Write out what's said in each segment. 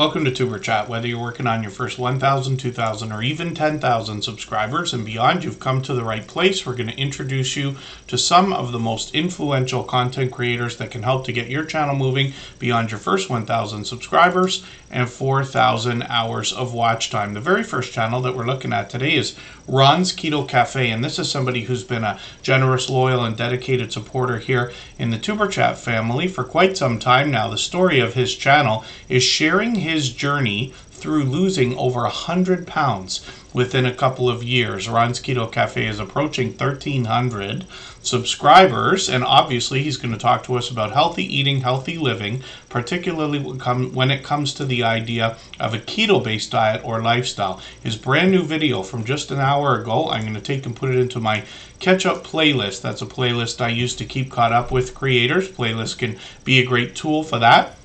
Welcome to Tuber Chat. Whether you're working on your first 1,000, 2,000, or even 10,000 subscribers and beyond, you've come to the right place. We're going to introduce you to some of the most influential content creators that can help to get your channel moving beyond your first 1,000 subscribers and 4,000 hours of watch time. The very first channel that we're looking at today is Ron's Keto Cafe, and this is somebody who's been a generous, loyal, and dedicated supporter here in the Tuber Chat family for quite some time now. The story of his channel is sharing his journey through losing over 100 pounds within a couple of years. Ron's Keto Cafe is approaching 1,300 subscribers, and obviously he's going to talk to us about healthy eating, healthy living, particularly when it comes to the idea of a keto-based diet or lifestyle. His brand new video from just an hour ago, I'm going to take and put it into my catch-up playlist. That's a playlist I use to keep caught up with creators. Playlists can be a great tool for that.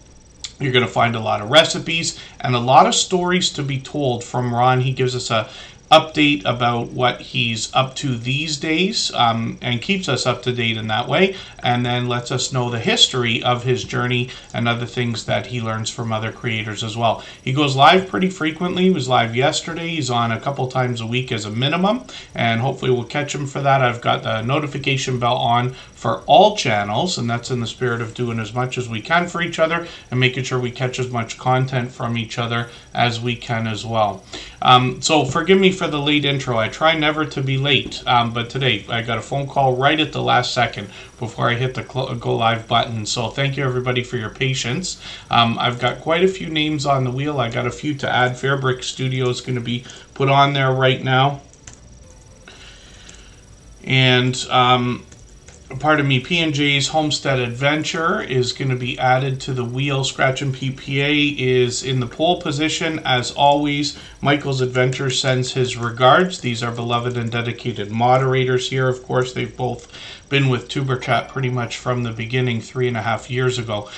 You're going to find a lot of recipes and a lot of stories to be told from Ron. He gives us a update about what he's up to these days and keeps us up to date in that way, and then lets us know the history of his journey and other things that he learns from other creators as well. He goes live pretty frequently. He was live yesterday. He's on a couple times a week as a minimum, and hopefully we'll catch him for that. I've got the notification bell on for all channels, and that's in the spirit of doing as much as we can for each other and making sure we catch as much content from each other as we can as well. So forgive me for the late intro. I try never to be late, but today I got a phone call right at the last second before I hit the go live button. So thank you everybody for your patience. I've got quite a few names on the wheel. I got a few to add. Fairbrick Studio is going to be put on there right now. And pardon me, P&J's Homestead Adventure is going to be added to the wheel. Scratch and PPA is in the pole position. As always, Michael's Adventure sends his regards. These are beloved and dedicated moderators here. Of course, they've both been with Tuber Chat pretty much from the beginning 3.5 years ago.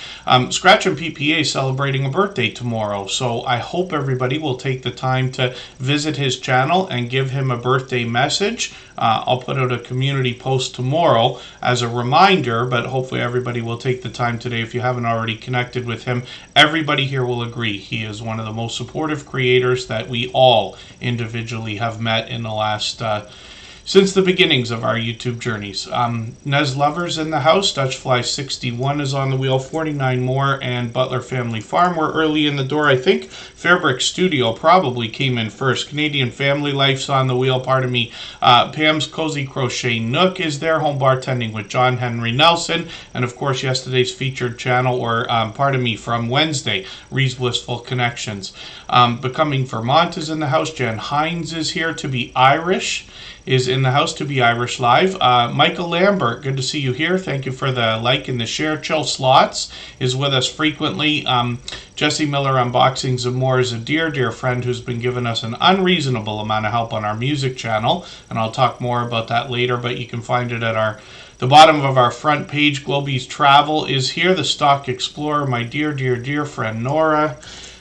Scratch and PPA is celebrating a birthday tomorrow, so I hope everybody will take the time to visit his channel and give him a birthday message. I'll put out a community post tomorrow as a reminder, but hopefully everybody will take the time today. If you haven't already connected with him, everybody here will agree he is one of the most supportive creators that we all individually have met in the last since the beginnings of our YouTube journeys. Nez Lovers in the house. Dutchfly 61 is on the wheel. 49 more, and Butler Family Farm were early in the door. I think Fairbrick Studio probably came in first. Canadian Family Life's on the wheel. Pardon me. Pam's Cozy Crochet Nook is there. Home Bartending with John Henry Nelson. And of course, yesterday's featured channel, or pardon me, from Wednesday, Ree's Blissful Connections. Becoming Vermont is in the house. Jen Hines is here. To Be Irish is in the house. To Be Irish Live. Michael Lambert, good to see you here. Thank you for the like and the share. Chill Slots is with us frequently. Jesse Miller Unboxings of More is a dear friend who's been giving us an unreasonable amount of help on our music channel, and I'll talk more about that later, but you can find it at the bottom of our front page. Globies Travel is here. The Stock Explorer, my dear friend Nora.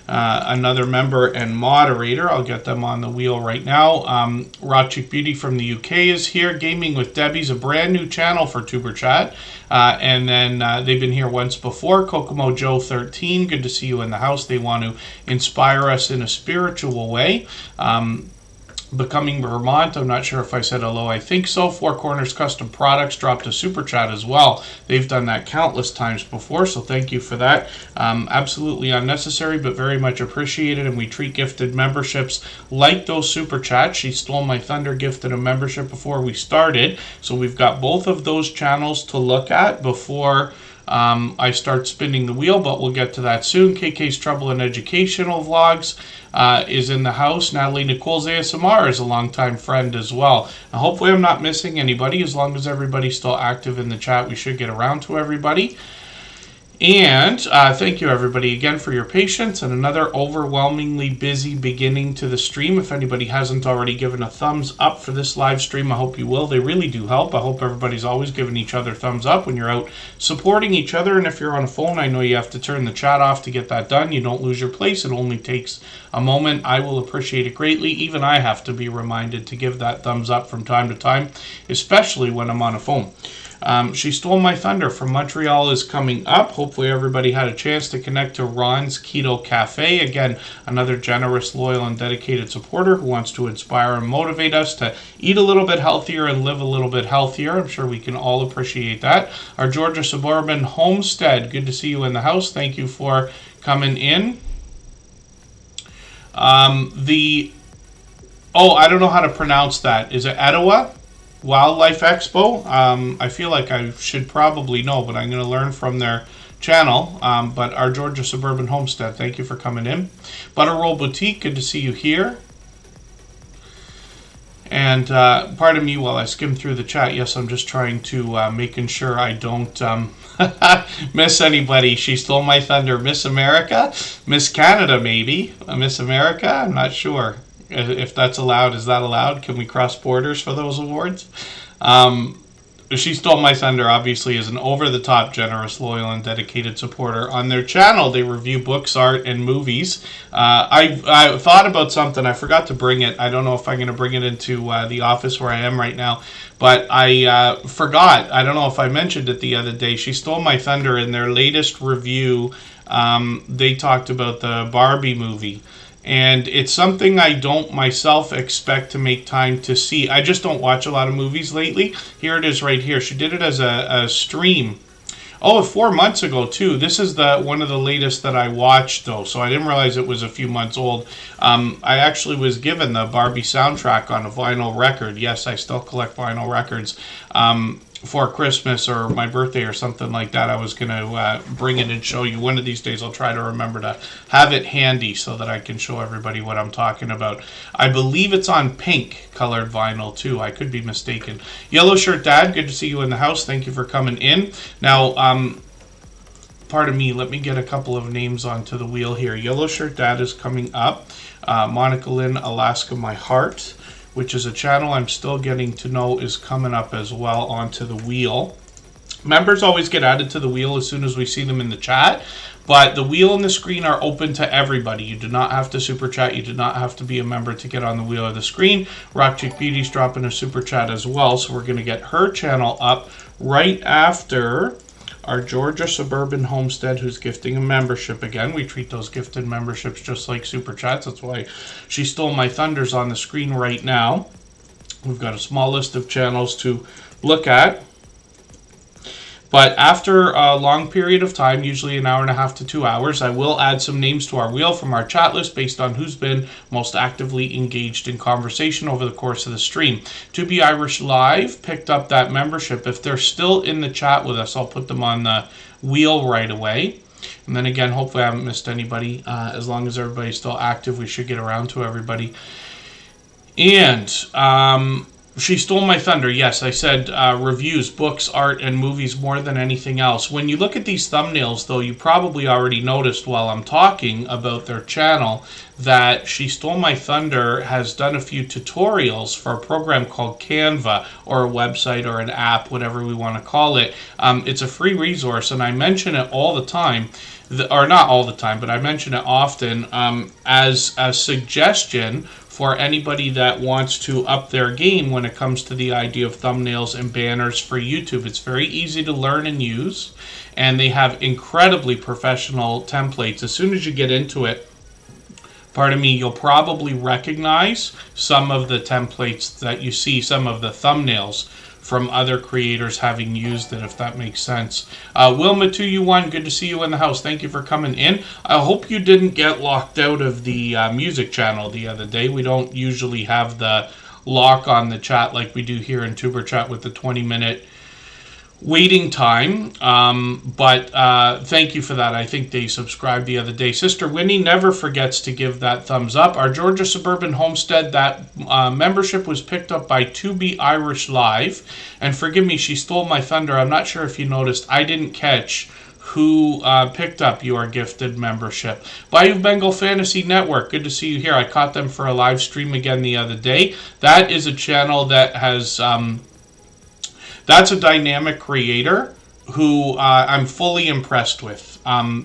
Another member and moderator. I'll get them on the wheel right now. Raw Chick Beauty from the UK is here. Gaming with Debbie's a brand new channel for Tuber Chat. And then they've been here once before. Kokomo Joe 13, good to see you in the house. They want to inspire us in a spiritual way. Becoming Vermont, I'm not sure if I said hello, I think so. Four Corners Custom Products dropped a super chat as well. They've done that countless times before, so thank you for that. Absolutely unnecessary, but very much appreciated, and we treat gifted memberships like those super chats. She stole my thunder, gifted a membership before we started, so we've got both of those channels to look at before I start spinning the wheel, but we'll get to that soon. KK's Trouble and Educational Vlogs is in the house. Natalie Nicole's ASMR is a longtime friend as well. Now, hopefully I'm not missing anybody. As long as everybody's still active in the chat, we should get around to everybody. And thank you everybody again for your patience and another overwhelmingly busy beginning to the stream. If anybody hasn't already given a thumbs up for this live stream, I hope you will. They really do help. I hope everybody's always giving each other thumbs up when you're out supporting each other. And if you're on a phone, I know you have to turn the chat off to get that done. You don't lose your place. It only takes a moment. I will appreciate it greatly. Even I have to be reminded to give that thumbs up from time to time, especially when I'm on a phone. She Stole My Thunder from Montreal is coming up. Hopefully everybody had a chance to connect to Ron's Keto Cafe. Again, another generous, loyal, and dedicated supporter who wants to inspire and motivate us to eat a little bit healthier and live a little bit healthier. I'm sure we can all appreciate that. Our Georgia Suburban Homestead, good to see you in the house. Thank you for coming in. I don't know how to pronounce that. Is it Etowah Wildlife Expo? I feel like I should probably know, but I'm going to learn from their channel. But our Georgia Suburban Homestead, thank you for coming in. Butter Roll Boutique, good to see you here. And pardon me while I skim through the chat. Yes, I'm just trying to making sure I don't miss anybody. She Stole My Thunder. Miss America? Miss Canada, maybe. Miss America? I'm not sure if that's allowed. Is that allowed? Can we cross borders for those awards? She Stole My Thunder obviously is an over-the-top, generous, loyal, and dedicated supporter. On their channel, they review books, art, and movies. I thought about something. I forgot to bring it. I don't know if I'm going to bring it into the office where I am right now. But I forgot. I don't know if I mentioned it the other day. She Stole My Thunder in their latest review. They talked about the Barbie movie. And it's something I don't myself expect to make time to see. I just don't watch a lot of movies lately. Here it is right here. She did it as a stream. Oh, 4 months ago, too. This is one of the latest that I watched, though, so I didn't realize it was a few months old. I actually was given the Barbie soundtrack on a vinyl record. Yes, I still collect vinyl records. For Christmas or my birthday or something like that, I was going to bring it and show you. One of these days I'll try to remember to have it handy so that I can show everybody what I'm talking about. I believe it's on pink colored vinyl too. I could be mistaken. Yellow Shirt Dad, good to see you in the house. Thank you for coming in. Now, pardon me, let me get a couple of names onto the wheel here. Yellow Shirt Dad is coming up. Monica Lynn, Alaska My Heart, which is a channel I'm still getting to know, is coming up as well onto the wheel. Members always get added to the wheel as soon as we see them in the chat, but the wheel and the screen are open to everybody. You do not have to super chat. You do not have to be a member to get on the wheel or the screen. Rock Chick Beauty's dropping a super chat as well, so we're going to get her channel up right after our Georgia Suburban Homestead, who's gifting a membership again. We treat those gifted memberships just like Super Chats. That's why She Stole My Thunder's on the screen right now. We've got a small list of channels to look at. But after a long period of time, usually an hour and a half to 2 hours, I will add some names to our wheel from our chat list based on who's been most actively engaged in conversation over the course of the stream. To Be Irish Live picked up that membership. If they're still in the chat with us, I'll put them on the wheel right away. And then again, hopefully I haven't missed anybody. As long as everybody's still active, we should get around to everybody. And She Stole My Thunder. Yes, I said reviews, books, art, and movies more than anything else. When you look at these thumbnails, though, you probably already noticed while I'm talking about their channel that She Stole My Thunder has done a few tutorials for a program called Canva, or a website or an app, whatever we want to call it. It's a free resource, and I mention it all the time. Or not all the time, but I mention it often as a suggestion for anybody that wants to up their game when it comes to the idea of thumbnails and banners for YouTube. It's very easy to learn and use, and they have incredibly professional templates. As soon as you get into it, pardon me, you'll probably recognize some of the templates that you see, some of the thumbnails from other creators having used it, if that makes sense. Wilma2U1, good to see you in the house. Thank you for coming in. I hope you didn't get locked out of the music channel the other day. We don't usually have the lock on the chat like we do here in Tuber Chat with the 20-minute waiting time, but thank you for that. I think they subscribed the other day. Sister Winnie never forgets to give that thumbs up. Our Georgia Suburban Homestead, that membership was picked up by To Be Irish Live, and forgive me, She Stole My Thunder. I'm not sure if you noticed, I didn't catch who picked up your gifted membership. Bayou Bengal Fantasy Network, good to see you here. I caught them for a live stream again the other day. That is a channel that has that's a dynamic creator who I'm fully impressed with.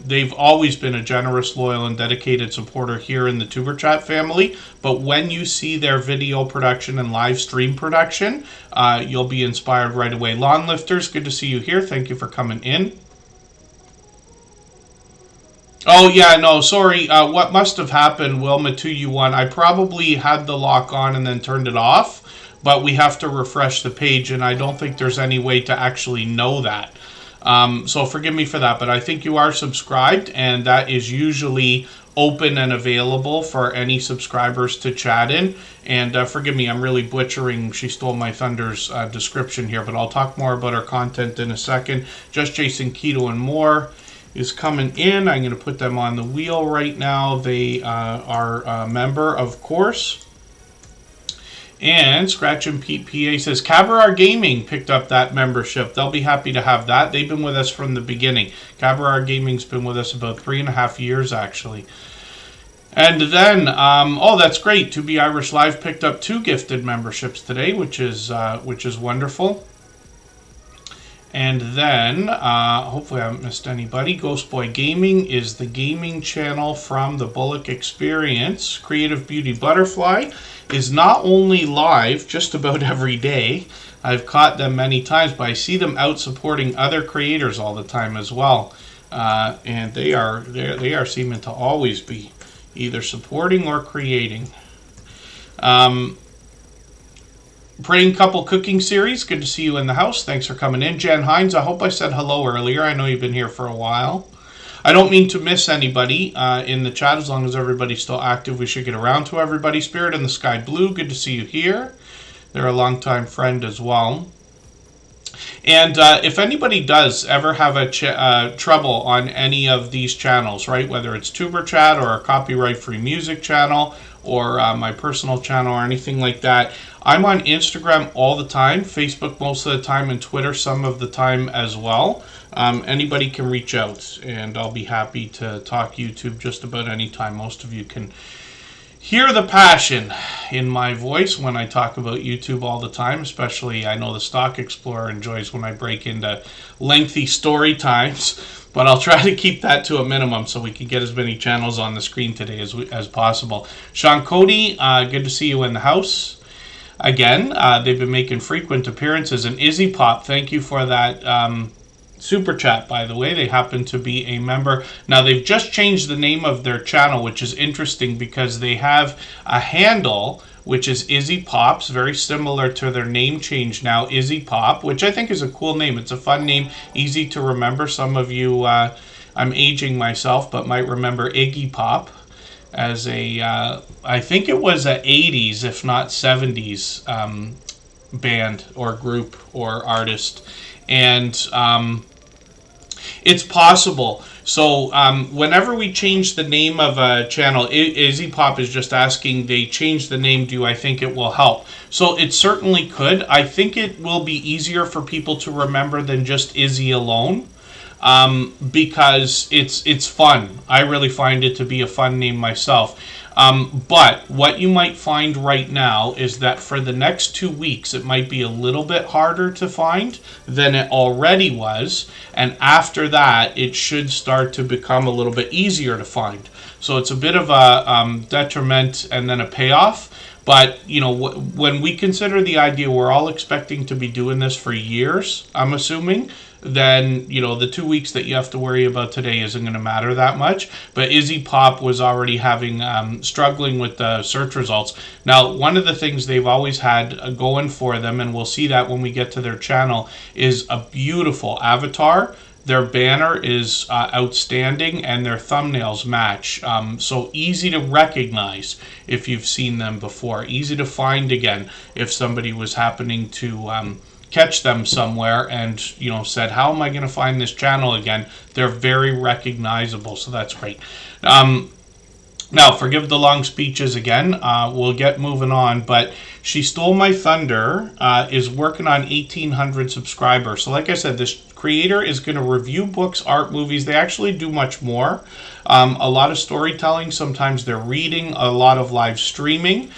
They've always been a generous, loyal, and dedicated supporter here in the Tuber Chat family. But when you see their video production and live stream production, you'll be inspired right away. Lawn Lifters, good to see you here. Thank you for coming in. Oh, yeah, no, sorry. What must have happened, Wilma2U1, I probably had the lock on and then turned it off, but we have to refresh the page, and I don't think there's any way to actually know that. So forgive me for that, but I think you are subscribed, and that is usually open and available for any subscribers to chat in. And forgive me, I'm really butchering She Stole My Thunder's description here, but I'll talk more about her content in a second. Just Jason Keto and more is coming in. I'm going to put them on the wheel right now. They are a member, of course. And Scratch and Pete PA says, Cabarar Gaming picked up that membership. They'll be happy to have that. They've been with us from the beginning. Cabarar Gaming's been with us about 3.5 years, actually. And then, oh, that's great. To Be Irish Live picked up 2 gifted memberships today, which is wonderful. And then, hopefully I haven't missed anybody, Ghost Boy Gaming is the gaming channel from the Bullock Experience. Creative Beauty Butterfly is not only live just about every day. I've caught them many times, but I see them out supporting other creators all the time as well. And they are seeming to always be either supporting or creating. Praying Couple Cooking Series, good to see you in the house. Thanks for coming in. Jen Hines, I hope I said hello earlier. I know you've been here for a while. I don't mean to miss anybody in the chat. As long as everybody's still active, we should get around to everybody. Spirit in the Sky Blue, good to see you here. They're a longtime friend as well. And if anybody does ever have a trouble on any of these channels, right, whether it's Tuber Chat or a copyright-free music channel or my personal channel or anything like that, I'm on Instagram all the time, Facebook most of the time, and Twitter some of the time as well. Anybody can reach out, and I'll be happy to talk YouTube just about any time. Most of you can hear the passion in my voice when I talk about YouTube all the time, especially I know the Stock Explorer enjoys when I break into lengthy story times, but I'll try to keep that to a minimum so we can get as many channels on the screen today as possible. Sean Cody, good to see you in the house. Again, they've been making frequent appearances. And Izzy Pop, thank you for that super chat, by the way. They happen to be a member. Now, they've just changed the name of their channel, which is interesting because they have a handle, which is Izzy Pops, very similar to their name change now, Izzy Pop, which I think is a cool name. It's a fun name, easy to remember. Some of you, I'm aging myself, but might remember Iggy Pop as a, I think it was a 80s, if not 70s band or group or artist. And it's possible. So whenever we change the name of a channel, Izzy Pop is just asking, they change the name, do I think it will help? So it certainly could. I think it will be easier for people to remember than just Izzy alone. Because it's fun. I really find it to be a fun name myself. But what you might find right now is that for the next 2 weeks, it might be a little bit harder to find than it already was. And after that, it should start to become a little bit easier to find. So it's a bit of a detriment and then a payoff. But, you know, when we consider the idea we're all expecting to be doing this for years, I'm assuming, then, you know, the 2 weeks that you have to worry about today isn't going to matter that much. But Izzy Pop was already struggling with the search results. Now, one of the things they've always had going for them, and we'll see that when we get to their channel, is a beautiful avatar. Their banner is outstanding, and their thumbnails match. So easy to recognize if you've seen them before. Easy to find again if somebody was happening to catch them somewhere and, you know, said, how am I going to find this channel again? They're very recognizable, so that's great. Now, forgive the long speeches again. We'll get moving on, but She Stole My Thunder is working on 1,800 subscribers. So like I said, this creator is going to review books, art, movies. They actually do much more. A lot of storytelling. Sometimes they're reading, a lot of live streaming.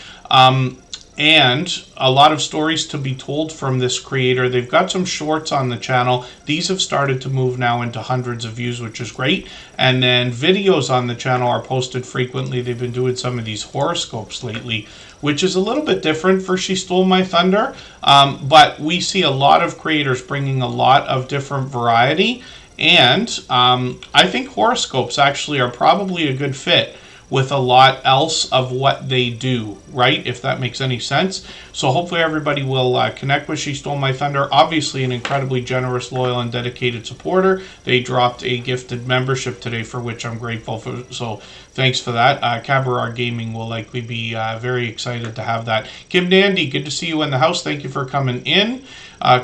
and a lot of stories to be told from this creator. They've got some shorts on the channel. These have started to move now into hundreds of views, which is great. And then videos on the channel are posted frequently. They've been doing some of these horoscopes lately, which is a little bit different for She Stole My Thunder. But we see a lot of creators bringing a lot of different variety. And I think horoscopes actually are probably a good fit with a lot else of what they do, right? If that makes any sense. So hopefully everybody will connect with She Stole My Thunder. Obviously an incredibly generous, loyal, and dedicated supporter. They dropped a gifted membership today, for which I'm grateful for. So thanks for that. Cabaret Gaming will likely be very excited to have that. Kim Dandy, good to see you in the house. Thank you for coming in.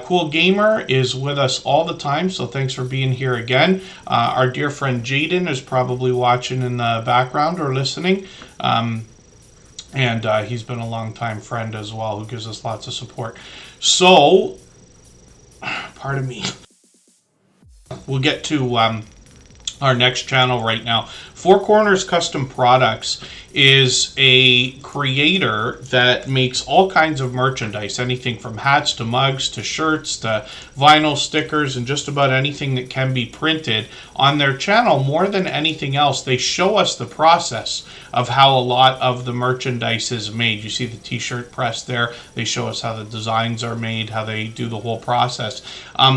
Cool Gamer is with us all the time, so thanks for being here again. Our dear friend Jaden is probably watching in the background or listening. And he's been a long-time friend as well, who gives us lots of support. So, pardon me. We'll get to our next channel right now. Four Corners Custom Products is a creator that makes all kinds of merchandise, anything from hats to mugs to shirts to vinyl stickers and just about anything that can be printed. On their channel, more than anything else, they show us the process of how a lot of the merchandise is made. You see the t-shirt press there. They show us how the designs are made, how they do the whole process.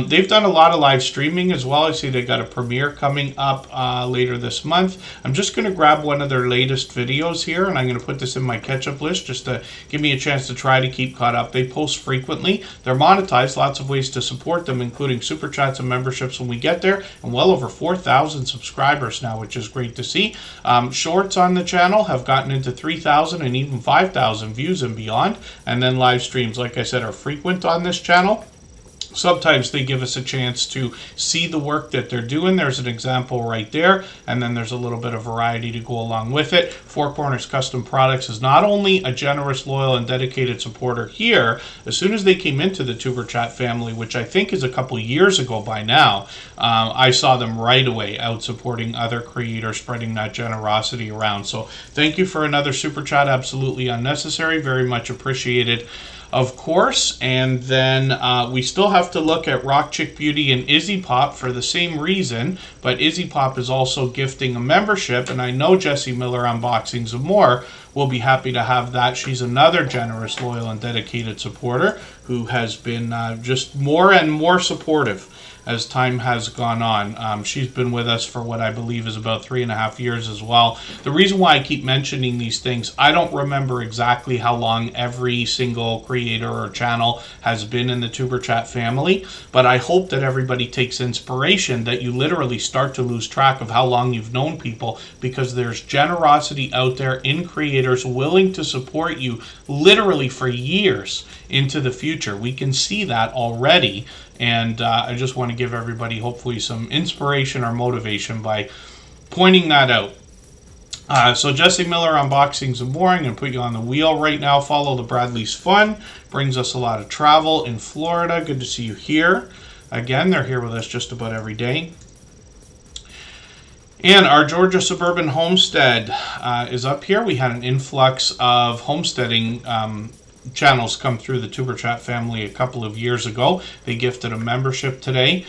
They've done a lot of live streaming as well. I see they got a premiere coming up later this month. I'm just going to grab one of their latest videos here, and I'm going to put this in my catch-up list just to give me a chance to try to keep caught up. They post frequently. They're monetized. Lots of ways to support them, including super chats and memberships when we get there, and well over 4,000 subscribers now, which is great to see. Shorts on the channel have gotten into 3,000 and even 5,000 views and beyond, and then live streams, like I said, are frequent on this channel. Sometimes they give us a chance to see the work that they're doing. There's an example right there, and then there's a little bit of variety to go along with it. Four Corners Custom Products is not only a generous, loyal, and dedicated supporter here. As soon as they came into the Tuber Chat family, which I think is a couple years ago by now, I saw them right away out supporting other creators, spreading that generosity around. So thank you for another Super Chat. Absolutely unnecessary. Very much appreciated, of course. And then we still have to look at Rock Chick Beauty and Izzy Pop for the same reason, but Izzy Pop is also gifting a membership, and I know Jessie Miller Unboxings and More will be happy to have that. She's another generous, loyal, and dedicated supporter who has been just more and more supportive as time has gone on. She's been with us for what I believe is about 3.5 years as well. The reason why I keep mentioning these things, I don't remember exactly how long every single creator or channel has been in the Tuber Chat family, but I hope that everybody takes inspiration, that you literally start to lose track of how long you've known people, because there's generosity out there in creators willing to support you literally for years into the future. We can see that already. And I just want to give everybody hopefully some inspiration or motivation by pointing that out. So Jessie Miller Unboxings and More, I'm going to put you on the wheel right now. Follow the Bradley's Fun. Brings us a lot of travel in Florida. Good to see you here. Again, they're here with us just about every day. And our Georgia Suburban Homestead is up here. We had an influx of homesteading channels come through the Tuber Chat family a couple of years ago. They gifted a membership today.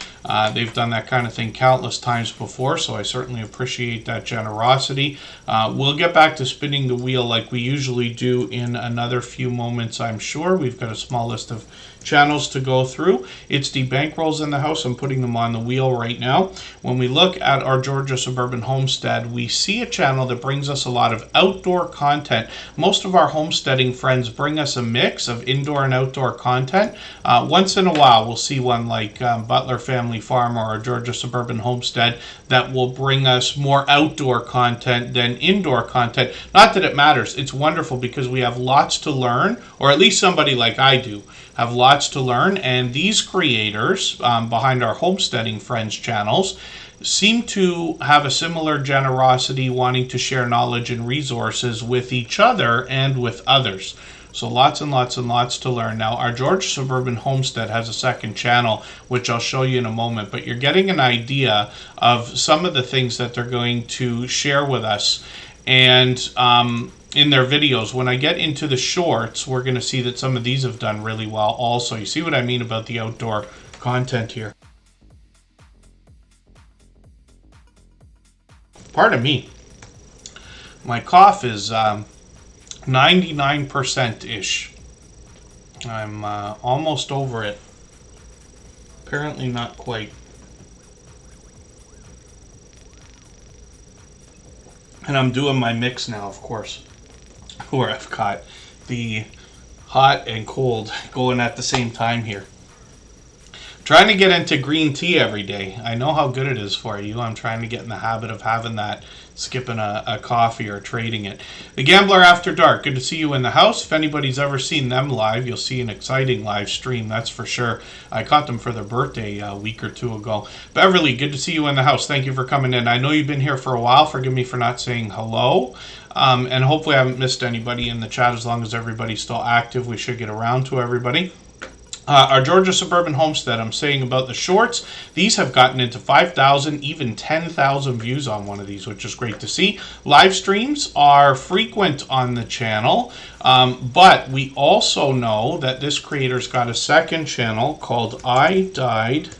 They've done that kind of thing countless times before, so I certainly appreciate that generosity. We'll get back to spinning the wheel like we usually do in another few moments, I'm sure. We've got a small list of channels to go through. It's the bankrolls in the house. I'm putting them on the wheel right now. When we look at our Georgia Suburban Homestead, we see a channel that brings us a lot of outdoor content. Most of our homesteading friends bring us a mix of indoor and outdoor content. Once in a while, we'll see one like Butler Family Farm or our Georgia Suburban Homestead that will bring us more outdoor content than indoor content. Not that it matters. It's wonderful because we have lots to learn, or at least somebody like I do have lots to learn, and these creators behind our homesteading friends channels seem to have a similar generosity, wanting to share knowledge and resources with each other and with others. So lots and lots and lots to learn. Now, our Georgia Suburban Homestead has a second channel, which I'll show you in a moment, but you're getting an idea of some of the things that they're going to share with us. And in their videos. When I get into the shorts, we're going to see that some of these have done really well also. You see what I mean about the outdoor content here. Pardon me. My cough is 99%-ish. I'm almost over it. Apparently not quite. And I'm doing my mix now, of course, where I've got the hot and cold going at the same time here. Trying to get into green tea every day. I know how good it is for you. I'm trying to get in the habit of having that, skipping a coffee or trading it. The Gambler After Dark, good to see you in the house. If anybody's ever seen them live, you'll see an exciting live stream, that's for sure. I caught them for their birthday a week or two ago. Beverly, good to see you in the house. Thank you for coming in. I know you've been here for a while. Forgive me for not saying hello. And hopefully I haven't missed anybody in the chat. As long as everybody's still active, we should get around to everybody. Our Georgia Suburban Homestead, I'm saying about the shorts, these have gotten into 5,000, even 10,000 views on one of these, which is great to see. Live streams are frequent on the channel, but we also know that this creator's got a second channel called I Died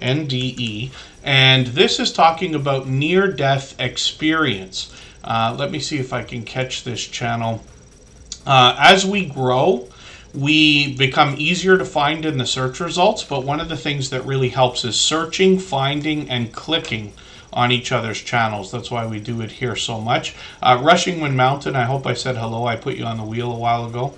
NDE, and this is talking about near-death experience. Let me see if I can catch this channel. As we grow, we become easier to find in the search results, but one of the things that really helps is searching, finding, and clicking on each other's channels. That's why we do it here so much. Rushing Wind Mountain, I hope I said hello. I put you on the wheel a while ago.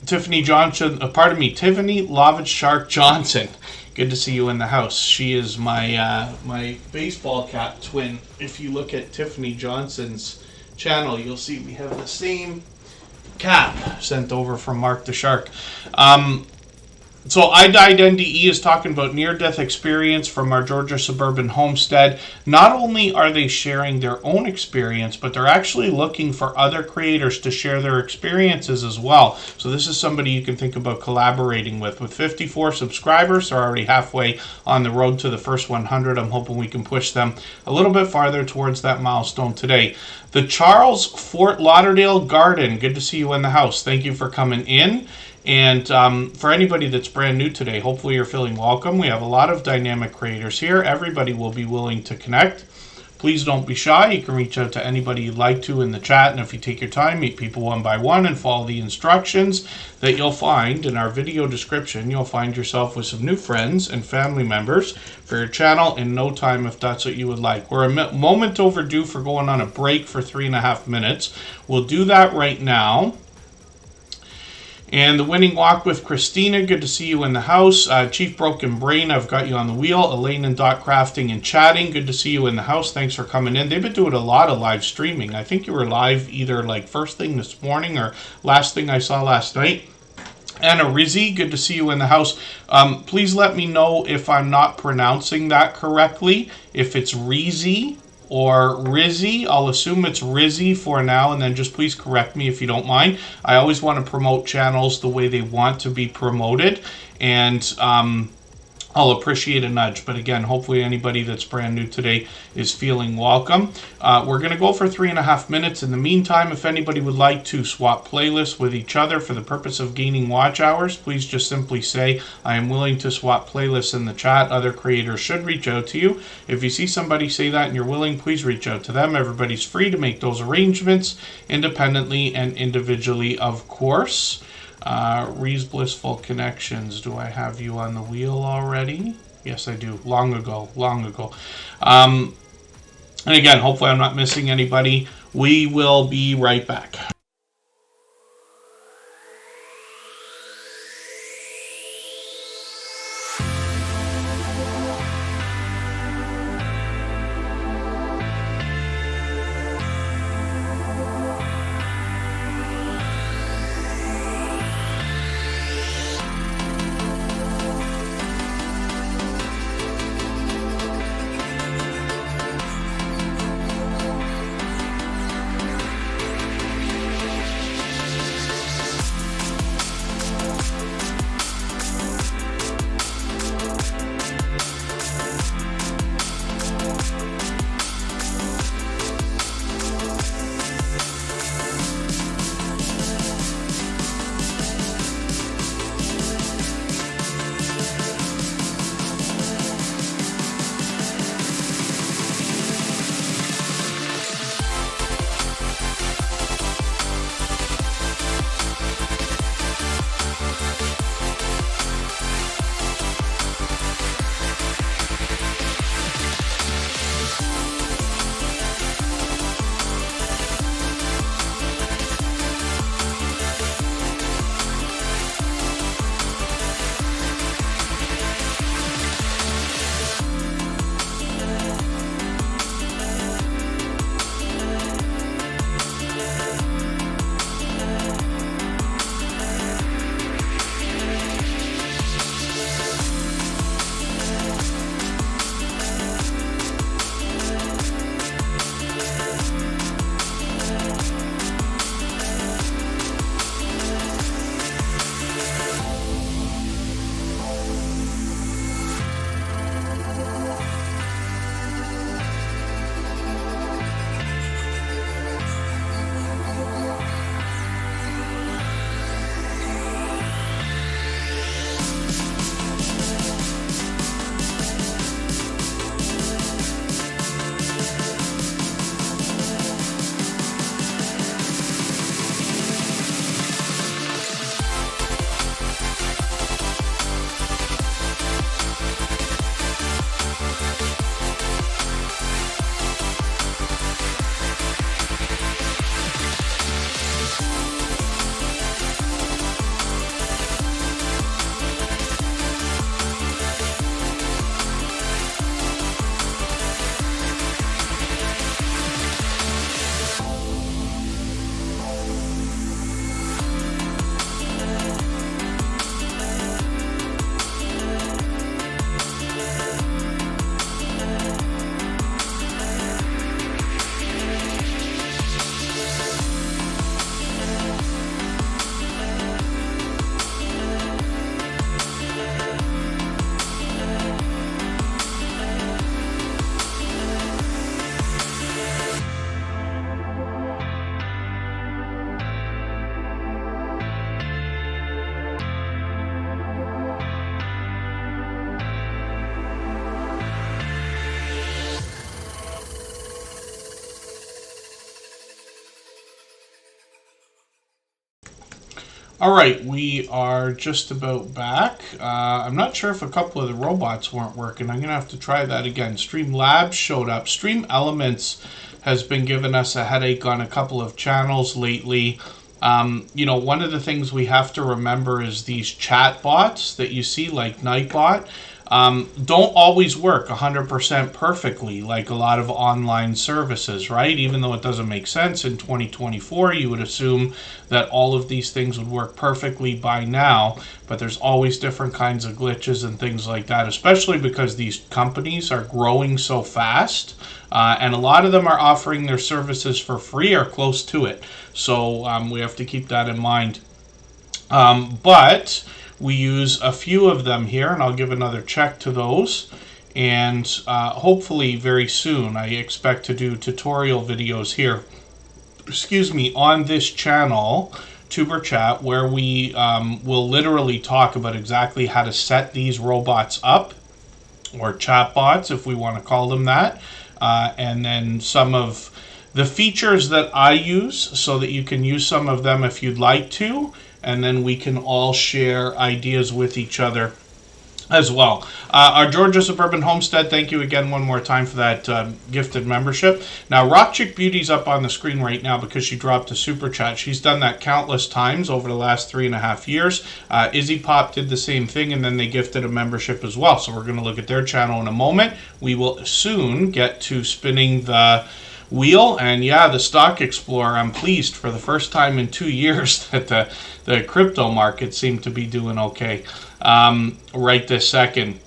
Tiffany Johnson, Tiffany Lavage Shark Johnson. Good to see you in the house. She is my my baseball cap twin. If you look at Tiffany Johnson's channel, you'll see we have the same cap sent over from Mark the Shark. So I Died NDE is talking about near-death experience from our Georgia Suburban Homestead. Not only are they sharing their own experience, but they're actually looking for other creators to share their experiences as well. So this is somebody you can think about collaborating with. With 54 subscribers, they're already halfway on the road to the first 100. I'm hoping we can push them a little bit farther towards that milestone today. The Charles Fort Lauderdale Garden, good to see you in the house. Thank you for coming in. And for anybody that's brand new today, hopefully you're feeling welcome. We have a lot of dynamic creators here. Everybody will be willing to connect. Please don't be shy. You can reach out to anybody you'd like to in the chat. And if you take your time, meet people one by one and follow the instructions that you'll find in our video description, you'll find yourself with some new friends and family members for your channel in no time if that's what you would like. We're a moment overdue for going on a break for 3.5 minutes. We'll do that right now. And the Winning Walk with Christina, good to see you in the house. Chief Broken Brain, I've got you on the wheel. Elaine and Dot Crafting and Chatting, good to see you in the house. Thanks for coming in. They've been doing a lot of live streaming. I think you were live either like first thing this morning or last thing I saw last night. Anna Rizzi, good to see you in the house. Please let me know if I'm not pronouncing that correctly. If it's Rizzi or Rizzy, I'll assume it's Rizzy for now, and then just please correct me if you don't mind. I always want to promote channels the way they want to be promoted, and I'll appreciate a nudge. But again, hopefully anybody that's brand new today is feeling welcome. We're going to go for 3.5 minutes. In the meantime, if anybody would like to swap playlists with each other for the purpose of gaining watch hours, please just simply say, I am willing to swap playlists in the chat. Other creators should reach out to you. If you see somebody say that and you're willing, please reach out to them. Everybody's free to make those arrangements independently and individually, of course. Ree's Blissful Connections. Do I have you on the wheel already? Yes, I do. Long ago. And again, hopefully I'm not missing anybody. We will be right back. All right, we are just about back. I'm not sure if a couple of the robots weren't working. I'm going to have to try that again. Streamlabs showed up. Stream Elements has been giving us a headache on a couple of channels lately. One of the things we have to remember is these chat bots that you see, like Nightbot, don't always work 100% perfectly like a lot of online services, right? Even though it doesn't make sense in 2024, you would assume that all of these things would work perfectly by now, but there's always different kinds of glitches and things like that, especially because these companies are growing so fast, and a lot of them are offering their services for free or close to it. So we have to keep that in mind. But we use a few of them here, and I'll give another check to those. And hopefully very soon, I expect to do tutorial videos here, on this channel, Superchat, where we will literally talk about exactly how to set these robots up, or chatbots, if we want to call them that, and then some of the features that I use so that you can use some of them if you'd like to, and then we can all share ideas with each other as well. Our Georgia Suburban Homestead, thank you again one more time for that gifted membership. Now, Rock Chick Beauty's up on the screen right now because she dropped a super chat. She's done that countless times over the last 3.5 years. Izzy Pop did the same thing, and then they gifted a membership as well. So we're going to look at their channel in a moment. We will soon get to spinning the wheel, and yeah, the Stock Explorer, I'm pleased for the first time in 2 years that the crypto market seemed to be doing okay right this second.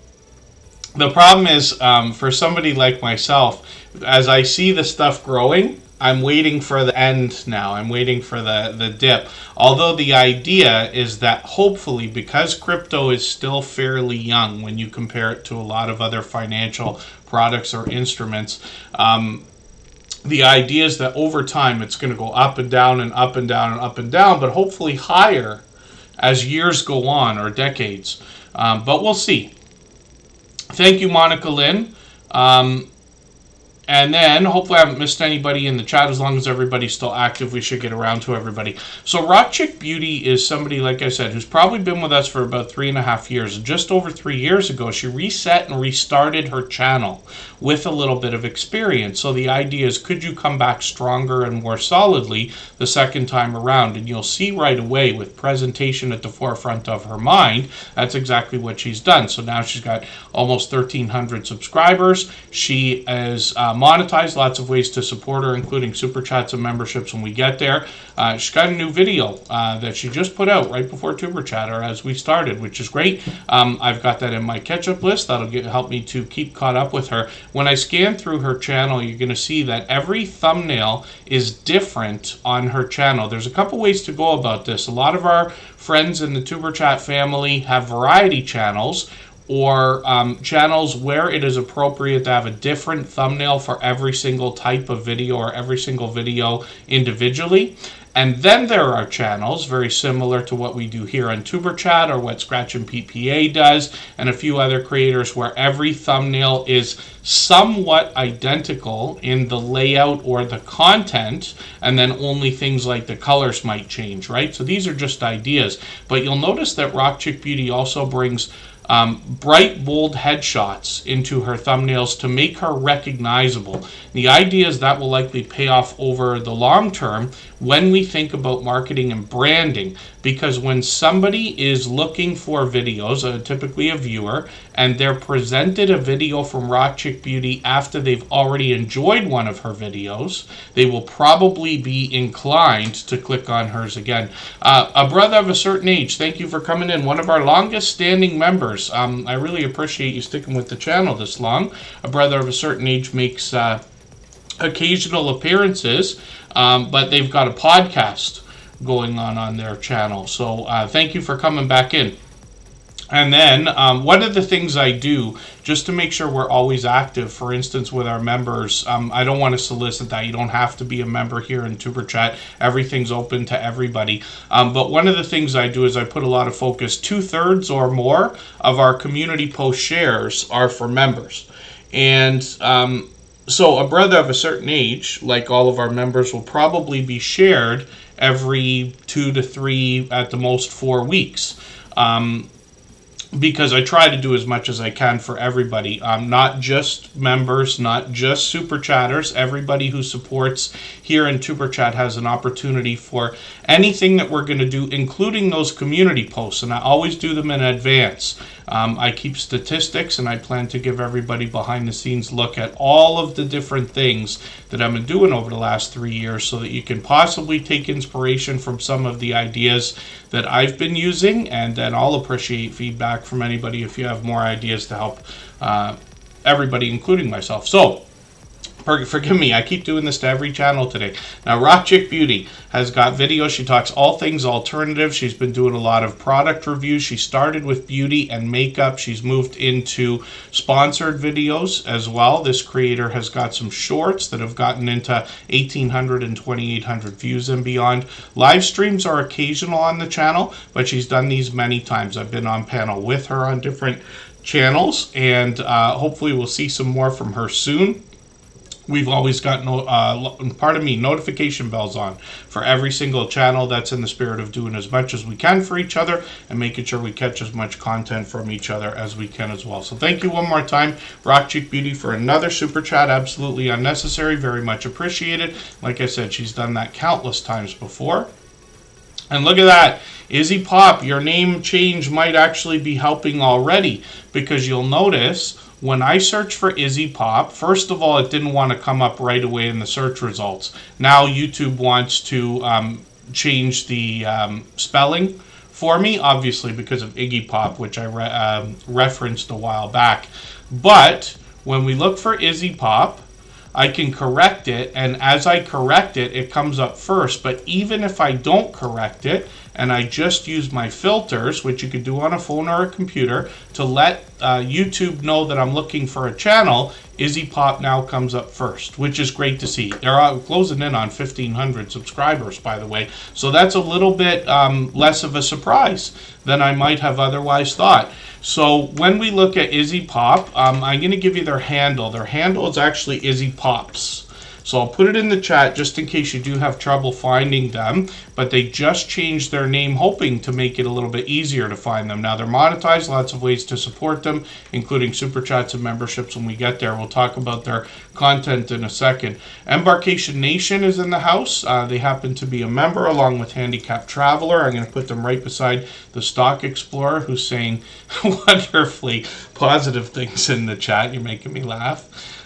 The problem is, for somebody like myself, as I see the stuff growing, I'm waiting for the end now. I'm waiting for the dip. Although the idea is that hopefully, because crypto is still fairly young when you compare it to a lot of other financial products or instruments, the idea is that over time it's going to go up and down and up and down and up and down, but hopefully higher as years go on, or decades. But we'll see. Thank you, Monica Lynn. And then, hopefully I haven't missed anybody in the chat. As long as everybody's still active, we should get around to everybody. So Rock Chick Beauty is somebody, like I said, who's probably been with us for about 3.5 years. Just over 3 years ago, she reset and restarted her channel with a little bit of experience. So the idea is, could you come back stronger and more solidly the second time around? And you'll see right away, with presentation at the forefront of her mind, that's exactly what she's done. So now she's got almost 1,300 subscribers. She is monetized, lots of ways to support her, including super chats and memberships when we get there. She's got a new video that she just put out right before Tuber Chatter as we started, which is great. I've got that in my catch-up list. That'll help me to keep caught up with her. When I scan through her channel, you're going to see that every thumbnail is different on her channel. There's a couple ways to go about this. A lot of our friends in the Tuber Chat family have variety channels, or channels where it is appropriate to have a different thumbnail for every single type of video, or every single video individually. And then there are channels very similar to what we do here on Tuber Chat, or what Scratch and PPA does, and a few other creators, where every thumbnail is somewhat identical in the layout or the content, and then only things like the colors might change, right? So these are just ideas. But you'll notice that Rock Chick Beauty also brings bright, bold headshots into her thumbnails to make her recognizable. The idea is that will likely pay off over the long term when we think about marketing and branding, because when somebody is looking for videos, typically a viewer, and they're presented a video from Rock Chick Beauty after they've already enjoyed one of her videos, they will probably be inclined to click on hers again. A brother of a certain age, thank you for coming in. One of our longest standing members. I really appreciate you sticking with the channel this long. A brother of a certain age makes occasional appearances, but they've got a podcast going on their channel. So thank you for coming back in. And then one of the things I do just to make sure we're always active, for instance, with our members, I don't want to solicit that. You don't have to be a member here in Tuber Chat. Everything's open to everybody. But one of the things I do is I put a lot of focus. 2/3 or more of our community post shares are for members. And so a brother of a certain age, like all of our members, will probably be shared every 2 to 3, at the most 4 weeks. Because I try to do as much as I can for everybody, not just members, not just Super Chatters. Everybody who supports here in Super Chat has an opportunity for anything that we're going to do, including those community posts, and I always do them in advance. I keep statistics, and I plan to give everybody behind the scenes look at all of the different things that I've been doing over the last 3 years, so that you can possibly take inspiration from some of the ideas that I've been using, and then I'll appreciate feedback from anybody if you have more ideas to help everybody, including myself. So, forgive me, I keep doing this to every channel today. Now, Rock Chick Beauty has got videos. She talks all things alternative. She's been doing a lot of product reviews. She started with beauty and makeup. She's moved into sponsored videos as well. This creator has got some shorts that have gotten into 1,800 and 2,800 views and beyond. Live streams are occasional on the channel, but she's done these many times. I've been on panel with her on different channels, and hopefully we'll see some more from her soon. We've always got notification bells on for every single channel. That's in the spirit of doing as much as we can for each other and making sure we catch as much content from each other as we can as well. So thank you one more time, Rock Cheek Beauty, for another super chat. Absolutely unnecessary, very much appreciated. Like I said, she's done that countless times before. And look at that, Izzy Pop, your name change might actually be helping already, because you'll notice when I search for Izzy Pop, first of all, it didn't want to come up right away in the search results. Now YouTube wants to change the spelling for me, obviously because of Iggy Pop, which I referenced a while back. But when we look for Izzy Pop, I can correct it, and as I correct it, it comes up first. But even if I don't correct it, and I just use my filters, which you could do on a phone or a computer, to let YouTube know that I'm looking for a channel, Izzy Pop now comes up first, which is great to see. They're closing in on 1,500 subscribers, by the way. So that's a little bit less of a surprise than I might have otherwise thought. So when we look at Izzy Pop, I'm going to give you their handle. Their handle is actually Izzy Pops. So I'll put it in the chat just in case you do have trouble finding them. But they just changed their name, hoping to make it a little bit easier to find them. Now they're monetized, lots of ways to support them, including super chats and memberships when we get there. We'll talk about their content in a second. Embarkation Nation is in the house. They happen to be a member along with Handicapped Traveler. I'm going to put them right beside the Stock Explorer, who's saying wonderfully positive things in the chat. You're making me laugh.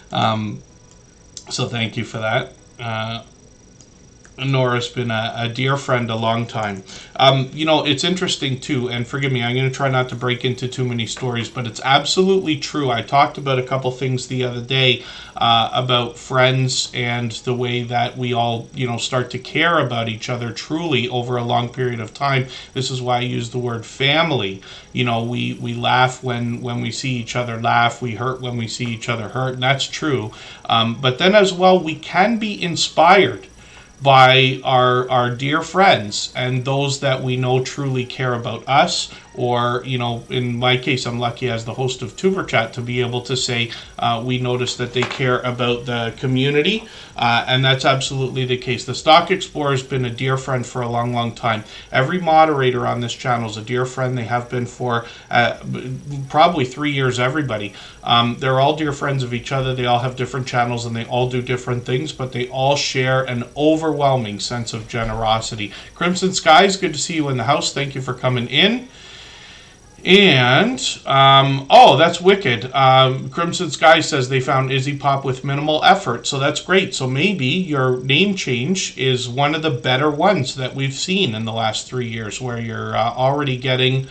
So thank you for that. Nora's been a dear friend a long time. You know, it's interesting too, and forgive me, I'm going to try not to break into too many stories, but it's absolutely true. I talked about a couple things the other day about friends and the way that we all, you know, start to care about each other truly over a long period of time. This is why I use the word family. You know, we laugh when we see each other laugh. We hurt when we see each other hurt, and that's true. But then as well, we can be inspired by our dear friends and those that we know truly care about us, or, you know, in my case, I'm lucky as the host of Tuber Chat to be able to say we notice that they care about the community, and that's absolutely the case. The Stock Explorer has been a dear friend for a long, long time. Every moderator on this channel is a dear friend. They have been for probably 3 years, everybody. They're all dear friends of each other. They all have different channels and they all do different things, but they all share an overwhelming sense of generosity. Crimson Skies, good to see you in the house. Thank you for coming in. And, oh, that's wicked. Crimson Sky says they found Izzy Pop with minimal effort, so that's great. So maybe your name change is one of the better ones that we've seen in the last 3 years, where you're already getting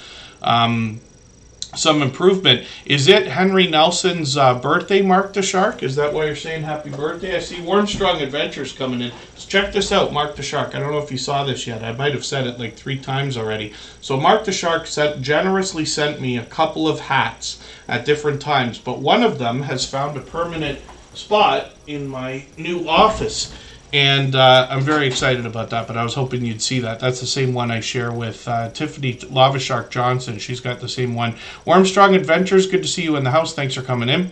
some improvement. Is it Henry Nelson's birthday, Mark the Shark? Is that why you're saying happy birthday? I see Warmstrong Adventures coming in. Let's check this out, Mark the Shark. I don't know if you saw this yet. I might have said it like 3 times already. So Mark the Shark generously sent me a couple of hats at different times, but one of them has found a permanent spot in my new office. And I'm very excited about that, but I was hoping you'd see that. That's the same one I share with Tiffany Lava Shark Johnson. She's got the same one. Warmstrong Adventures, good to see you in the house. Thanks for coming in.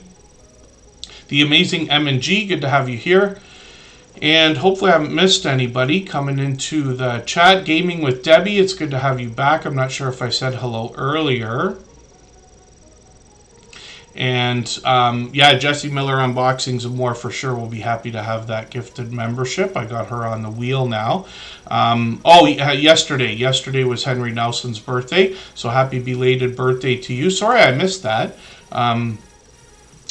The Amazing M&G, good to have you here. And hopefully I haven't missed anybody coming into the chat. Gaming with Debbie, it's good to have you back. I'm not sure if I said hello earlier. And yeah, Jesse Miller Unboxings and More for sure. We'll be happy to have that gifted membership. I got her on the wheel now. Yesterday was Henry Nelson's birthday. So happy belated birthday to you. Sorry I missed that.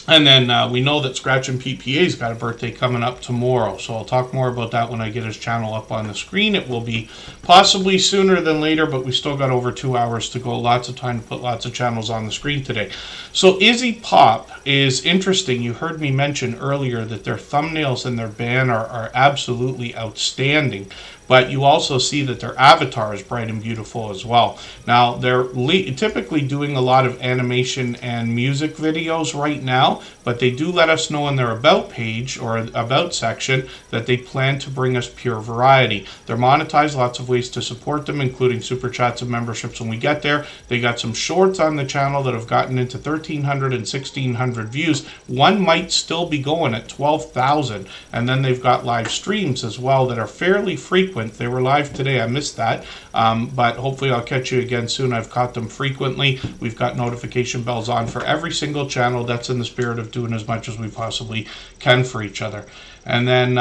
And then we know that Scratch and PPA's got a birthday coming up tomorrow. So I'll talk more about that when I get his channel up on the screen. It will be possibly sooner than later, but we still got over 2 hours to go. Lots of time to put lots of channels on the screen today. So Izzy Pop is interesting. You heard me mention earlier that their thumbnails and their banner are absolutely outstanding. But you also see that their avatar is bright and beautiful as well. Now, they're typically doing a lot of animation and music videos right now, but they do let us know in their About page or About section that they plan to bring us pure variety. They're monetized, lots of ways to support them, including super chats and memberships when we get there. They got some shorts on the channel that have gotten into 1,300 and 1,600 views. One might still be going at 12,000. And then they've got live streams as well that are fairly frequent. They were live today. I missed that. But hopefully I'll catch you again soon. I've caught them frequently. We've got notification bells on for every single channel. That's in the spirit of doing as much as we possibly can for each other. And then,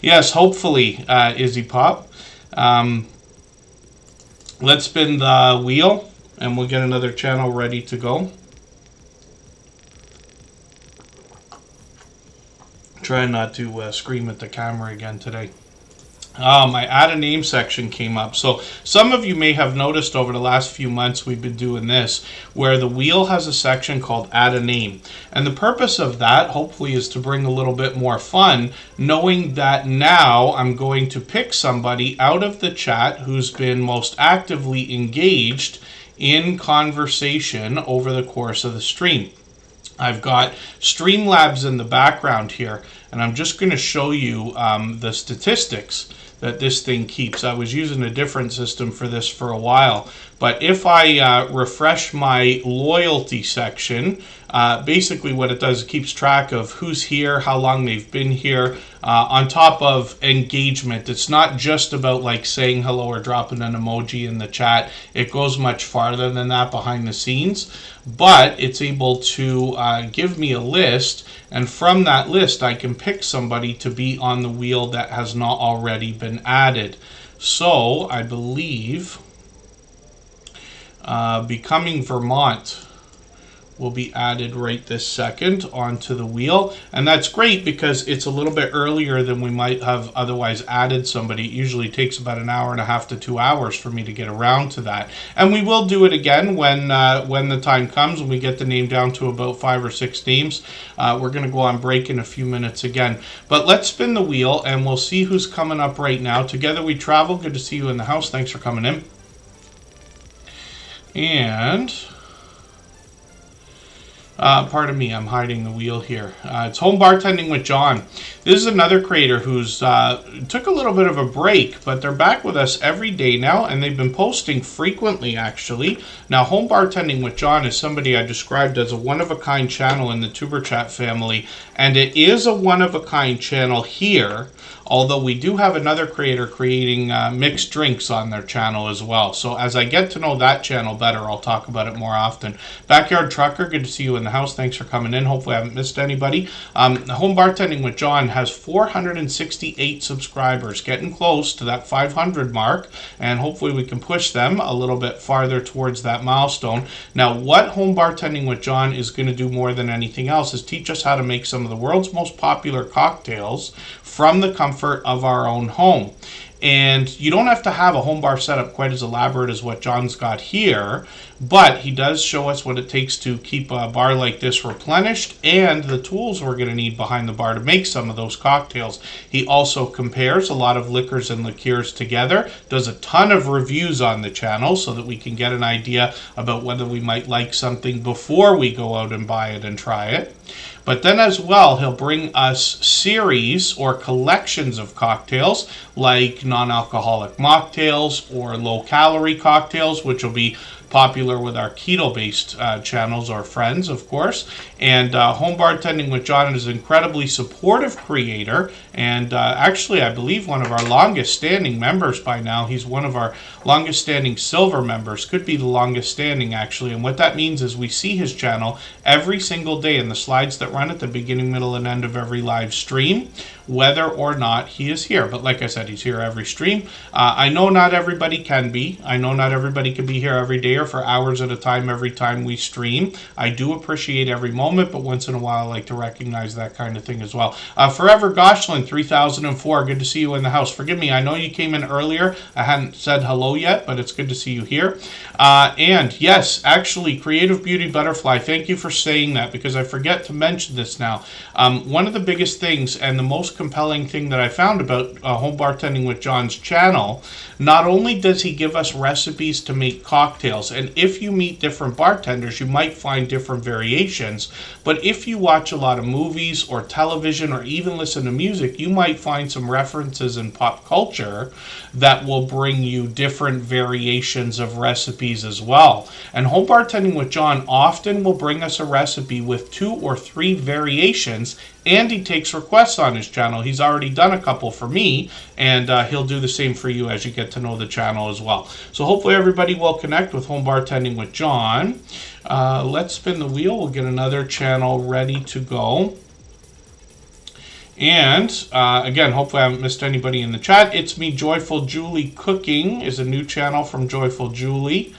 yes, hopefully, Izzy Pop. Let's spin the wheel and we'll get another channel ready to go. Try not to scream at the camera again today. My add a name section came up. So some of you may have noticed over the last few months we've been doing this, where the wheel has a section called add a name. And the purpose of that hopefully is to bring a little bit more fun, knowing that now I'm going to pick somebody out of the chat who's been most actively engaged in conversation over the course of the stream. I've got Streamlabs in the background here, and I'm just going to show you the statistics that this thing keeps. I was using a different system for this for a while, but if I refresh my loyalty section, basically what it does, it keeps track of who's here, how long they've been here, on top of engagement. It's not just about like saying hello or dropping an emoji in the chat. It goes much farther than that behind the scenes, but it's able to give me a list, and from that list I can pick somebody to be on the wheel that has not already been added. So I believe Becoming Vermont will be added right this second onto the wheel, and that's great because it's a little bit earlier than we might have otherwise added somebody. It usually takes about an hour and a half to 2 hours for me to get around to that, and we will do it again when the time comes and we get the name down to about 5 or 6 names. We're going to go on break in a few minutes again, but let's spin the wheel and we'll see who's coming up right now. Together We Travel, good to see you in the house. Thanks for coming in. And pardon me, I'm hiding the wheel here. It's Home Bartending with John. This is another creator who's took a little bit of a break, but they're back with us every day now, and they've been posting frequently, actually. Now, Home Bartending with John is somebody I described as a one-of-a-kind channel in the Superchat family, and it is a one-of-a-kind channel here, although we do have another creator creating mixed drinks on their channel as well. So as I get to know that channel better, I'll talk about it more often. Backyard Trucker, good to see you in the house. Thanks for coming in. Hopefully I haven't missed anybody. Home Bartending with John has 468 subscribers, getting close to that 500 mark, and hopefully we can push them a little bit farther towards that milestone. Now, what Home Bartending with John is going to do more than anything else is teach us how to make some of the world's most popular cocktails from the comfort of our own home. And you don't have to have a home bar setup quite as elaborate as what John's got here, but he does show us what it takes to keep a bar like this replenished and the tools we're going to need behind the bar to make some of those cocktails. He also compares a lot of liquors and liqueurs together, does a ton of reviews on the channel so that we can get an idea about whether we might like something before we go out and buy it and try it. But then as well, he'll bring us series or collections of cocktails like non-alcoholic mocktails or low-calorie cocktails, which will be popular with our keto-based channels or friends, of course. And Home Bartending with John is an incredibly supportive creator, and actually, I believe one of our longest-standing members by now. He's one of our longest-standing silver members, could be the longest-standing, actually. And what that means is we see his channel every single day in the slides that run at the beginning, middle, and end of every live stream, whether or not he is here. But like I said, he's here every stream. I know not everybody can be. I know not everybody can be here every day or for hours at a time every time we stream. I do appreciate every moment, but once in a while I like to recognize that kind of thing as well. Forever Goshlin 3004, good to see you in the house. Forgive me, I know you came in earlier. I hadn't said hello yet, but it's good to see you here. And yes, actually, Creative Beauty Butterfly, thank you for saying that, because I forget to mention this now. One of the biggest things and the most compelling thing that I found about Home Bartending with John's channel, not only does he give us recipes to make cocktails, and if you meet different bartenders, you might find different variations, but if you watch a lot of movies or television or even listen to music, you might find some references in pop culture that will bring you different variations of recipes as well. And Home Bartending with John often will bring us a recipe with 2 or 3 variations, and he takes requests on his channel. He's already done a couple for me, and he'll do the same for you as you get to know the channel as well. So hopefully everybody will connect with Home Bartending with John. Let's spin the wheel. We'll get another channel ready to go. And again, hopefully I haven't missed anybody in the chat. It's me, Joyful Julie Cooking is a new channel from Joyful Julie.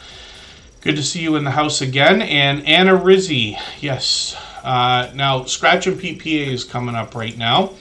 Good to see you in the house again. And Anna Rizzi, yes. Now, Scratch and PPA is coming up right now.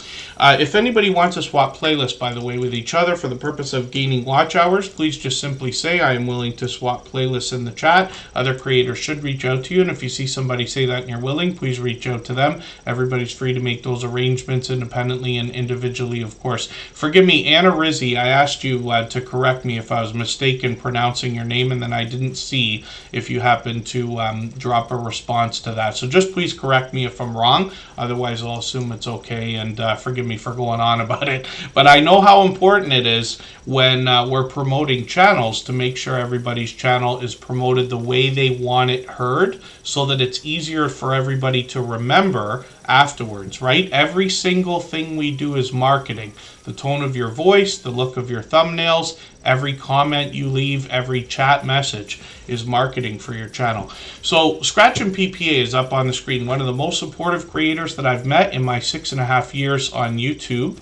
If anybody wants to swap playlists, by the way, with each other for the purpose of gaining watch hours, please just simply say, I am willing to swap playlists in the chat. Other creators should reach out to you, and if you see somebody say that and you're willing, please reach out to them. Everybody's free to make those arrangements independently and individually, of course. Forgive me, Anna Rizzi, I asked you to correct me if I was mistaken pronouncing your name, and then I didn't see if you happened to drop a response to that. So just please correct me if I'm wrong. Otherwise, I'll assume it's okay, and forgive me for going on about it. But I know how important it is when we're promoting channels to make sure everybody's channel is promoted the way they want it heard, so that it's easier for everybody to remember afterwards, right? Every single thing we do is marketing. The tone of your voice, the look of your thumbnails, every comment you leave, every chat message is marketing for your channel. So Scratch and PPA is up on the screen. One of the most supportive creators that I've met in my 6.5 years on YouTube.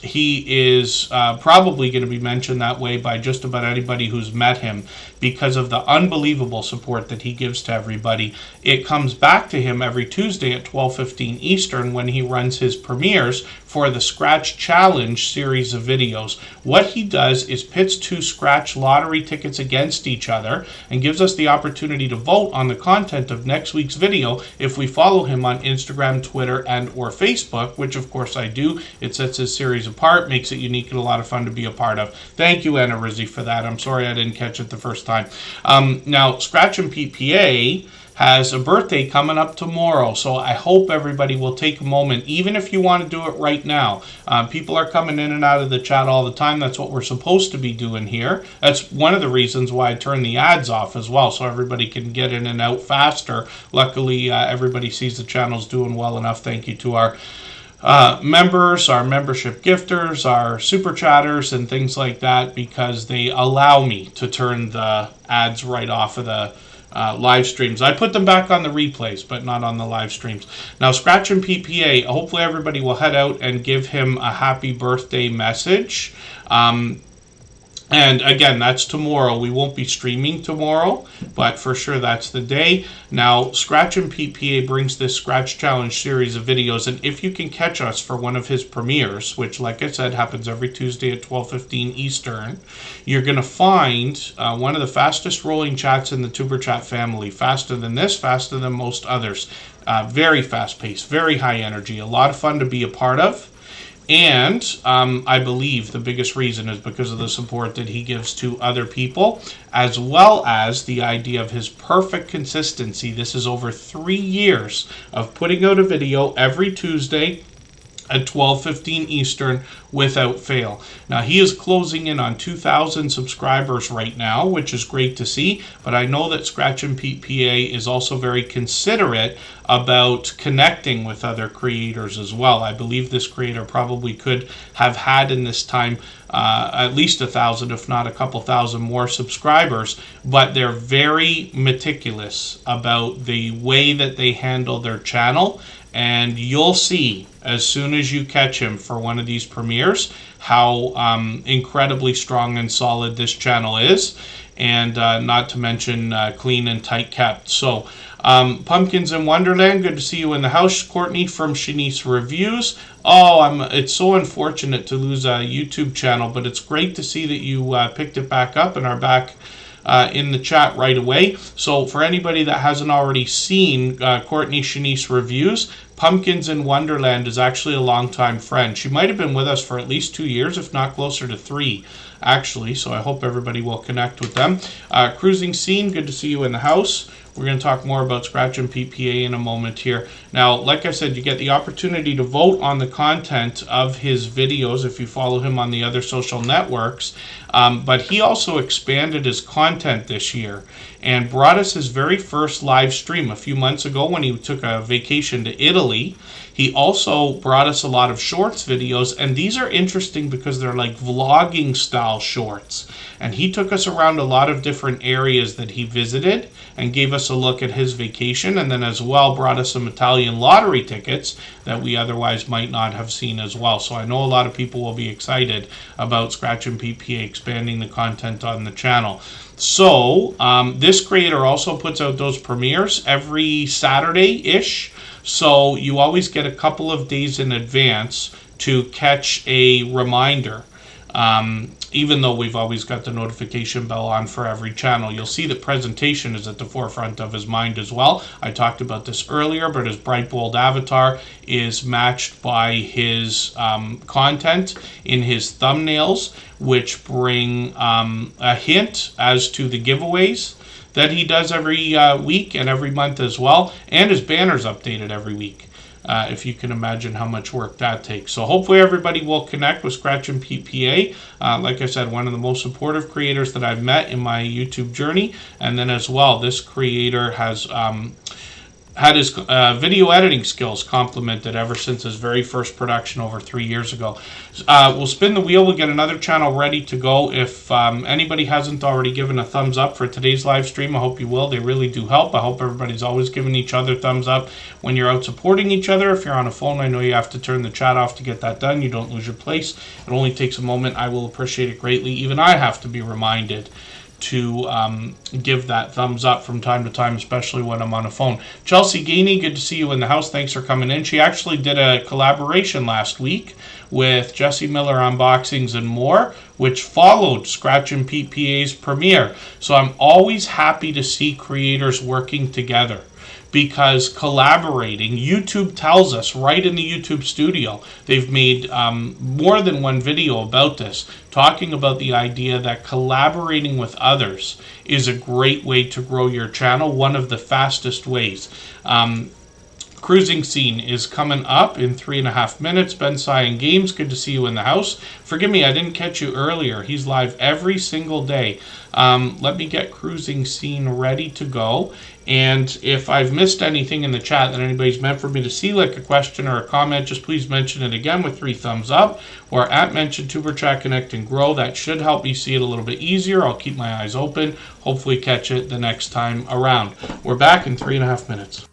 He is probably going to be mentioned that way by just about anybody who's met him because of the unbelievable support that he gives to everybody. It comes back to him every Tuesday at 12:15 Eastern when he runs his premieres for the Scratch Challenge series of videos. What he does is pits 2 Scratch lottery tickets against each other and gives us the opportunity to vote on the content of next week's video if we follow him on Instagram, Twitter, and or Facebook, which of course I do. It sets his series apart, makes it unique and a lot of fun to be a part of. Thank you, Anna Rizzi, for that. I'm sorry I didn't catch it the first time. Now, Scratch and PPA has a birthday coming up tomorrow, so I hope everybody will take a moment, even if you want to do it right now. People are coming in and out of the chat all the time. That's what we're supposed to be doing here. That's one of the reasons why I turn the ads off as well, so everybody can get in and out faster. Luckily, everybody sees the channel's doing well enough. Thank you to our members, our membership gifters, our Superchatters, and things like that, because they allow me to turn the ads right off of the live streams. I put them back on the replays, but not on the live streams. Now, Scratch and PPA, hopefully everybody will head out and give him a happy birthday message. And again, that's tomorrow. We won't be streaming tomorrow, but for sure that's the day. Now, Scratch and PPA brings this Scratch Challenge series of videos, and if you can catch us for one of his premieres, which, like I said, happens every Tuesday at 12:15 Eastern, you're going to find one of the fastest rolling chats in the Tuber Chat family. Faster than this, faster than most others. Very fast-paced, very high energy, a lot of fun to be a part of. And I believe the biggest reason is because of the support that he gives to other people, as well as the idea of his perfect consistency. This is over 3 years of putting out a video every Tuesday at 12:15 Eastern without fail. Now, he is closing in on 2,000 subscribers right now, which is great to see, but I know that Scratch and Pete PA is also very considerate about connecting with other creators as well. I believe this creator probably could have had in this time at least 1,000, if not a couple thousand more subscribers, but they're very meticulous about the way that they handle their channel. And you'll see as soon as you catch him for one of these premieres how incredibly strong and solid this channel is, and not to mention clean and tight kept. So Pumpkins in Wonderland, good to see you in the house. Courtney from Shanice Reviews. Oh, it's so unfortunate to lose a YouTube channel, but it's great to see that you picked it back up and are back in the chat right away. So for anybody that hasn't already seen Courtney Shanice Reviews, Pumpkins in Wonderland is actually a longtime friend. She might have been with us for at least 2 years, if not closer to 3, actually. So I hope everybody will connect with them. Cruising Scene, good to see you in the house. We're going to talk more about Scratch and PPA in a moment here. Now, like I said, you get the opportunity to vote on the content of his videos if you follow him on the other social networks. But he also expanded his content this year and brought us his very first live stream a few months ago when he took a vacation to Italy. He also brought us a lot of shorts videos, and these are interesting because they're like vlogging style shorts. And he took us around a lot of different areas that he visited and gave us a look at his vacation, and then as well brought us some Italian lottery tickets that we otherwise might not have seen as well. So I know a lot of people will be excited about Scratch and PPA expanding the content on the channel. So this creator also puts out those premieres every Saturday-ish. So you always get a couple of days in advance to catch a reminder. Even though we've always got the notification bell on for every channel, you'll see that presentation is at the forefront of his mind as well. I talked about this earlier, but his bright, bold avatar is matched by his content in his thumbnails, which bring a hint as to the giveaways that he does every week and every month as well, and his banner's updated every week. If you can imagine how much work that takes. So hopefully everybody will connect with Scratch and PPA. Like I said, one of the most supportive creators that I've met in my YouTube journey. And then as well, this creator has had his video editing skills complimented ever since his very first production over 3 years ago. We'll spin the wheel. We'll get another channel ready to go. If anybody hasn't already given a thumbs up for today's live stream, I hope you will. They really do help. I hope everybody's always giving each other thumbs up when you're out supporting each other. If you're on a phone, I know you have to turn the chat off to get that done. You don't lose your place. It only takes a moment. I will appreciate it greatly. Even I have to be reminded to give that thumbs up from time to time, especially when I'm on a phone. Chelsea Gainey, good to see you in the house. Thanks for coming in. She actually did a collaboration last week with Jesse Miller Unboxings and More, which followed Scratch and Pete PA's premiere. So I'm always happy to see creators working together, because collaborating, YouTube tells us right in the YouTube studio, they've made more than one video about this, talking about the idea that collaborating with others is a great way to grow your channel, one of the fastest ways. Cruising Scene is coming up in 3.5 minutes. Ben Cyan Games, good to see you in the house. Forgive me, I didn't catch you earlier. He's live every single day. Let me get Cruising Scene ready to go. And if I've missed anything in the chat that anybody's meant for me to see, like a question or a comment, just please mention it again with 3 thumbs up, or at mention Superchat Connect and Grow. That should help me see it a little bit easier. I'll keep my eyes open, hopefully catch it the next time around. We're back in 3.5 minutes.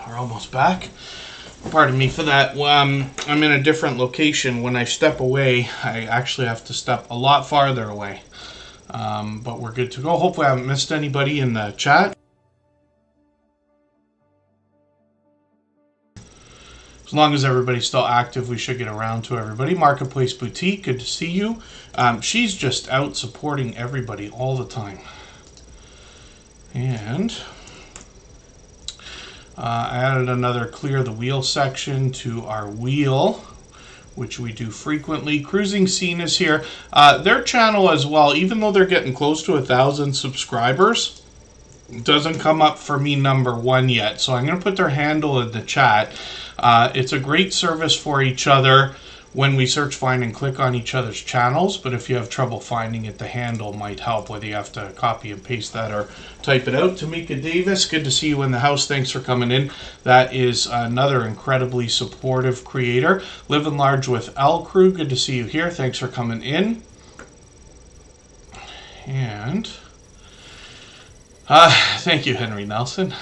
are almost back. Pardon me for that. I'm in a different location. When I step away, I actually have to step a lot farther away. But we're good to go. Hopefully I haven't missed anybody in the chat. As long as everybody's still active, we should get around to everybody. Marketplace Boutique, good to see you. She's just out supporting everybody all the time. And I added another clear the wheel section to our wheel, which we do frequently. Cruising Scene is here. Their channel as well, even though they're getting close to 1,000 subscribers, doesn't come up for me #1 yet. So I'm going to put their handle in the chat. It's a great service for each other when we search, find, and click on each other's channels. But if you have trouble finding it, the handle might help, whether you have to copy and paste that or type it out. Tamika Davis, good to see you in the house. Thanks for coming in. That is another incredibly supportive creator. Living Large with L Crew, good to see you here. Thanks for coming in. And thank you, Henry Nelson.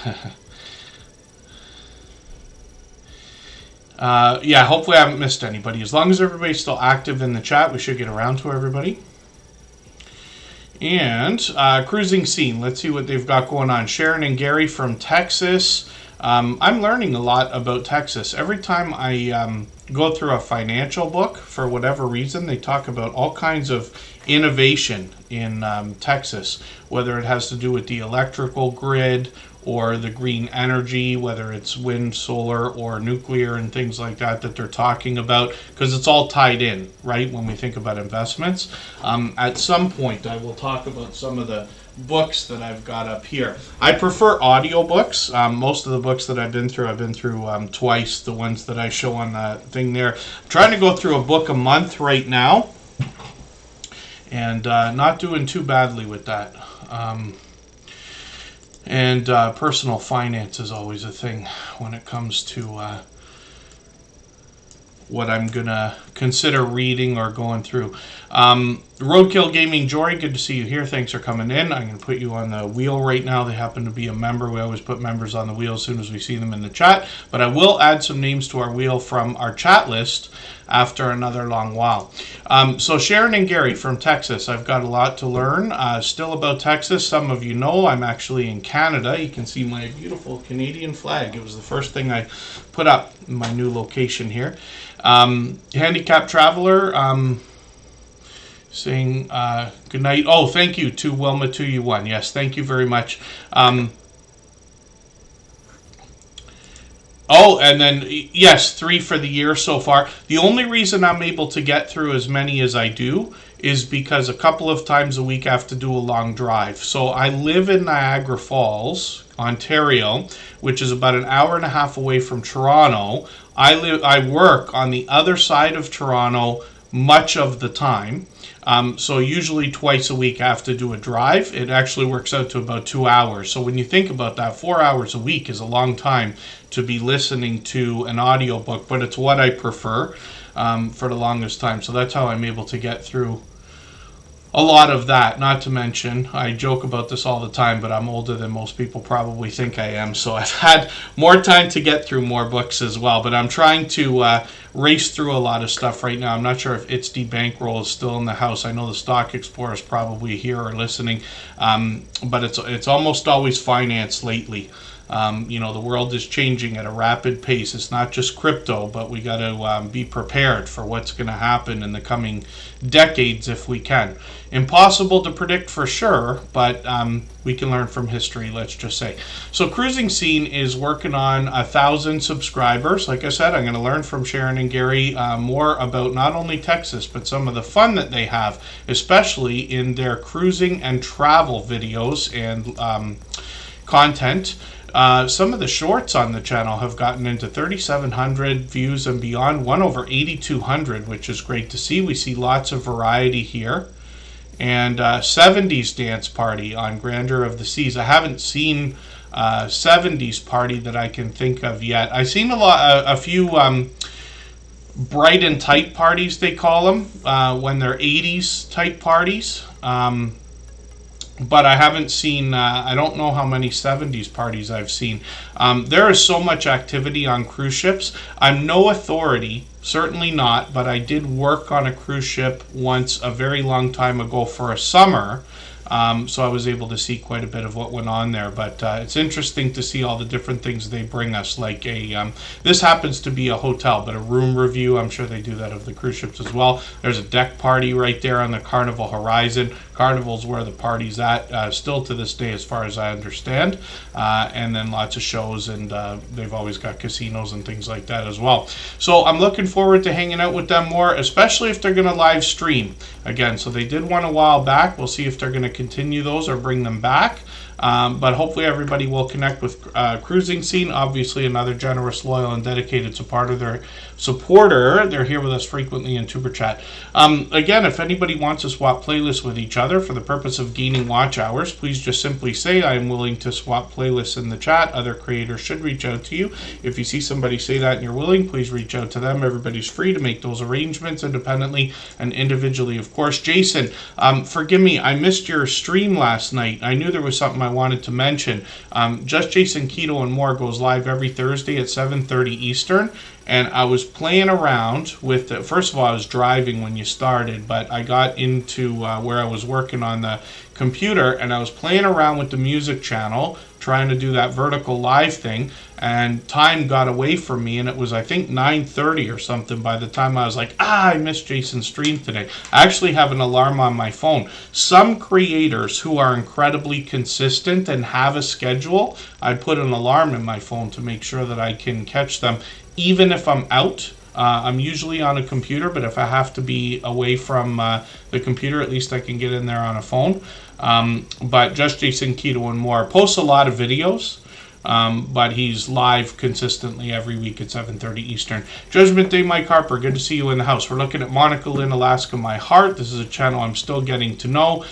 Yeah, hopefully I haven't missed anybody. As long as everybody's still active in the chat, we should get around to everybody. And Cruising Scene, let's see what they've got going on. Sharon and Gary from Texas. I'm learning a lot about Texas. Every time I go through a financial book, for whatever reason, they talk about all kinds of innovation in Texas, whether it has to do with the electrical grid or the green energy, whether it's wind, solar, or nuclear and things like that they're talking about, because it's all tied in, right, when we think about investments. At some point, I will talk about some of the books that I've got up here. I prefer audiobooks. Most of the books that I've been through twice, the ones that I show on the thing there. I'm trying to go through a book a month right now, and not doing too badly with that. And personal finance is always a thing when it comes to what I'm going to consider reading or going through. Roadkill Gaming Jory, good to see you here. Thanks for coming in. I'm going to put you on the wheel right now. They happen to be a member. We always put members on the wheel as soon as we see them in the chat. But I will add some names to our wheel from our chat list after another long while. So Sharon and Gary from Texas, I've got a lot to learn still about Texas. Some of you know I'm actually in Canada. You can see my beautiful Canadian flag. It was the first thing I put up in my new location here. Handicapped Traveler saying good night. Oh, thank you to Wilma 2U1. Yes, thank you very much. Oh, and then, yes, 3 for the year so far. The only reason I'm able to get through as many as I do is because a couple of times a week I have to do a long drive. So I live in Niagara Falls, Ontario, which is about an hour and a half away from Toronto. I work on the other side of Toronto much of the time. So usually twice a week I have to do a drive. It actually works out to about 2 hours. So when you think about that, 4 hours a week is a long time to be listening to an audiobook, but it's what I prefer for the longest time. So that's how I'm able to get through a lot of that. Not to mention, I joke about this all the time, but I'm older than most people probably think I am. So I've had more time to get through more books as well. But I'm trying to race through a lot of stuff right now. I'm not sure if It's the Bankroll is still in the house. I know the Stock Explorer is probably here or listening. But it's almost always finance lately. You know, the world is changing at a rapid pace. It's not just crypto, but we got to be prepared for what's going to happen in the coming decades if we can. Impossible to predict for sure, but we can learn from history, let's just say. So Cruising Scene is working on 1,000 subscribers. Like I said, I'm going to learn from Sharon and Gary more about not only Texas, but some of the fun that they have, especially in their cruising and travel videos and content. Some of the shorts on the channel have gotten into 3,700 views and beyond, one over 8,200, which is great to see. We see lots of variety here. And 70s dance party on Grandeur of the Seas. I haven't seen 70s party that I can think of yet. I've seen a few bright and tight parties, they call them, when they're 80s type parties. but I haven't seen, I don't know how many 70s parties I've seen. There is so much activity on cruise ships. I'm no authority, certainly not, but I did work on a cruise ship once a very long time ago for a summer. So I was able to see quite a bit of what went on there. But it's interesting to see all the different things they bring us. Like this happens to be a hotel, but a room review. I'm sure they do that of the cruise ships as well. There's a deck party right there on the Carnival Horizon. Carnival's where the party's at, still to this day, as far as I understand. And then lots of shows, and they've always got casinos and things like that as well. So I'm looking forward to hanging out with them more, especially if they're going to live stream again. So they did one a while back. We'll see if they're going to continue those or bring them back. But hopefully everybody will connect with Cruising Scene. Obviously another generous, loyal, and dedicated supporter. They're here with us frequently in Tuber Chat. Again, if anybody wants to swap playlists with each other for the purpose of gaining watch hours, please just simply say, I am willing to swap playlists in the chat. Other creators should reach out to you. If you see somebody say that and you're willing, please reach out to them. Everybody's free to make those arrangements independently and individually, of course. Jason, forgive me, I missed your stream last night. I knew there was something I wanted to mention. Just Jason Keto and More goes live every Thursday at 7:30 Eastern. And I was playing around with first of all, I was driving when you started, but I got into where I was working on the computer, and I was playing around with the music channel, trying to do that vertical live thing, and time got away from me, and it was, I think, 9:30 or something by the time I was like, I missed Jason's stream today. I actually have an alarm on my phone. Some creators who are incredibly consistent and have a schedule, I put an alarm in my phone to make sure that I can catch them even if I'm out. I'm usually on a computer, but if I have to be away from the computer, at least I can get in there on a phone. But Just Jason Keto and More posts a lot of videos. But he's live consistently every week at 7:30 Eastern. Judgment Day, Mike Harper, good to see you in the house. We're looking at Monica Lynn, Alaska, My Heart. This is a channel I'm still getting to know.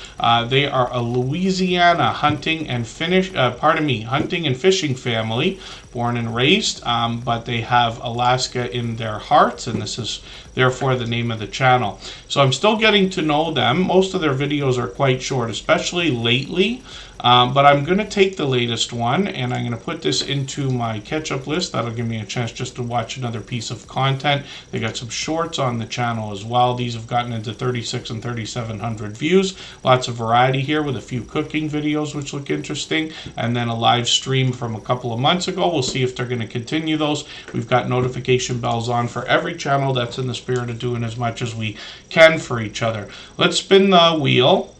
They are a Louisiana hunting and fishing family, born and raised, but they have Alaska in their hearts, and this is therefore the name of the channel. So I'm still getting to know them. Most of their videos are quite short, especially lately. But I'm going to take the latest one, and I'm going to put this into my catch-up list. That'll give me a chance just to watch another piece of content. They got some shorts on the channel as well. These have gotten into 36 and 3,700 views. Lots of variety here with a few cooking videos, which look interesting, and then a live stream from a couple of months ago. We'll see if they're going to continue those. We've got notification bells on for every channel. That's in the spirit of doing as much as we can for each other. Let's spin the wheel.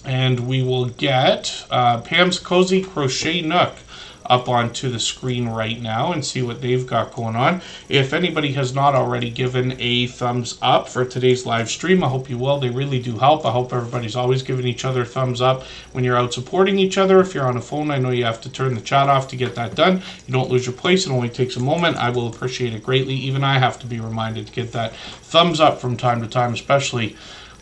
And we will get Pam's Cozy Crochet Nook up onto the screen right now and see what they've got going on. If anybody has not already given a thumbs up for today's live stream, I hope you will. They really do help. I hope everybody's always giving each other thumbs up when you're out supporting each other. If you're on a phone, I know you have to turn the chat off to get that done. You don't lose your place. It only takes a moment. I will appreciate it greatly. Even I have to be reminded to get that thumbs up from time to time, especially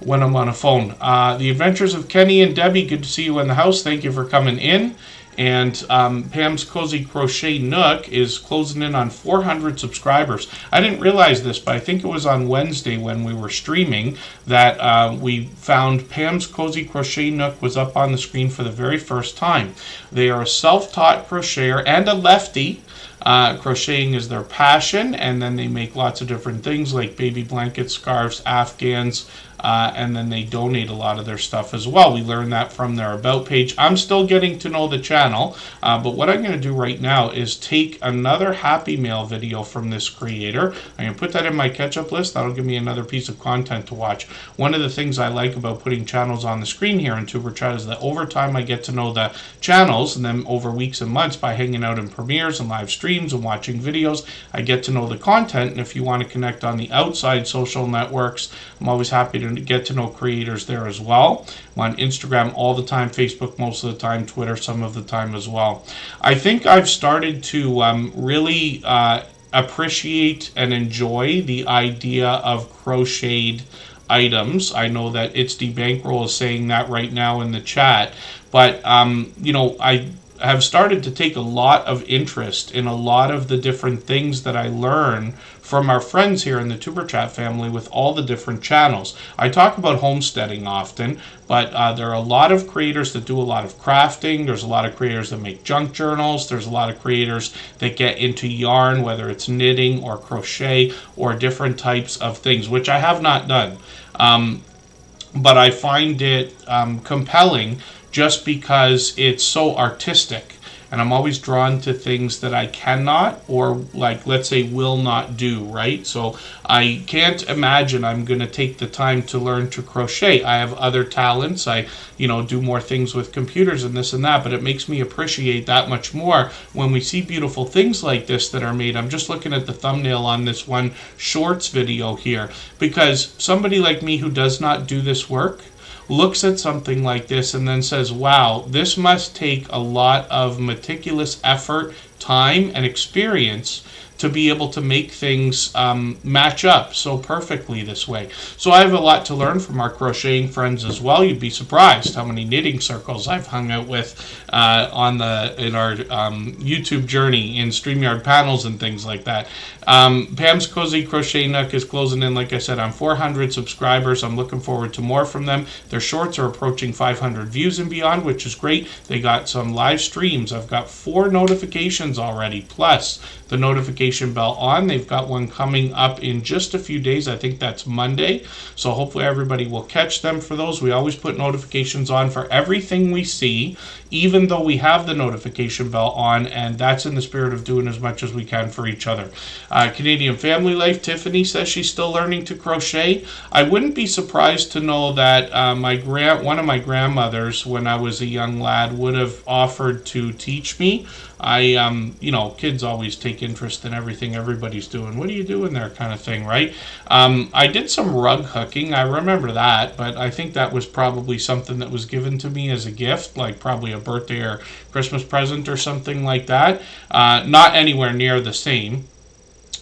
when I'm on a phone. The Adventures of Kenny and Debbie, good to see you in the house. Thank you for coming in. And Pam's Cozy Crochet Nook is closing in on 400 subscribers. I didn't realize this, but I think it was on Wednesday when we were streaming that we found Pam's Cozy Crochet Nook was up on the screen for the very first time. They are a self-taught crocheter and a lefty. Crocheting is their passion, and then they make lots of different things like baby blankets, scarves, afghans, and then they donate a lot of their stuff as well. We learned that from their About page. I'm still getting to know the channel, but what I'm going to do right now is take another Happy Mail video from this creator. I'm going to put that in my catch-up list. That'll give me another piece of content to watch. One of the things I like about putting channels on the screen here in Tuber Chat is that over time I get to know the channels, and then over weeks and months by hanging out in premieres and live streams and watching videos, I get to know the content. And if you want to connect on the outside social networks, I'm always happy to get to know creators there as well. I'm on Instagram all the time, Facebook most of the time, Twitter some of the time as well. I think I've started to really appreciate and enjoy the idea of crocheted items. I know that It's the Bankroll is saying that right now in the chat, but you know, have started to take a lot of interest in a lot of the different things that I learn from our friends here in the Tuber Chat family with all the different channels. I talk about homesteading often, but there are a lot of creators that do a lot of crafting. There's a lot of creators that make junk journals. There's a lot of creators that get into yarn, whether it's knitting or crochet or different types of things, which I have not done. But I find it compelling just because it's so artistic. And I'm always drawn to things that I cannot, or like, let's say, will not do, right? So I can't imagine I'm going to take the time to learn to crochet. I have other talents. I, do more things with computers and this and that, but it makes me appreciate that much more when we see beautiful things like this that are made. I'm just looking at the thumbnail on this one shorts video here, because somebody like me who does not do this work looks at something like this and then says, wow, this must take a lot of meticulous effort, time, and experience to be able to make things match up so perfectly this way. So I have a lot to learn from our crocheting friends as well. You'd be surprised how many knitting circles I've hung out with in our YouTube journey in StreamYard panels and things like that. Pam's Cozy Crochet Nook is closing in, like I said, on 400 subscribers. I'm looking forward to more from them. Their shorts are approaching 500 views and beyond, which is great. They got some live streams. I've got 4 notifications already, plus the notification bell on. They've got one coming up in just a few days. I think that's Monday. So hopefully everybody will catch them for those. We always put notifications on for everything we see, even though we have the notification bell on, and that's in the spirit of doing as much as we can for each other. Canadian Family Life, Tiffany says she's still learning to crochet. I wouldn't be surprised to know that one of my grandmothers, when I was a young lad, would have offered to teach me. Kids always take interest in everything everybody's doing. What are you doing there, kind of thing, right? I did some rug hooking. I remember that, but I think that was probably something that was given to me as a gift, like probably a birthday or Christmas present or something like that. Not anywhere near the same,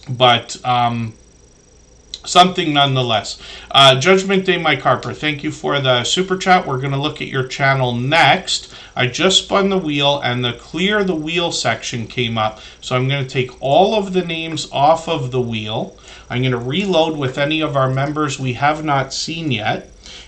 but something nonetheless. Judgment Day, Mike Harper, thank you for the super chat. We're going to look at your channel next. I just spun the wheel and the clear the wheel section came up. So I'm going to take all of the names off of the wheel. I'm going to reload with any of our members we have not seen yet.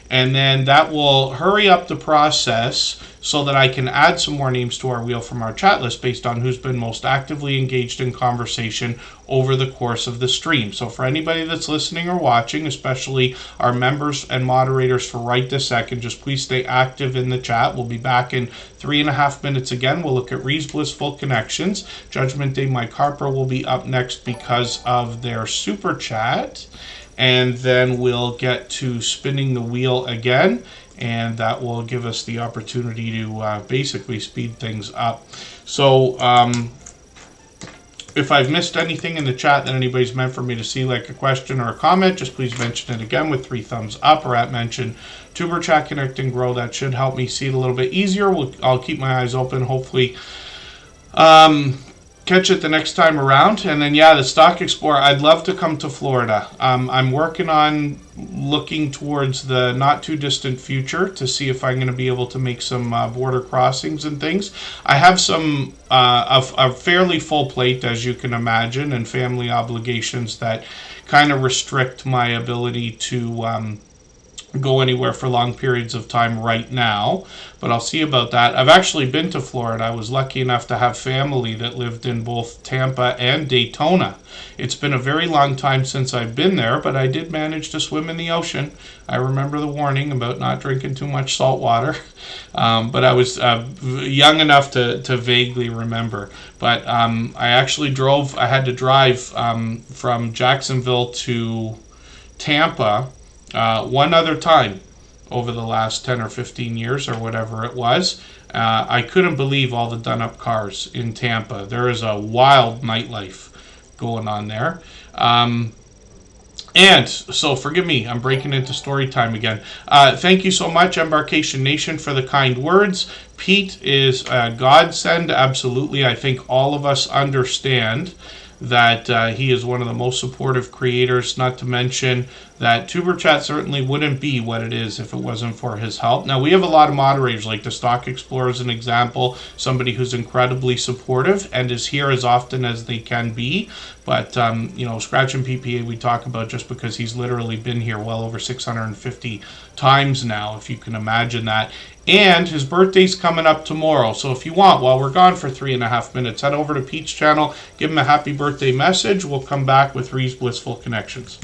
And then that will hurry up the process so that I can add some more names to our wheel from our chat list based on who's been most actively engaged in conversation over the course of the stream. So for anybody that's listening or watching, especially our members and moderators for right this second, just please stay active in the chat. We'll be back in 3.5 minutes again. We'll look at Ree's Blissful Connections. Judgment Day, Mike Harper will be up next because of their super chat. And then we'll get to spinning the wheel again, and that will give us the opportunity to basically speed things up. So if I've missed anything in the chat that anybody's meant for me to see, like a question or a comment, just please mention it again with 3 thumbs up or at mention Tuber Chat Connect and Grow. That should help me see it a little bit easier. I'll keep my eyes open, hopefully. Catch it the next time around. And then the Stock Explorer, I'd love to come to Florida. I'm working on looking towards the not too distant future to see if I'm going to be able to make some border crossings and things. I have some a fairly full plate, as you can imagine, and family obligations that kind of restrict my ability to go anywhere for long periods of time right now, but I'll see about that. I've actually been to Florida. I was lucky enough to have family that lived in both Tampa and Daytona. It's been a very long time since I've been there, but I did manage to swim in the ocean. I remember the warning about not drinking too much salt water, but I was young enough to vaguely remember. But I actually I had to drive from Jacksonville to Tampa one other time over the last 10 or 15 years or whatever it was. I couldn't believe all the done-up cars in Tampa. There is a wild nightlife going on there. And so forgive me, I'm breaking into story time again. Thank you so much, Embarkation Nation, for the kind words. Pete is a godsend, absolutely. I think all of us understand that he is one of the most supportive creators, not to mention that TuberChat certainly wouldn't be what it is if it wasn't for his help. Now, we have a lot of moderators, like the Stock Explorer is an example, somebody who's incredibly supportive and is here as often as they can be. But, you know, Scratch and PPA we talk about just because he's literally been here well over 650 times now, if you can imagine that. And his birthday's coming up tomorrow. So if you want, while we're gone for 3.5 minutes, head over to Pete's channel, give him a happy birthday message. We'll come back with Ree's Blissful Connections.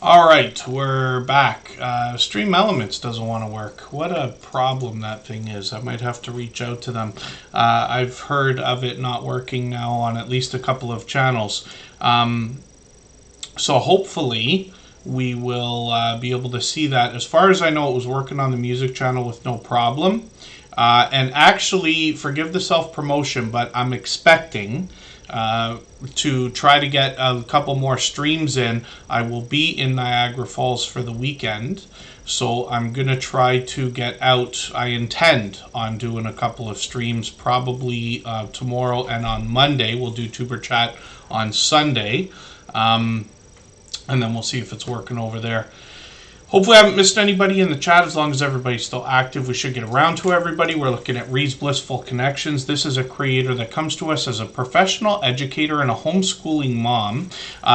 All right, we're back. Stream Elements doesn't want to work. What a problem that thing is. I might have to reach out to them. I've heard of it not working now on at least a couple of channels. So hopefully we will be able to see that. As far as I know, it was working on the music channel with no problem. And actually, forgive the self-promotion, but I'm expecting to try to get a couple more streams in. I will be in Niagara Falls for the weekend, so I'm going to try to get out. I intend on doing a couple of streams probably tomorrow and on Monday. We'll do Tuber Chat on Sunday, and then we'll see if it's working over there. Hopefully I haven't missed anybody in the chat. As long as everybody's still active, we should get around to everybody. We're looking at Reed's Blissful Connections. This is a creator that comes to us as a professional educator and a homeschooling mom.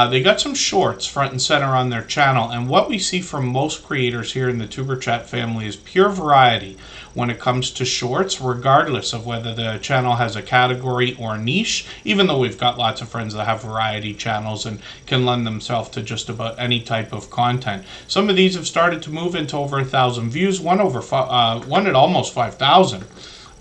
They got some shorts front and center on their channel, and what we see from most creators here in the Tuber Chat family is pure variety when it comes to shorts, regardless of whether the channel has a category or niche, even though we've got lots of friends that have variety channels and can lend themselves to just about any type of content. Some of these have started to move into over 1,000 views, one at almost 5,000.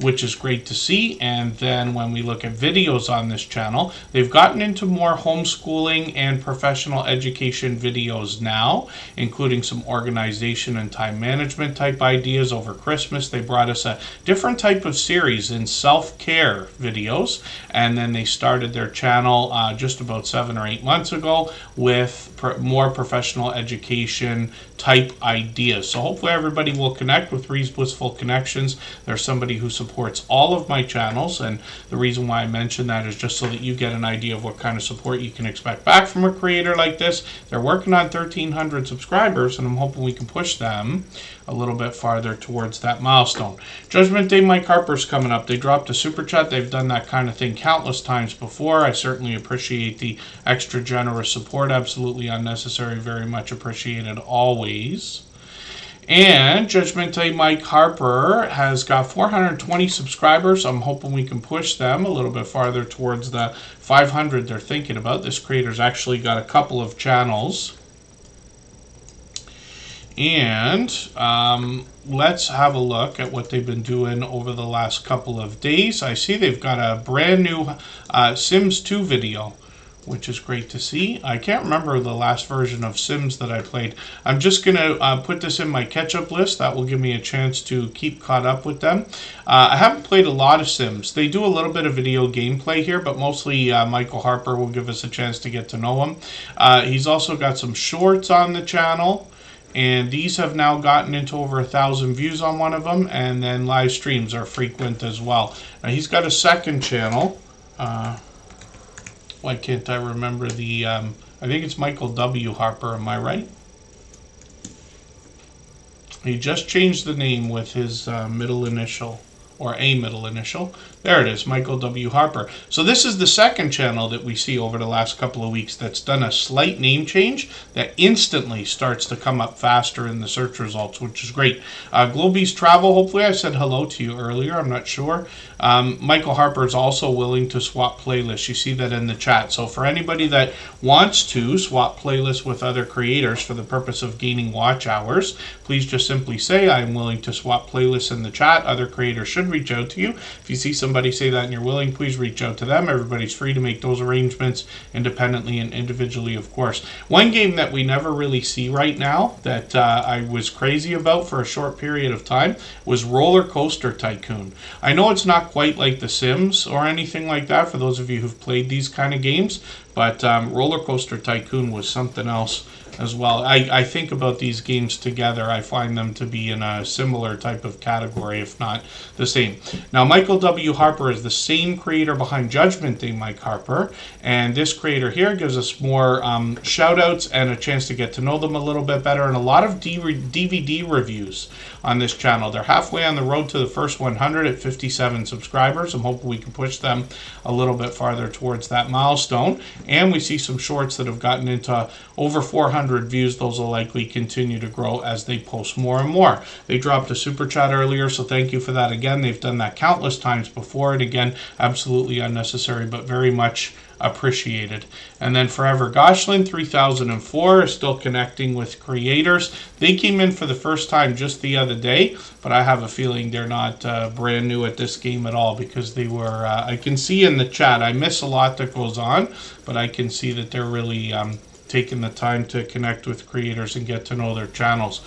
Which is great to see. And then when we look at videos on this channel, they've gotten into more homeschooling and professional education videos now, including some organization and time management type ideas. Over Christmas, they brought us a different type of series in self-care videos, and then they started their channel just about 7 or 8 months ago with more professional education type ideas. So hopefully everybody will connect with Reed's Blissful Connections. There's somebody who supports all of my channels, and the reason why I mention that is just so that you get an idea of what kind of support you can expect back from a creator like this. They're working on 1,300 subscribers, and I'm hoping we can push them a little bit farther towards that milestone. Judgment Day Mike Harper's coming up. They dropped a super chat. They've done that kind of thing countless times before. I certainly appreciate the extra generous support. Absolutely unnecessary. Very much appreciated always. And Judgment Day Mike Harper has got 420 subscribers. I'm hoping we can push them a little bit farther towards the 500 they're thinking about. This creator's actually got a couple of channels. And let's have a look at what they've been doing over the last couple of days. I see they've got a brand new Sims 2 video, which is great to see. I can't remember the last version of Sims that I played. I'm just going to put this in my catch-up list. That will give me a chance to keep caught up with them. I haven't played a lot of Sims. They do a little bit of video gameplay here, but mostly Michael Harper will give us a chance to get to know him. He's also got some shorts on the channel, and these have now gotten into over 1,000 views on one of them, and then live streams are frequent as well. Now, he's got a second channel. Why can't I remember the, I think it's Michael W. Harper, am I right? He just changed the name with his middle initial, or a middle initial. There it is, Michael W. Harper. So this is the second channel that we see over the last couple of weeks that's done a slight name change that instantly starts to come up faster in the search results, which is great. Globies Travel, hopefully I said hello to you earlier, I'm not sure. Michael Harper is also willing to swap playlists. You see that in the chat. So for anybody that wants to swap playlists with other creators for the purpose of gaining watch hours, please just simply say, I'm willing to swap playlists in the chat. Other creators should reach out to you. If you see somebody say that and you're willing, please reach out to them. Everybody's free to make those arrangements independently and individually, of course. One game that we never really see right now that I was crazy about for a short period of time was Roller Coaster Tycoon. I know it's not quite like The Sims or anything like that for those of you who've played these kind of games, but Roller Coaster Tycoon was something else as well. I think about these games together. I find them to be in a similar type of category, if not the same. Now, Michael W. Harper is the same creator behind Judgment Day Mike Harper, and this creator here gives us more shout outs and a chance to get to know them a little bit better, and a lot of DVD reviews on this channel. They're halfway on the road to the first 100 at 57 subscribers. I'm hoping we can push them a little bit farther towards that milestone. And we see some shorts that have gotten into over 400 views. Those will likely continue to grow as they post more and more. They dropped a super chat earlier, so thank you for that again. They've done that countless times before, and again, absolutely unnecessary, but very much appreciated. And then Forever Goshlin 3004 is still connecting with creators. They came in for the first time just the other day, but I have a feeling they're not brand new at this game at all, because they were, I can see in the chat, I miss a lot that goes on, but I can see that they're really taking the time to connect with creators and get to know their channels.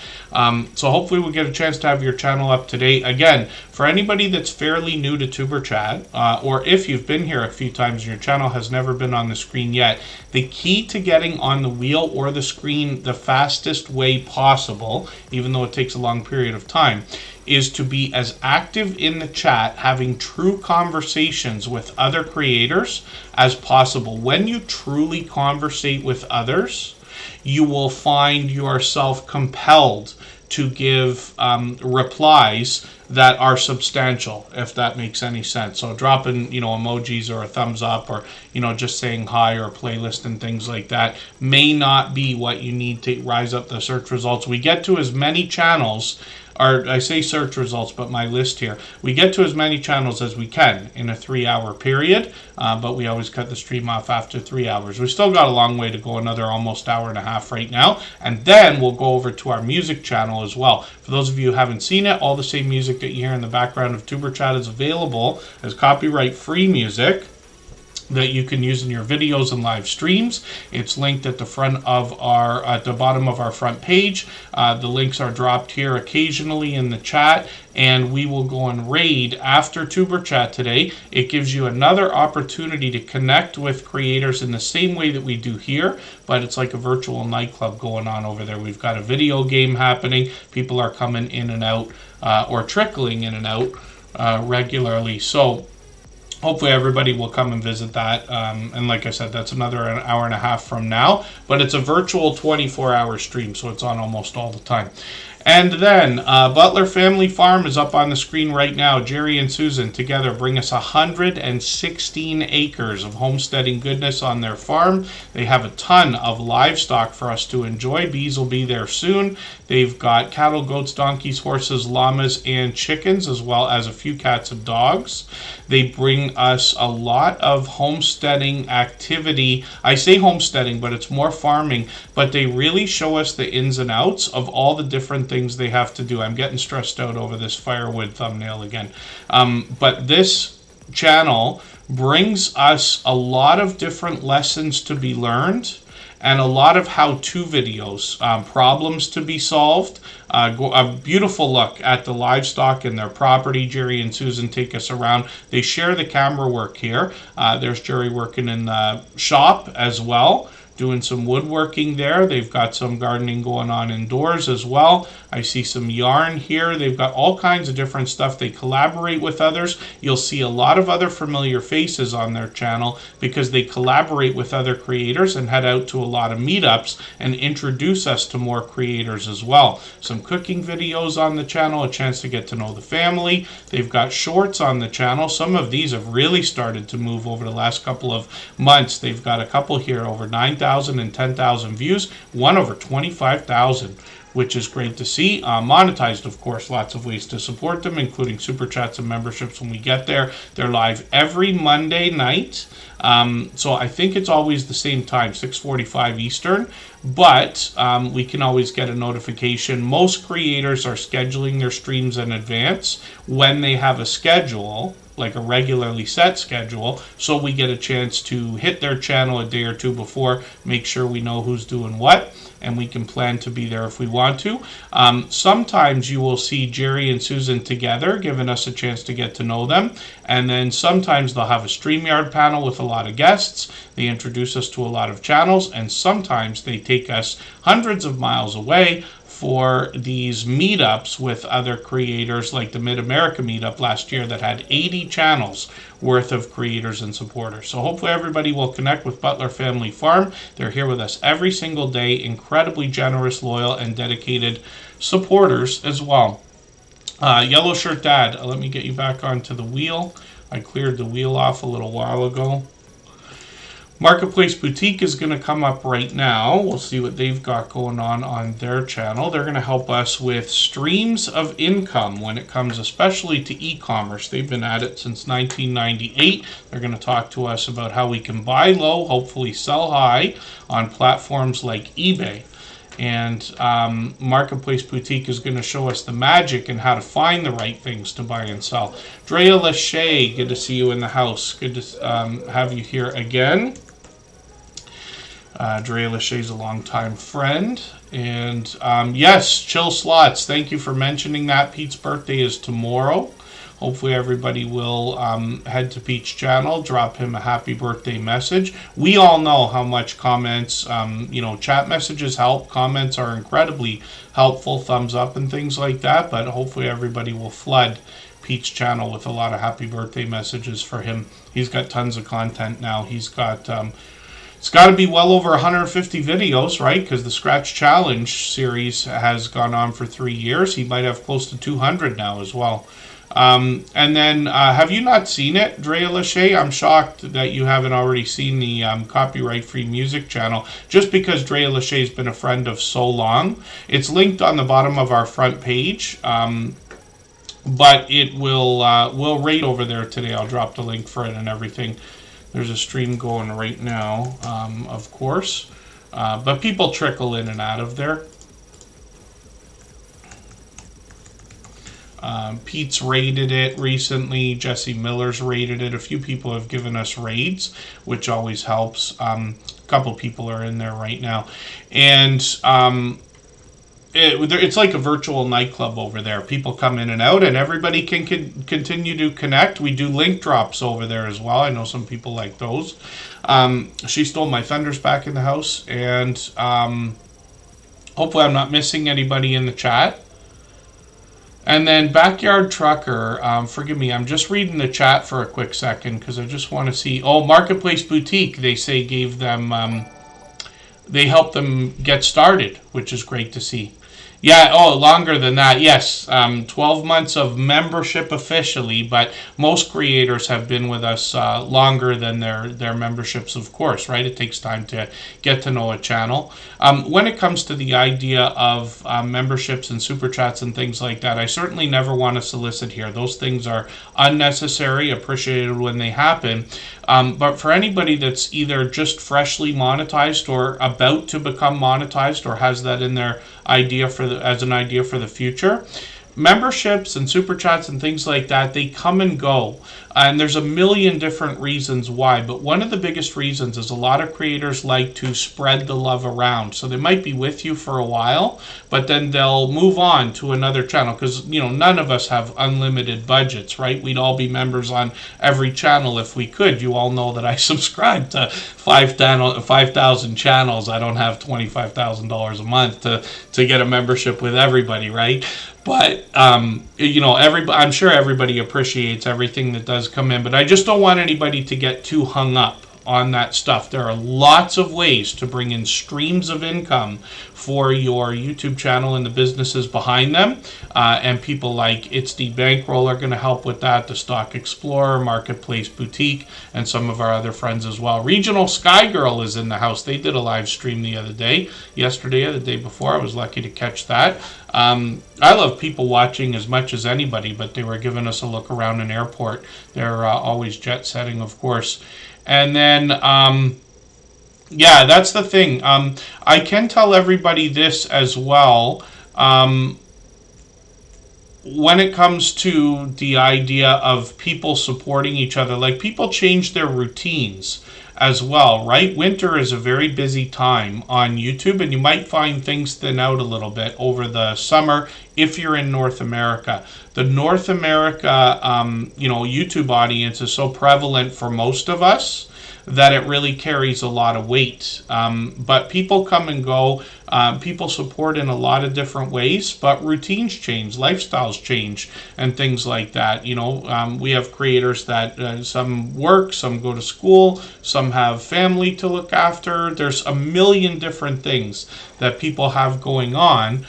So hopefully we'll get a chance to have your channel up to date. Again, for anybody that's fairly new to Tuber Chat, or if you've been here a few times and your channel has never been on the screen yet, the key to getting on the wheel or the screen the fastest way possible, even though it takes a long period of time, is to be as active in the chat, having true conversations with other creators as possible. When you truly conversate with others, you will find yourself compelled to give replies that are substantial, if that makes any sense. So dropping, emojis or a thumbs up, or, just saying hi or playlist and things like that may not be what you need to rise up the search results. We get to as many channels, or I say search results, but my list here, we get to as many channels as we can in a 3-hour period, but we always cut the stream off after 3 hours. We still got a long way to go, another almost hour and a half right now, and then we'll go over to our music channel as well. For those of you who haven't seen it, all the same music that you hear in the background of Superchat is available as copyright-free music that you can use in your videos and live streams. It's linked at the bottom of our front page. The links are dropped here occasionally in the chat, and we will go and raid after Tuber Chat today. It gives you another opportunity to connect with creators in the same way that we do here, but it's like a virtual nightclub going on over there. We've got a video game happening. People are coming in and out, or trickling in and out regularly. So hopefully everybody will come and visit that. And like I said, that's another an hour and a half from now. But it's a virtual 24-hour stream, so it's on almost all the time. And then Butler Family Farm is up on the screen right now. Jerry and Susan together bring us 116 acres of homesteading goodness on their farm. They have a ton of livestock for us to enjoy. Bees will be there soon. They've got cattle, goats, donkeys, horses, llamas, and chickens, as well as a few cats and dogs. They bring us a lot of homesteading activity. I say homesteading, but it's more farming. But they really show us the ins and outs of all the different things they have to do. I'm getting stressed out over this firewood thumbnail again. But this channel brings us a lot of different lessons to be learned, and a lot of how-to videos, problems to be solved. A beautiful look at the livestock and their property. Jerry and Susan take us around. They share the camera work here. There's Jerry working in the shop as well, doing some woodworking there. They've got some gardening going on indoors as well. I see some yarn here. They've got all kinds of different stuff. They collaborate with others. You'll see a lot of other familiar faces on their channel because they collaborate with other creators and head out to a lot of meetups and introduce us to more creators as well. Some cooking videos on the channel, a chance to get to know the family. They've got shorts on the channel. Some of these have really started to move over the last couple of months. They've got a couple here over 9,000 and 10,000 views, one over 25,000. Which is great to see. Monetized, of course, lots of ways to support them, including super chats and memberships when we get there. They're live every Monday night. So I think it's always the same time, 6:45 Eastern, but we can always get a notification. Most creators are scheduling their streams in advance when they have a schedule, like a regularly set schedule, so we get a chance to hit their channel a day or two before, make sure we know who's doing what, and we can plan to be there if we want to. Sometimes you will see Jerry and Susan together, giving us a chance to get to know them. And then sometimes they'll have a StreamYard panel with a lot of guests. They introduce us to a lot of channels, and sometimes they take us hundreds of miles away for these meetups with other creators, like the Mid-America meetup last year that had 80 channels worth of creators and supporters. So hopefully everybody will connect with Butler Family Farm. They're here with us every single day, incredibly generous, loyal, and dedicated supporters as well. Yellow Shirt Dad, let me get you back onto the wheel. I cleared the wheel off a little while ago. Marketplace Boutique is going to come up right now. We'll see what they've got going on their channel. They're going to help us with streams of income when it comes especially to e-commerce. They've been at it since 1998. They're going to talk to us about how we can buy low, hopefully sell high on platforms like eBay. And Marketplace Boutique is going to show us the magic and how to find the right things to buy and sell. Drea Lachey, good to see you in the house. Good to have you here again. Drea Lachey is a longtime friend. And yes, Chill Slots, thank you for mentioning that. Pete's birthday is tomorrow. Hopefully everybody will head to Pete's channel, drop him a happy birthday message. We all know how much comments, chat messages help. Comments are incredibly helpful, thumbs up and things like that. But hopefully everybody will flood Pete's channel with a lot of happy birthday messages for him. He's got tons of content now. He's got It's got to be well over 150 videos, right? Because the Scratch Challenge series has gone on for 3 years. He might have close to 200 now as well. And then, have you not seen it, Drea Lachey? I'm shocked that you haven't already seen the copyright-free music channel, just because Drea Lachey's been a friend of so long. It's linked on the bottom of our front page, but it will rate over there today. I'll drop the link for it and everything. There's a stream going right now, of course, but people trickle in and out of there. Pete's rated it recently. Jesse Miller's rated it. A few people have given us raids, which always helps. A couple people are in there right now. And it's like a virtual nightclub over there. People come in and out, and everybody can continue to connect. We do link drops over there as well. I know some people like those. She stole my thunders back in the house. And hopefully I'm not missing anybody in the chat. And then Backyard Trucker, forgive me, I'm just reading the chat for a quick second because I just want to see. Oh, Marketplace Boutique, they say gave them, they helped them get started, which is great to see. Yeah, oh, longer than that, yes. 12 months of membership officially, but most creators have been with us longer than their memberships, of course, right? It takes time to get to know a channel. When it comes to the idea of memberships and super chats and things like that, I certainly never want to solicit here. Those things are unnecessary, appreciated when they happen. But for anybody that's either just freshly monetized or about to become monetized or has that in their idea as an idea for the future, memberships and super chats and things like that, they come and go, and there's a million different reasons why, but one of the biggest reasons is a lot of creators like to spread the love around. So they might be with you for a while, but then they'll move on to another channel because, you know, none of us have unlimited budgets, right? We'd all be members on every channel if we could. You all know that I subscribe to 5,000 channels. I don't have $25,000 a month to get a membership with everybody, right? But, you know, I'm sure everybody appreciates everything that does come in, but I just don't want anybody to get too hung up on that stuff. There are lots of ways to bring in streams of income for your YouTube channel and the businesses behind them. And people like It's the Bankroll are going to help with that. The Stock Explorer, Marketplace Boutique, and some of our other friends as well. Regional Sky Girl is in the house. They did a live stream the other day, yesterday or the day before. I was lucky to catch that. I love people watching as much as anybody, but they were giving us a look around an airport. They're always jet setting, of course. And then, yeah, that's the thing. I can tell everybody this as well. When it comes to the idea of people supporting each other, like people change their routines as well, right? Winter is a very busy time on YouTube, and you might find things thin out a little bit over the summer if you're in North America. The North America, you know, YouTube audience is so prevalent for most of us that it really carries a lot of weight. But people come and go. People support in a lot of different ways, but routines change, lifestyles change, and things like that. You know, we have creators that some work, some go to school, some have family to look after. There's a million different things that people have going on.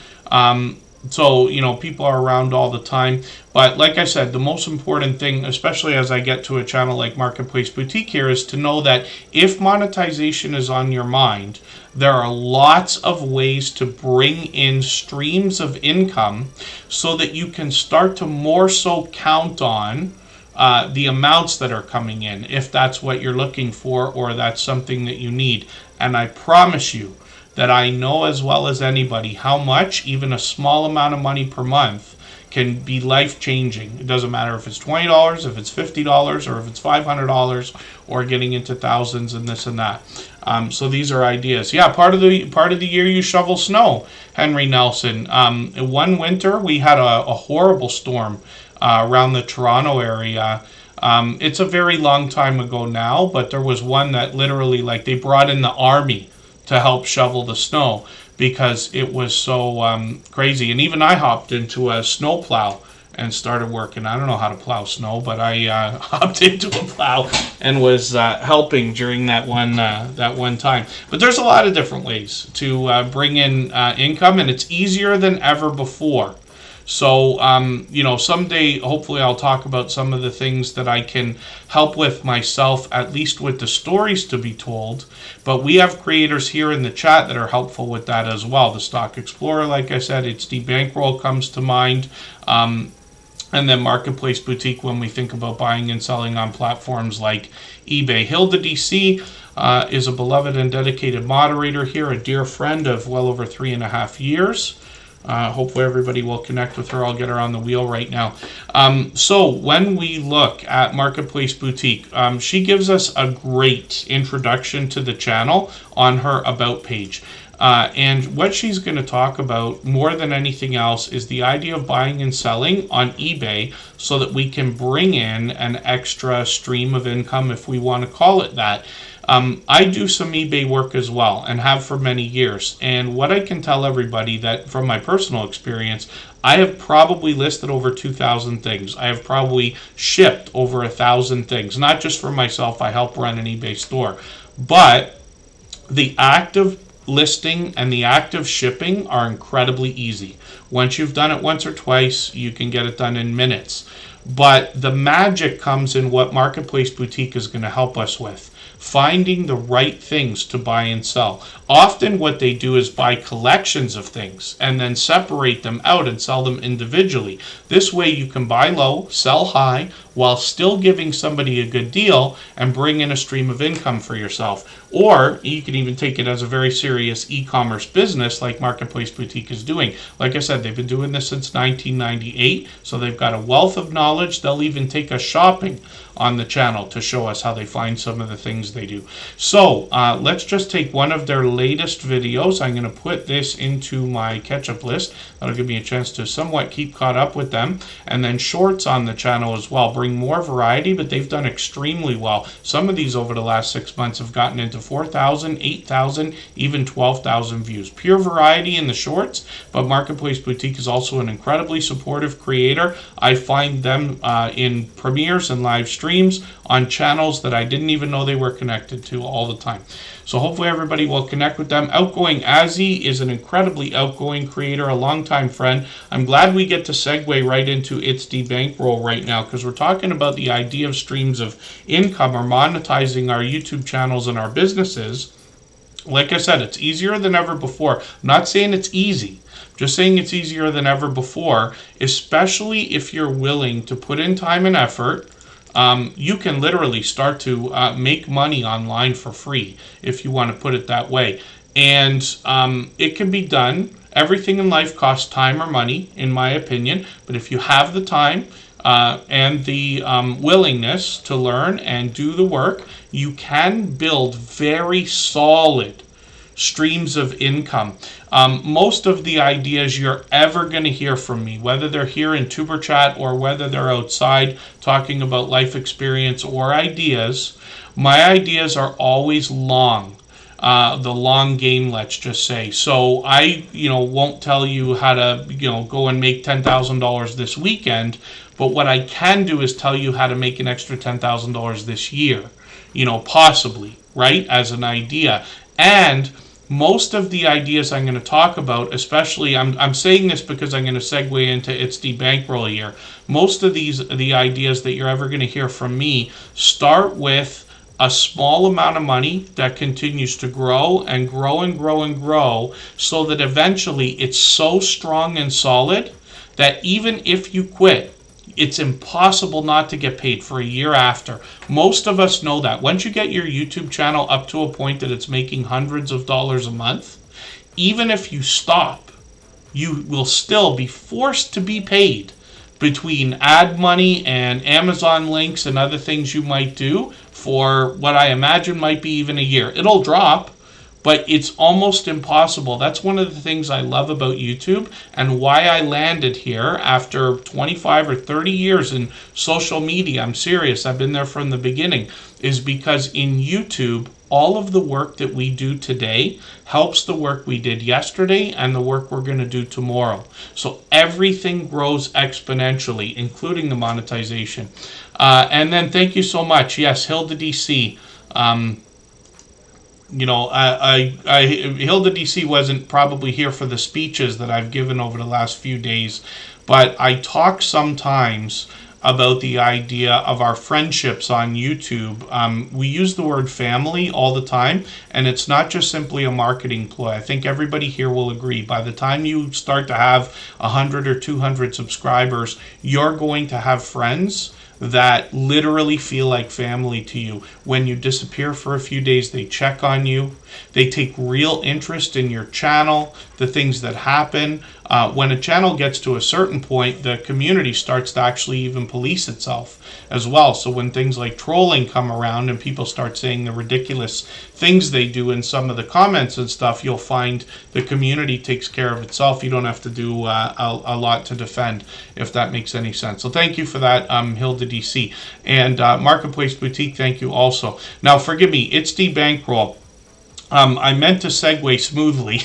So, you know, people are around all the time. But like I said, the most important thing, especially as I get to a channel like Marketplace Boutique here, is to know that if monetization is on your mind, there are lots of ways to bring in streams of income so that you can start to more so count on the amounts that are coming in, if that's what you're looking for or that's something that you need. And I promise you that I know as well as anybody how much even a small amount of money per month can be life-changing. It doesn't matter if it's $20, if it's $50, or if it's $500, or getting into thousands and this and that. So these are ideas. Yeah, part of the year you shovel snow, Henry Nelson. One winter we had a horrible storm around the Toronto area. It's a very long time ago now, but there was one that literally, like, they brought in the army to help shovel the snow because it was so crazy. And even I hopped into a snowplow and started working. I don't know how to plow snow, but I hopped into a plow and was helping during that one time. But there's a lot of different ways to bring in income, and it's easier than ever before. So, someday, hopefully I'll talk about some of the things that I can help with myself, at least with the stories to be told. But we have creators here in the chat that are helpful with that as well. The Stock Explorer, like I said, it's the Bankroll comes to mind. And then Marketplace Boutique when we think about buying and selling on platforms like eBay. Hilda DC is a beloved and dedicated moderator here, a dear friend of well over 3.5 years. Hopefully everybody will connect with her. I'll get her on the wheel right now. So when we look at Marketplace Boutique, she gives us a great introduction to the channel on her About page. And what she's going to talk about more than anything else is the idea of buying and selling on eBay so that we can bring in an extra stream of income, if we want to call it that. I do some eBay work as well and have for many years. And what I can tell everybody that from my personal experience, I have probably listed over 2,000 things. I have probably shipped over 1,000 things, not just for myself. I help run an eBay store. But the act of listing and the act of shipping are incredibly easy. Once you've done it once or twice, you can get it done in minutes. But the magic comes in what Marketplace Boutique is going to help us with. Finding the right things to buy and sell. Often what they do is buy collections of things and then separate them out and sell them individually. This way you can buy low, sell high, while still giving somebody a good deal and bring in a stream of income for yourself. Or you can even take it as a very serious e-commerce business like Marketplace Boutique is doing. Like I said, they've been doing this since 1998, so they've got a wealth of knowledge. They'll even take us shopping on the channel to show us how they find some of the things they do. So let's just take one of their latest videos. I'm going to put this into my catch-up list. That'll give me a chance to somewhat keep caught up with them. And then shorts on the channel as well. Bring more variety, but they've done extremely well. Some of these over the last 6 months have gotten into 4,000, 8,000, even 12,000 views. Pure variety in the shorts, but Marketplace Boutique is also an incredibly supportive creator. I find them in premieres and live streams on channels that I didn't even know they were connected to all the time. So hopefully everybody will connect with them. Outgoing Azzy is an incredibly outgoing creator, a longtime friend. I'm glad we get to segue right into It's the Bankroll right now, because we're talking about the idea of streams of income or monetizing our YouTube channels and our businesses. Like I said, it's easier than ever before. I'm not saying it's easy. Just saying it's easier than ever before, especially if you're willing to put in time and effort. You can literally start to make money online for free, if you want to put it that way. And it can be done. Everything in life costs time or money, in my opinion. But if you have the time and the willingness to learn and do the work, you can build very solid streams of income. Most of the ideas you're ever going to hear from me, whether they're here in Tuber Chat or whether they're outside talking about life experience or ideas, my ideas are always long. The long game, let's just say. So I, won't tell you how to, go and make $10,000 this weekend, but what I can do is tell you how to make an extra $10,000 this year, possibly, right, as an idea. And most of the ideas I'm going to talk about, especially, I'm saying this because I'm going to segue into It's the Bankroll here. Most of the ideas that you're ever going to hear from me start with a small amount of money that continues to grow and grow and grow and grow, so that eventually it's so strong and solid that even if you quit, it's impossible not to get paid for a year after. Most of us know that. Once you get your YouTube channel up to a point that it's making hundreds of dollars a month, even if you stop, you will still be forced to be paid between ad money and Amazon links and other things you might do for what I imagine might be even a year. It'll drop, but it's almost impossible. That's one of the things I love about YouTube and why I landed here after 25 or 30 years in social media. I'm serious. I've been there from the beginning, is because in YouTube, all of the work that we do today helps the work we did yesterday and the work we're going to do tomorrow. So everything grows exponentially, including the monetization. And then thank you so much. Yes, Hilda DC. Hilda DC wasn't probably here for the speeches that I've given over the last few days, but I talk sometimes about the idea of our friendships on YouTube. We use the word family all the time, and it's not just simply a marketing ploy. I think everybody here will agree. By the time you start to have 100 or 200 subscribers, you're going to have friends that literally feel like family to you. When you disappear for a few days, they check on you. They take real interest in your channel, the things that happen. When a channel gets to a certain point, the community starts to actually even police itself as well. So when things like trolling come around and people start saying the ridiculous things they do in some of the comments and stuff, you'll find the community takes care of itself. You don't have to do a lot to defend, if that makes any sense. So thank you for that, Hilda DC. And Marketplace Boutique, thank you also. Now, forgive me, it's the bankroll. I meant to segue smoothly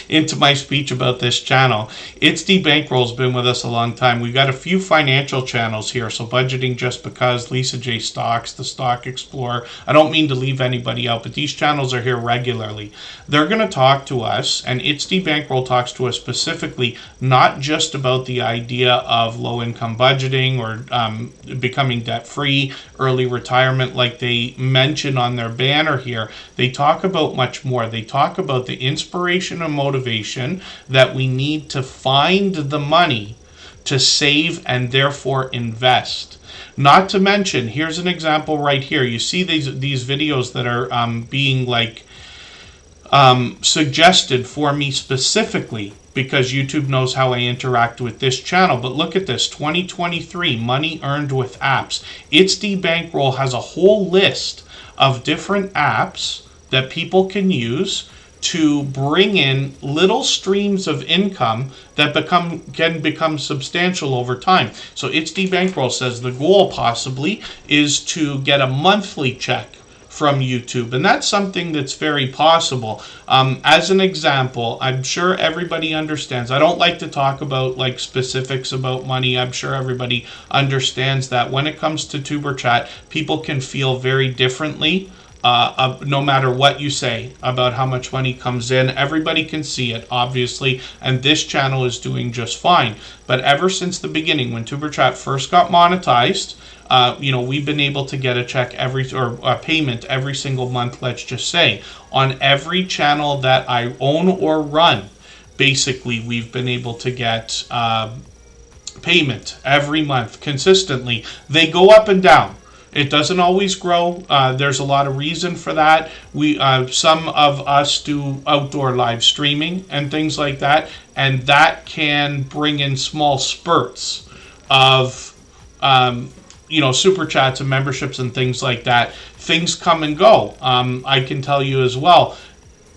into my speech about this channel. It's the Bankroll's been with us a long time. We've got a few financial channels here. So Budgeting Just Because, Lisa J Stocks, The Stock Explorer. I don't mean to leave anybody out, but these channels are here regularly. They're going to talk to us, and It's the Bankroll talks to us specifically, not just about the idea of low-income budgeting or becoming debt-free, early retirement like they mention on their banner here. They talk about much more. They talk about the inspiration and motivation that we need to find the money to save and therefore invest. Not to mention, here's an example right here. You see these videos that are being suggested for me specifically because YouTube knows how I interact with this channel. But look at this, 2023, money earned with apps. It's the Bankroll has a whole list of different apps that people can use to bring in little streams of income that can become substantial over time. So It's the Bankroll says the goal possibly is to get a monthly check from YouTube, and that's something that's very possible. As an example, I'm sure everybody understands. I don't like to talk about like specifics about money. I'm sure everybody understands that when it comes to Tuber Chat, people can feel very differently. No matter what you say about how much money comes in, everybody can see it, obviously, and this channel is doing just fine. But ever since the beginning, when Tuber Chat first got monetized, we've been able to get a check or a payment every single month, let's just say. On every channel that I own or run, basically, we've been able to get payment every month consistently. They go up and down. It doesn't always grow. There's a lot of reason for that. Some of us do outdoor live streaming and things like that, and that can bring in small spurts of super chats and memberships and things like that. Things come and go. I can tell you as well.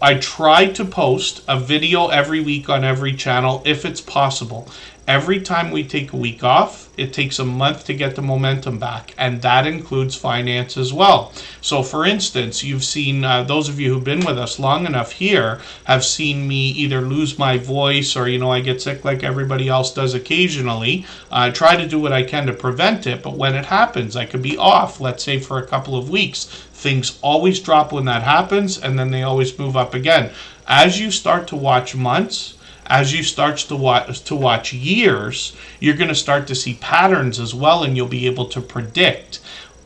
I try to post a video every week on every channel if it's possible. Every time we take a week off, it takes a month to get the momentum back, and that includes finance as well. So for instance, you've seen, those of you who've been with us long enough here have seen me either lose my voice or, I get sick like everybody else does occasionally. I try to do what I can to prevent it, but when it happens, I could be off, let's say for a couple of weeks. Things always drop when that happens, and then they always move up again. As you start to watch months, as you start to watch years, you're going to start to see patterns as well, and you'll be able to predict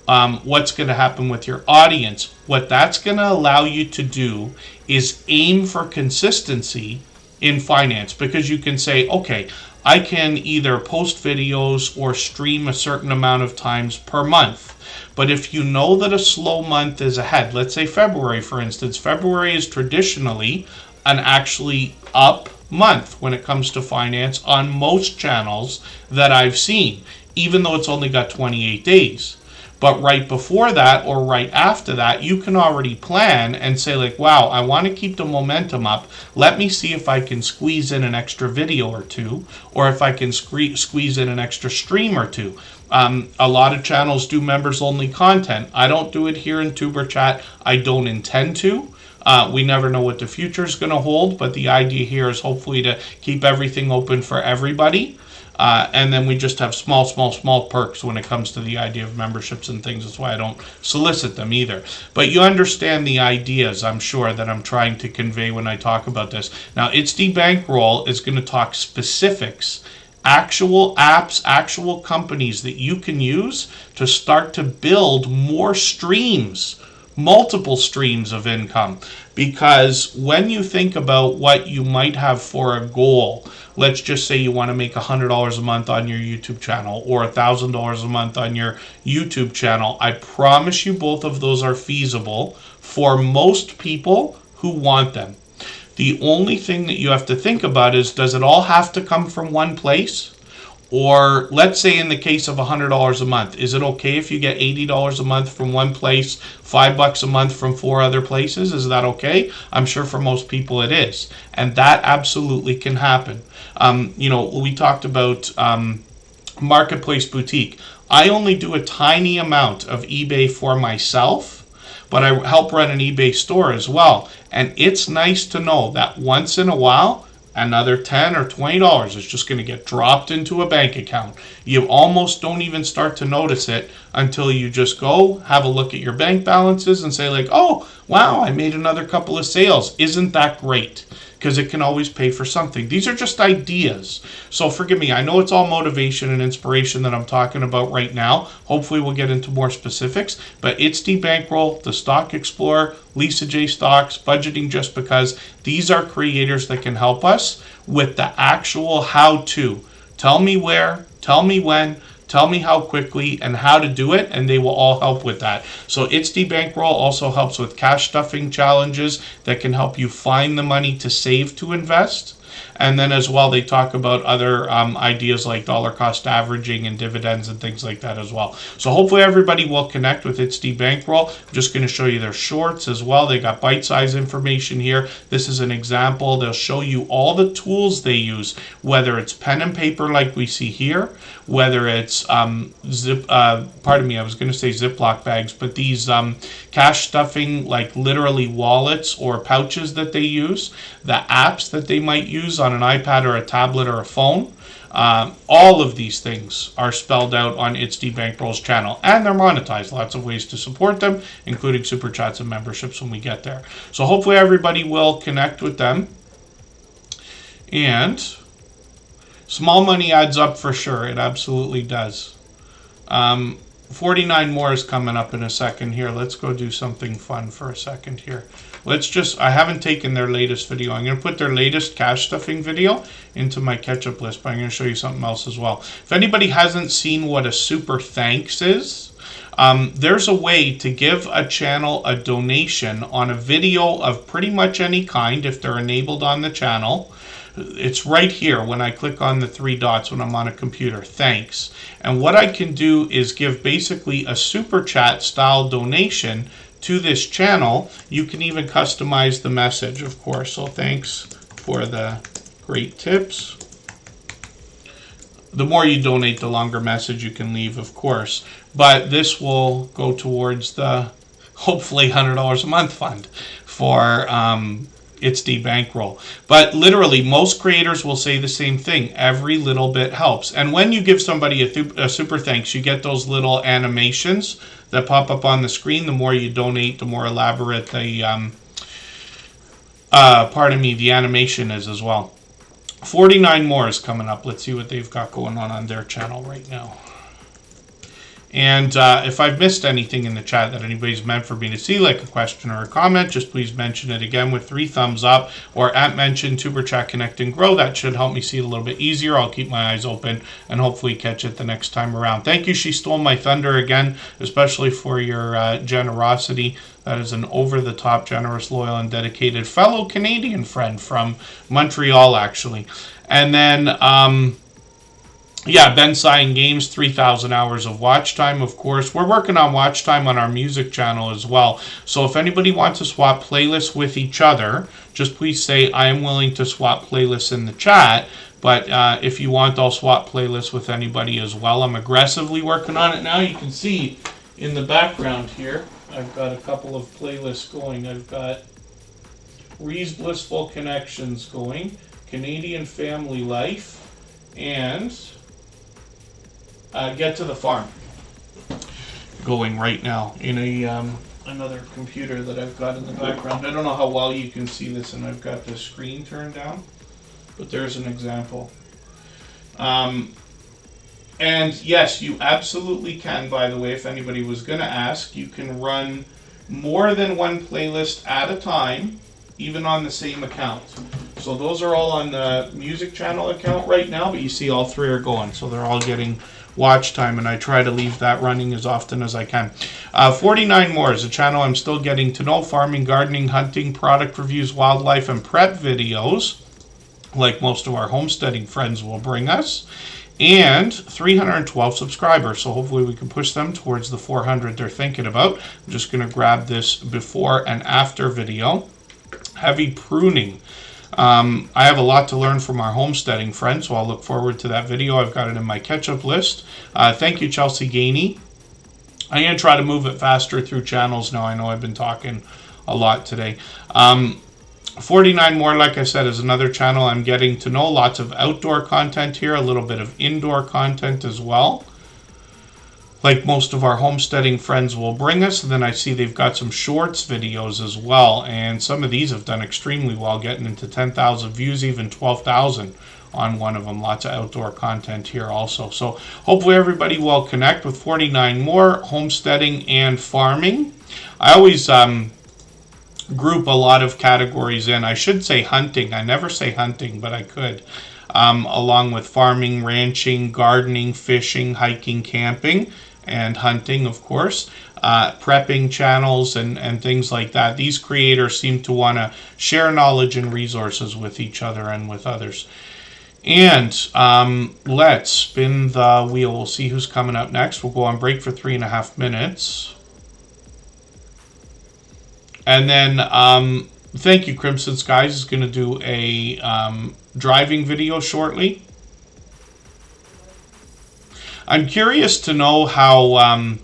what's going to happen with your audience. What that's going to allow you to do is aim for consistency in finance, because you can say, okay, I can either post videos or stream a certain amount of times per month. But if you know that a slow month is ahead, let's say February, for instance, February is traditionally an actually up month when it comes to finance on most channels that I've seen, even though it's only got 28 days. But right before that or right after that, you can already plan and say like, wow, I want to keep the momentum up. Let me see if I can squeeze in an extra video or two, or if I can squeeze in an extra stream or two. A lot of channels do members only content. I don't do it here in Superchat. I don't intend to. We never know what the future is going to hold, but the idea here is hopefully to keep everything open for everybody. And then we just have small perks when it comes to the idea of memberships and things. That's why I don't solicit them either. But you understand the ideas, I'm sure, that I'm trying to convey when I talk about this. Now, It's the Bankroll is going to talk specifics, actual apps, actual companies that you can use to start to build more streams, multiple streams of income. Because when you think about what you might have for a goal, let's just say you want to make $100 a month on your YouTube channel or $1,000 a month on your YouTube channel. I promise you both of those are feasible for most people who want them. The only thing that you have to think about is, does it all have to come from one place? Or let's say in the case of $100 a month, is it okay if you get $80 a month from one place, $5 a month from 4 other places? Is that okay? I'm sure for most people it is. And that absolutely can happen. We talked about Marketplace Boutique. I only do a tiny amount of eBay for myself, but I help run an eBay store as well. And it's nice to know that once in a while, another $10 or $20 is just going to get dropped into a bank account. You almost don't even start to notice it until you just go have a look at your bank balances and say like, oh, wow, I made another couple of sales. Isn't that great? Because it can always pay for something. These are just ideas. So forgive me, I know it's all motivation and inspiration that I'm talking about right now. Hopefully we'll get into more specifics. But It's the Bankroll, the Stock Explorer, Lisa J Stocks, Budgeting Just Because. These are creators that can help us with the actual how-to. Tell me where, tell me when, tell me how quickly and how to do it, and they will all help with that. So It's the Bankroll also helps with cash stuffing challenges that can help you find the money to save to invest. And then as well, they talk about other ideas like dollar cost averaging and dividends and things like that as well. So hopefully everybody will connect with It's the Bankroll. I'm just going to show you their shorts as well. They got bite-sized information here. This is an example. They'll show you all the tools they use, whether it's pen and paper like we see here, whether it's Ziploc bags, but these cash stuffing, like literally wallets or pouches that they use, the apps that they might use on an iPad or a tablet or a phone. All of these things are spelled out on It's the Bankroll's channel, and they're monetized. Lots of ways to support them, including super chats and memberships when we get there. So hopefully everybody will connect with them. And small money adds up for sure. It absolutely does. 49 more is coming up in a second here. Let's go do something fun for a second here. I haven't taken their latest video. I'm going to put their latest cash stuffing video into my catch-up list, but I'm going to show you something else as well. If anybody hasn't seen what a super thanks is, there's a way to give a channel a donation on a video of pretty much any kind if they're enabled on the channel. It's right here when I click on the 3 dots when I'm on a computer. Thanks. And what I can do is give basically a super chat style donation to this channel. You can even customize the message, of course. So thanks for the great tips. The more you donate, the longer message you can leave, of course. But this will go towards the hopefully $100 a month fund for It's the Bankroll. But literally, most creators will say the same thing. Every little bit helps. And when you give somebody a super thanks, you get those little animations that pop up on the screen. The more you donate, the more elaborate the the animation is as well. 49 more is coming up. Let's see what they've got going on their channel right now. And if I've missed anything in the chat that anybody's meant for me to see, like a question or a comment, just please mention it again with 3 thumbs up or @mention Tuber Chat Connect and Grow. That should help me see it a little bit easier. I'll keep my eyes open and hopefully catch it the next time around. Thank you, She Stole My Thunder, again, especially for your generosity. That is an over-the-top, generous, loyal, and dedicated fellow Canadian friend from Montreal, actually. And then Yeah, Ben Sign Games, 3,000 hours of watch time, of course. We're working on watch time on our music channel as well. So if anybody wants to swap playlists with each other, just please say, I am willing to swap playlists in the chat. But if you want, I'll swap playlists with anybody as well. I'm aggressively working on it now. You can see in the background here, I've got a couple of playlists going. I've got Ree's Blissful Connections going, Canadian Family Life, and Get to the Farm going right now in a another computer that I've got in the background. I don't know how well you can see this, and I've got the screen turned down, but there's an example. And yes, you absolutely can, by the way, if anybody was going to ask, you can run more than one playlist at a time, even on the same account. So those are all on the music channel account right now, but you see all three are going, so they're all getting watch time, and I try to leave that running as often as I can. 49 More is a channel I'm still getting to know. Farming, gardening, hunting, product reviews, wildlife, and prep videos, like most of our homesteading friends will bring us. And 312 subscribers, so hopefully we can push them towards the 400 they're thinking about. I'm just going to grab this before and after video. Heavy pruning. I have a lot to learn from our homesteading friends, so I'll look forward to that video. I've got it in my catch-up list. Thank you, Chelsea Gainey. I'm going to try to move it faster through channels now. I know I've been talking a lot today. 49 More, like I said, is another channel I'm getting to know. Lots of outdoor content here, a little bit of indoor content as well, like most of our homesteading friends will bring us. And then I see they've got some shorts videos as well, and some of these have done extremely well, getting into 10,000 views, even 12,000 on one of them. Lots of outdoor content here also. So hopefully everybody will connect with 49 More, homesteading and farming. I always group a lot of categories in. I should say hunting. I never say hunting, but I could. Along with farming, ranching, gardening, fishing, hiking, camping, and hunting, of course. Prepping channels and things like that. These creators seem to want to share knowledge and resources with each other and with others. And let's spin the wheel. We'll see who's coming up next. We'll go on break for 3.5 minutes. And then, thank you, Crimson Skies is going to do a driving video shortly. I'm curious to know how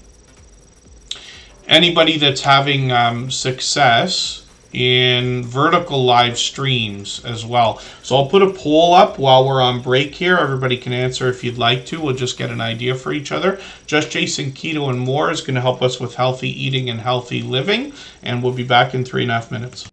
anybody that's having success in vertical live streams as well. So I'll put a poll up while we're on break here. Everybody can answer if you'd like to. We'll just get an idea for each other. Just Jason Keto and More is going to help us with healthy eating and healthy living. And we'll be back in 3.5 minutes.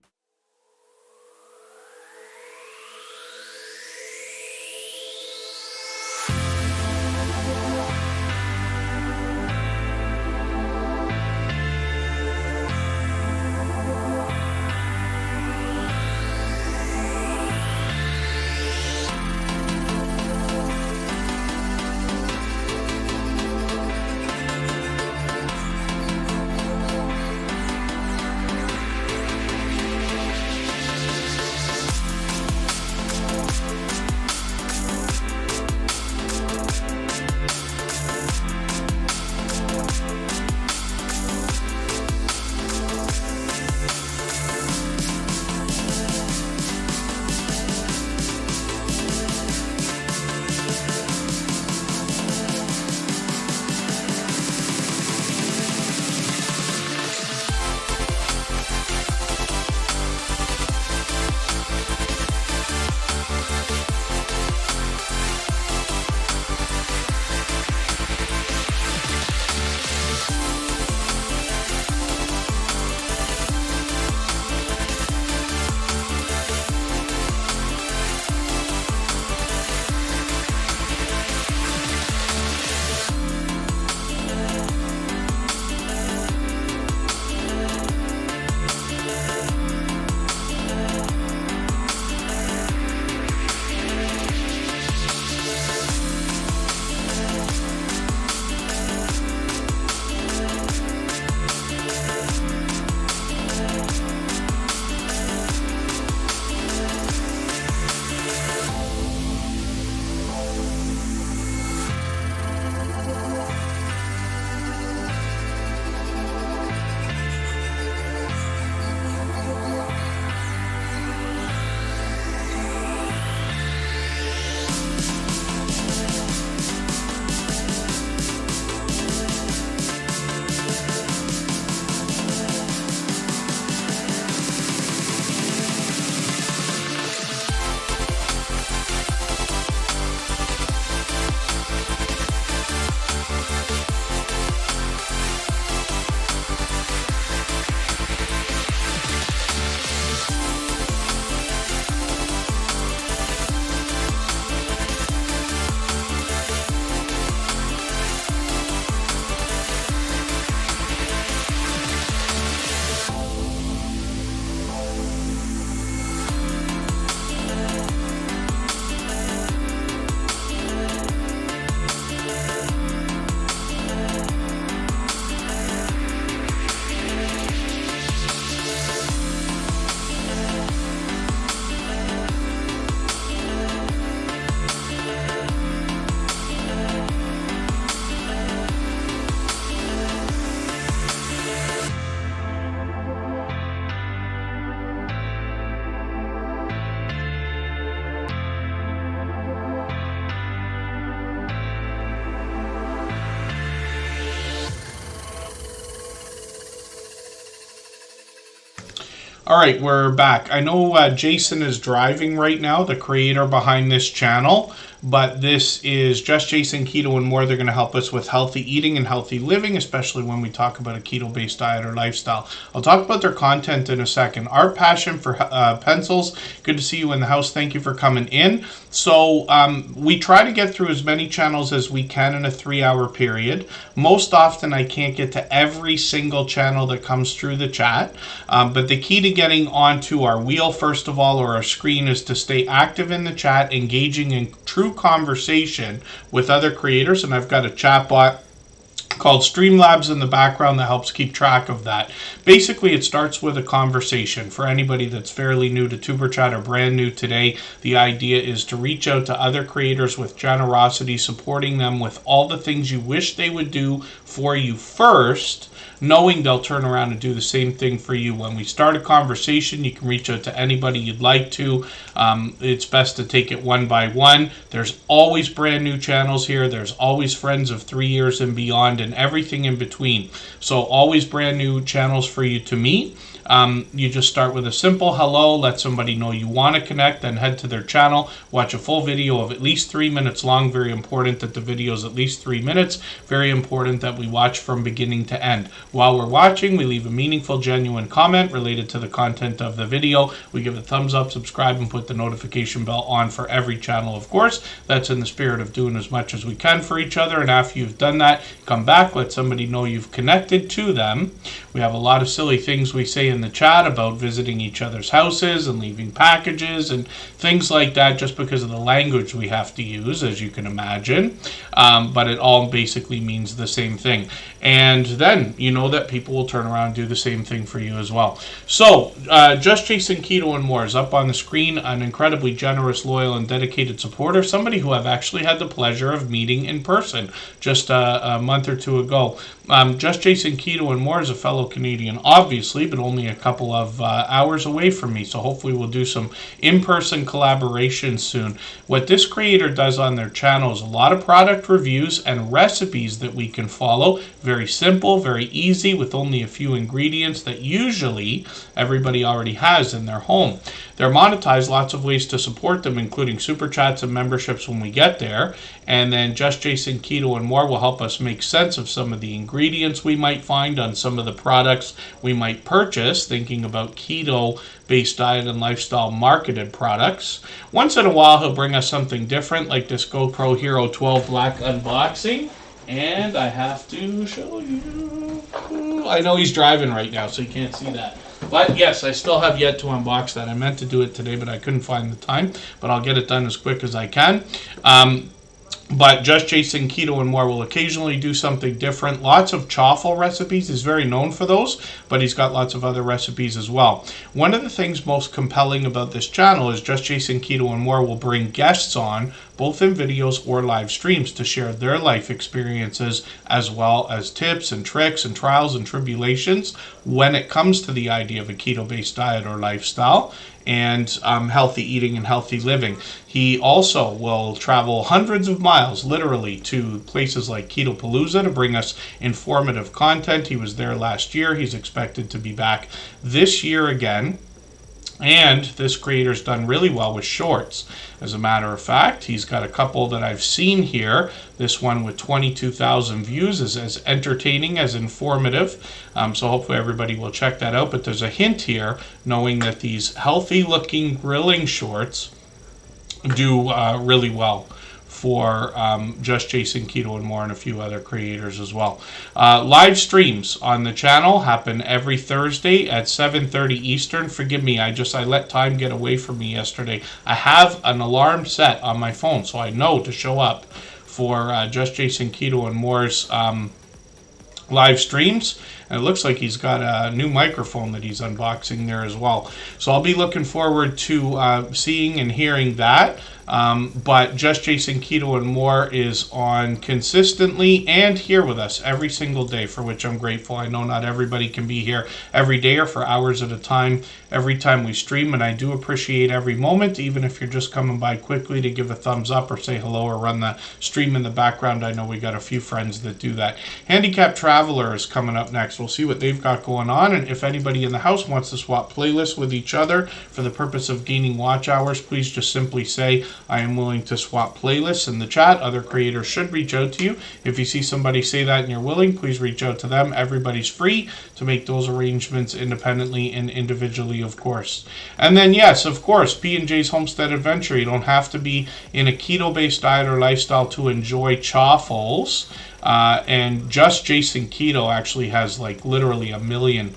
All right, we're back. I know Jason is driving right now, the creator behind this channel, but this is Just Jason Keto and More. They're going to help us with healthy eating and healthy living, especially when we talk about a keto-based diet or lifestyle. I'll talk about their content in a second. Art Passion for Pencils. Good to see you in the house. Thank you for coming in. So we try to get through as many channels as we can in a 3-hour period. Most often I can't get to every single channel that comes through the chat, but the key to getting onto our wheel, first of all, or our screen, is to stay active in the chat, engaging in true conversation with other creators. And I've got a chatbot called Streamlabs in the background that helps keep track of that. Basically, it starts with a conversation. For anybody that's fairly new to Superchat or brand new today, the idea is to reach out to other creators with generosity, supporting them with all the things you wish they would do for you first, knowing they'll turn around and do the same thing for you. When we start a conversation, you can reach out to anybody you'd like to. It's best to take it one by one. There's always brand new channels here. There's always friends of 3 years and beyond and everything in between. So always brand new channels for you to meet. You just start with a simple hello, let somebody know you want to connect, then head to their channel, watch a full video of at least 3 minutes long. Very important that the video is at least 3 minutes. Very important that we watch from beginning to end. While we're watching, we leave a meaningful, genuine comment related to the content of the video. We give a thumbs up, subscribe, and put the notification bell on for every channel, of course. That's in the spirit of doing as much as we can for each other. And after you've done that, come back, let somebody know you've connected to them. We have a lot of silly things we say in the chat about visiting each other's houses and leaving packages and things like that, just because of the language we have to use, as you can imagine. But it all basically means the same thing. And then you know that people will turn around and do the same thing for you as well. So Just Jason Keto and More is up on the screen. An incredibly generous, loyal, and dedicated supporter, somebody who I've actually had the pleasure of meeting in person just a month or two ago. Just Jason Keto and More is a fellow Canadian, obviously, but only a couple of hours away from me. So hopefully we'll do some in-person collaboration soon. What this creator does on their channel is a lot of product reviews and recipes that we can follow. Very simple, very easy, with only a few ingredients that usually everybody already has in their home. They're monetized, lots of ways to support them, including super chats and memberships when we get there. And then Just Jason Keto and More will help us make sense of some of the ingredients we might find on some of the products we might purchase, thinking about keto-based diet and lifestyle marketed products. Once in a while, he'll bring us something different, like this GoPro Hero 12 Black unboxing. And I have to show you. I know he's driving right now, so you can't see that. But yes, I still have yet to unbox that. I meant to do it today, but I couldn't find the time. But I'll get it done as quick as I can. But Just Jason Keto and More will occasionally do something different. Lots of chaffle recipes. He's very known for those, but he's got lots of other recipes as well. One of the things most compelling about this channel is Just Jason Keto and More will bring guests on, both in videos or live streams, to share their life experiences, as well as tips and tricks and trials and tribulations when it comes to the idea of a keto-based diet or lifestyle and healthy eating and healthy living. He also will travel hundreds of miles, literally, to places like Ketopalooza to bring us informative content. He was there last year. He's expected to be back this year again. And this creator's done really well with shorts. As a matter of fact, he's got a couple that I've seen here. This one with 22,000 views is as entertaining as informative. So hopefully everybody will check that out. But there's a hint here, knowing that these healthy-looking grilling shorts do really well for Just Jason Keto and More and a few other creators as well. Live streams on the channel happen every Thursday at 7:30 Eastern. Forgive me, I let time get away from me yesterday. I have an alarm set on my phone, so I know to show up for Just Jason Keto and More's live streams. And it looks like he's got a new microphone that he's unboxing there as well. So I'll be looking forward to seeing and hearing that. But Just Jason Keto and More is on consistently and here with us every single day, for which I'm grateful. I know not everybody can be here every day or for hours at a time every time we stream, and I do appreciate every moment, even if you're just coming by quickly to give a thumbs up or say hello or run the stream in the background. I know we got a few friends that do that. Handicap Traveler is coming up next. We'll see what they've got going on, and if anybody in the house wants to swap playlists with each other for the purpose of gaining watch hours, please just simply say, I am willing to swap playlists in the chat. Other creators should reach out to you. If you see somebody say that and you're willing, please reach out to them. Everybody's free to make those arrangements independently and individually, of course. And then, yes, of course, P&J's Homestead Adventure. You don't have to be in a keto-based diet or lifestyle to enjoy chaffles. And Just Jason Keto actually has like literally a million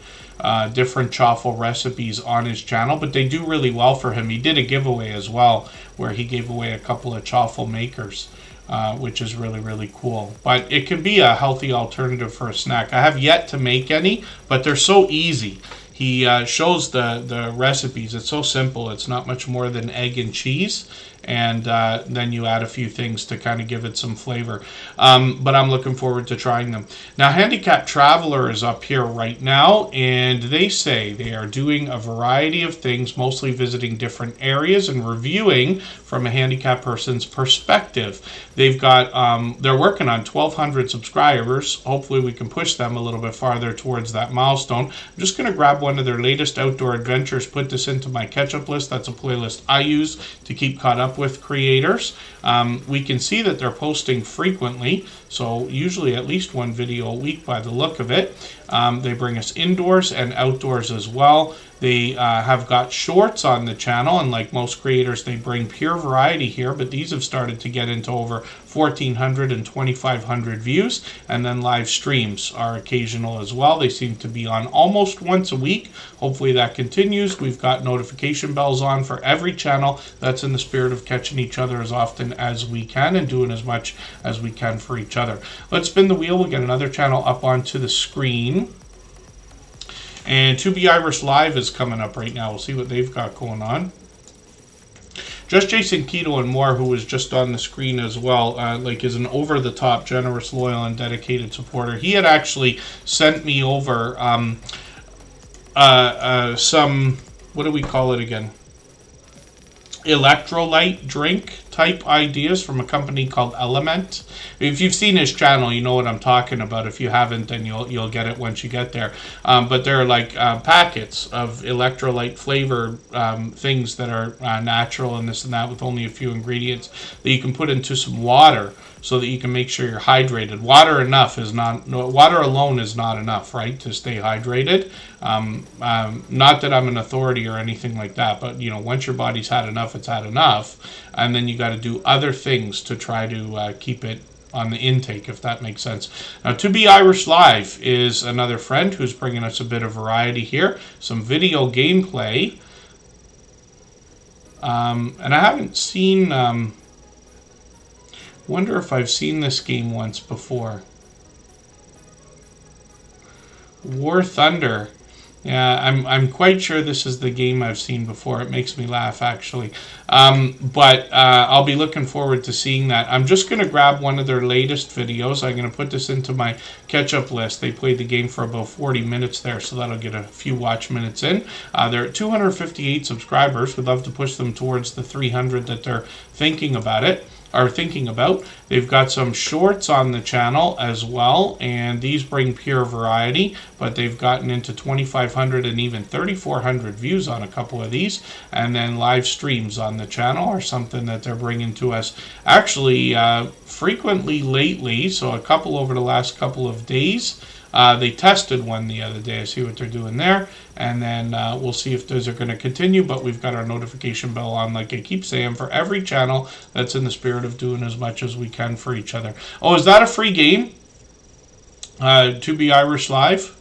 different chaffle recipes on his channel, but they do really well for him. He did a giveaway as well where he gave away a couple of chaffle makers, which is really, really cool. But it can be a healthy alternative for a snack. I have yet to make any, but they're so easy. He shows the recipes. It's so simple. It's not much more than egg and cheese, and then you add a few things to kind of give it some flavor. But I'm looking forward to trying them. Now, Handicap Traveler is up here right now, and they say they are doing a variety of things, mostly visiting different areas and reviewing from a handicapped person's perspective. They've got, they're working on 1,200 subscribers. Hopefully we can push them a little bit farther towards that milestone. I'm just going to grab one of their latest outdoor adventures, put this into my catch-up list. That's a playlist I use to keep caught up with creators. We can see that they're posting frequently, so usually at least one video a week by the look of it. They bring us indoors and outdoors as well. They have got shorts on the channel, and like most creators, they bring pure variety here, but these have started to get into over 1,400 and 2,500 views, and then live streams are occasional as well. They seem to be on almost once a week. Hopefully that continues. We've got notification bells on for every channel. That's in the spirit of catching each other as often as we can and doing as much as we can for each other. Let's spin the wheel. We'll get another channel up onto the screen. And 2B Irish Live is coming up right now. We'll see what they've got going on. Just Jason Keto and More, who was just on the screen as well, like is an over-the-top, generous, loyal, and dedicated supporter. He had actually sent me over some, what do we call it again? Electrolyte drink type ideas from a company called Element. If you've seen his channel, you know what I'm talking about. If you haven't, then you'll get it once you get there. But they're like packets of electrolyte flavor things that are natural and this and that with only a few ingredients that you can put into some water so that you can make sure you're hydrated. Water alone is not enough, right, to stay hydrated. Not that I'm an authority or anything like that, but you know, once your body's had enough, it's had enough, and then you got to do other things to try to keep it on the intake, if that makes sense. Now, 2B Irish Live is another friend who's bringing us a bit of variety here, some video gameplay, and I haven't seen. Wonder if I've seen this game once before. War Thunder. Yeah, I'm quite sure this is the game I've seen before. It makes me laugh, actually. But I'll be looking forward to seeing that. I'm just going to grab one of their latest videos. I'm going to put this into my catch-up list. They played the game for about 40 minutes there, so that'll get a few watch minutes in. They're at 258 subscribers. We'd love to push them towards the 300 that they're thinking about. They've got some shorts on the channel as well, and these bring pure variety, but they've gotten into 2,500 and even 3,400 views on a couple of these. And then live streams on the channel are something that they're bringing to us actually frequently lately, so a couple over the last couple of days. They tested one the other day. I see what they're doing there. And then we'll see if those are going to continue. But we've got our notification bell on, like I keep saying, for every channel that's in the spirit of doing as much as we can for each other. Oh, is that a free game? 2B Irish Live?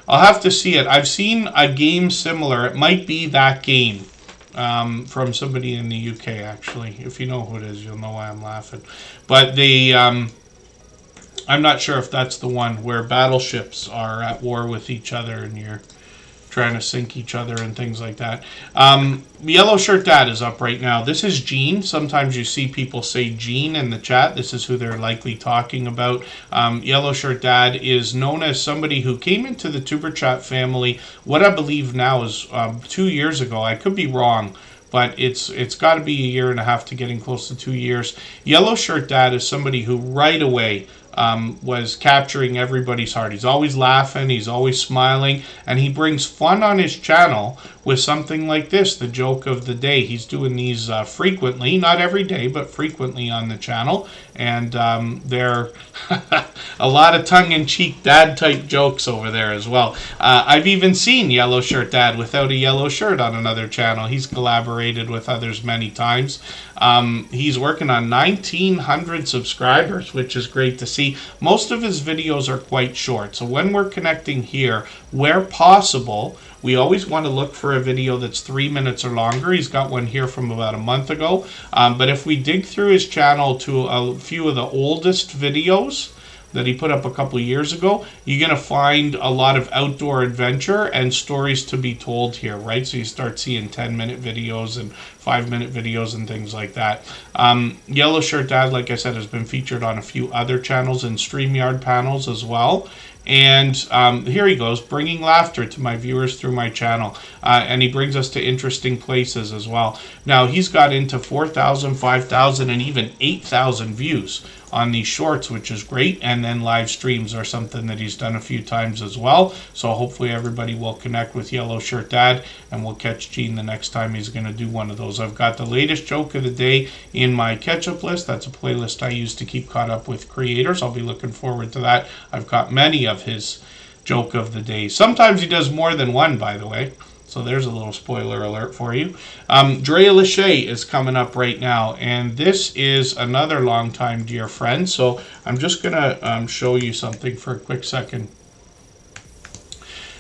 I'll have to see it. I've seen a game similar. It might be that game from somebody in the UK, actually. If you know who it is, you'll know why I'm laughing. But they... I'm not sure if that's the one where battleships are at war with each other and you're trying to sync each other and things like that. Yellow Shirt Dad is up right now. This is Gene. Sometimes you see people say Gene in the chat. This is who they're likely talking about. Yellow Shirt Dad is known as somebody who came into the Superchat family, what I believe now is 2 years ago. I could be wrong, but it's got to be a year and a half to getting close to 2 years. Yellow Shirt Dad is somebody who right away was capturing everybody's heart. He's always laughing, he's always smiling, and he brings fun on his channel with something like this, the joke of the day. He's doing these frequently, not every day, but frequently on the channel, and they're a lot of tongue-in-cheek dad-type jokes over there as well. I've even seen Yellow Shirt Dad without a yellow shirt on another channel. He's collaborated with others many times. He's working on 1,900 subscribers, which is great to see. Most of his videos are quite short, so when we're connecting here, where possible, we always want to look for a video that's 3 minutes or longer. He's got one here from about a month ago. But if we dig through his channel to a few of the oldest videos that he put up a couple of years ago, you're going to find a lot of outdoor adventure and stories to be told here, right? So you start seeing 10-minute videos and 5-minute videos and things like that. Yellow Shirt Dad, like I said, has been featured on a few other channels and StreamYard panels as well. And here he goes, bringing laughter to my viewers through my channel. And he brings us to interesting places as well. Now, he's got into 4,000, 5,000, and even 8,000 views on these shorts, which is great. And then live streams are something that he's done a few times as well. So hopefully everybody will connect with Yellow Shirt Dad, and we'll catch Gene the next time he's going to do one of those. I've got the latest joke of the day in my catch-up list. That's a playlist I use to keep caught up with creators. I'll be looking forward to that. I've got many of his joke of the day. Sometimes he does more than one, by the way. So there's a little spoiler alert for you. Drea Lachey is coming up right now, and this is another longtime dear friend. So I'm just going to show you something for a quick second.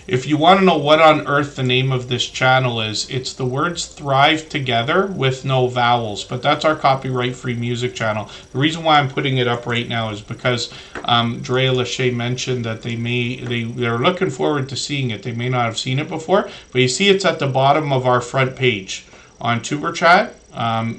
If you want to know what on earth the name of this channel is, it's the words Thrive Together with no vowels, but that's our copyright-free music channel. The reason why I'm putting it up right now is because Drea Lachey mentioned that they're looking forward to seeing it. They may not have seen it before, but you see it's at the bottom of our front page on Superchat.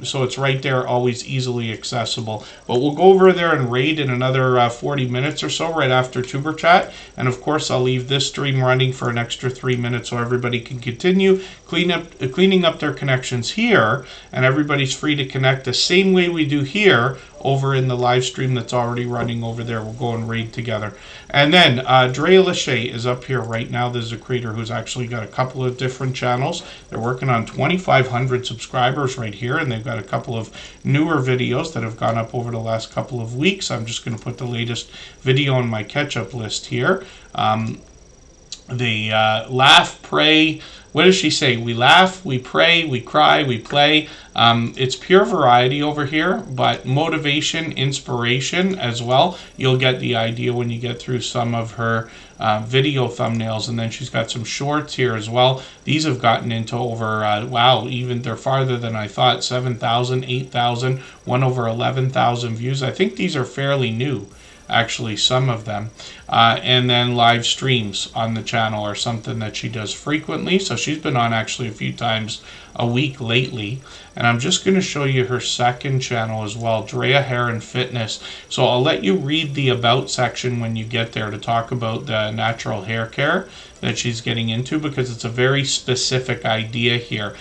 So it's right there, always easily accessible. But we'll go over there and raid in another 40 minutes or so right after Tuber Chat. And of course, I'll leave this stream running for an extra 3 minutes so everybody can continue cleaning up their connections here. And everybody's free to connect the same way we do here over in the live stream that's already running over there. We'll go and raid together. And then Drea Lachey is up here right now. There's a creator who's actually got a couple of different channels. They're working on 2,500 subscribers right here, and they've got a couple of newer videos that have gone up over the last couple of weeks. I'm just going to put the latest video on my catch-up list here. They laugh, pray. What does she say? We laugh, we pray, we cry, we play. It's pure variety over here, but motivation, inspiration as well. You'll get the idea when you get through some of her video thumbnails. And then she's got some shorts here as well. These have gotten into over, wow, even they're farther than I thought, 7,000, 8,000, one over 11,000 views. I think these are fairly new, actually, some of them. And then live streams on the channel are something that she does frequently. So she's been on actually a few times a week lately. And I'm just going to show you her second channel as well, Drea Hair and Fitness. So I'll let you read the about section when you get there to talk about the natural hair care that she's getting into, because it's a very specific idea here.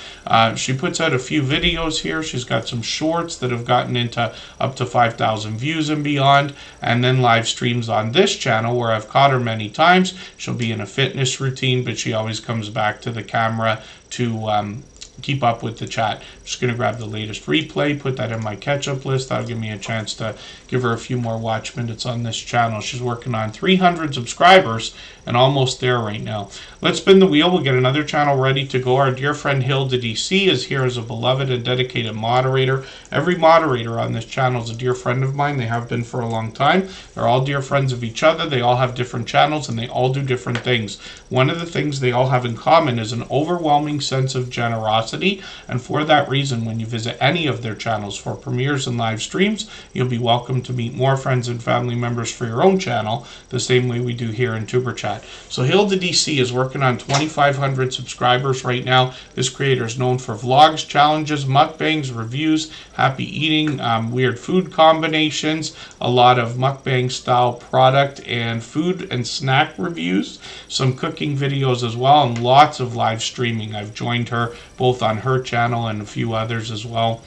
She puts out a few videos here. She's got some shorts that have gotten into up to 5,000 views and beyond, and then live streams on this channel where I've caught her many times. She'll be in a fitness routine, but she always comes back to the camera to keep up with the chat. I'm just going to grab the latest replay, put that in my catch-up list. That'll give me a chance to give her a few more watch minutes on this channel. She's working on 300 subscribers and almost there right now. Let's spin the wheel. We'll get another channel ready to go. Our dear friend Hilda DC is here as a beloved and dedicated moderator. Every moderator on this channel is a dear friend of mine. They have been for a long time. They're all dear friends of each other. They all have different channels and they all do different things. One of the things they all have in common is an overwhelming sense of generosity. curiosity. And for that reason, when you visit any of their channels for premieres and live streams, you'll be welcome to meet more friends and family members for your own channel, the same way we do here in Superchat. So Hilda DC is working on 2,500 subscribers right now. This creator is known for vlogs, challenges, mukbangs, reviews, happy eating, weird food combinations, a lot of mukbang style product and food and snack reviews, some cooking videos as well, and lots of live streaming. I've joined her both on her channel and a few others as well,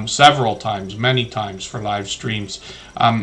several times, many times for live streams.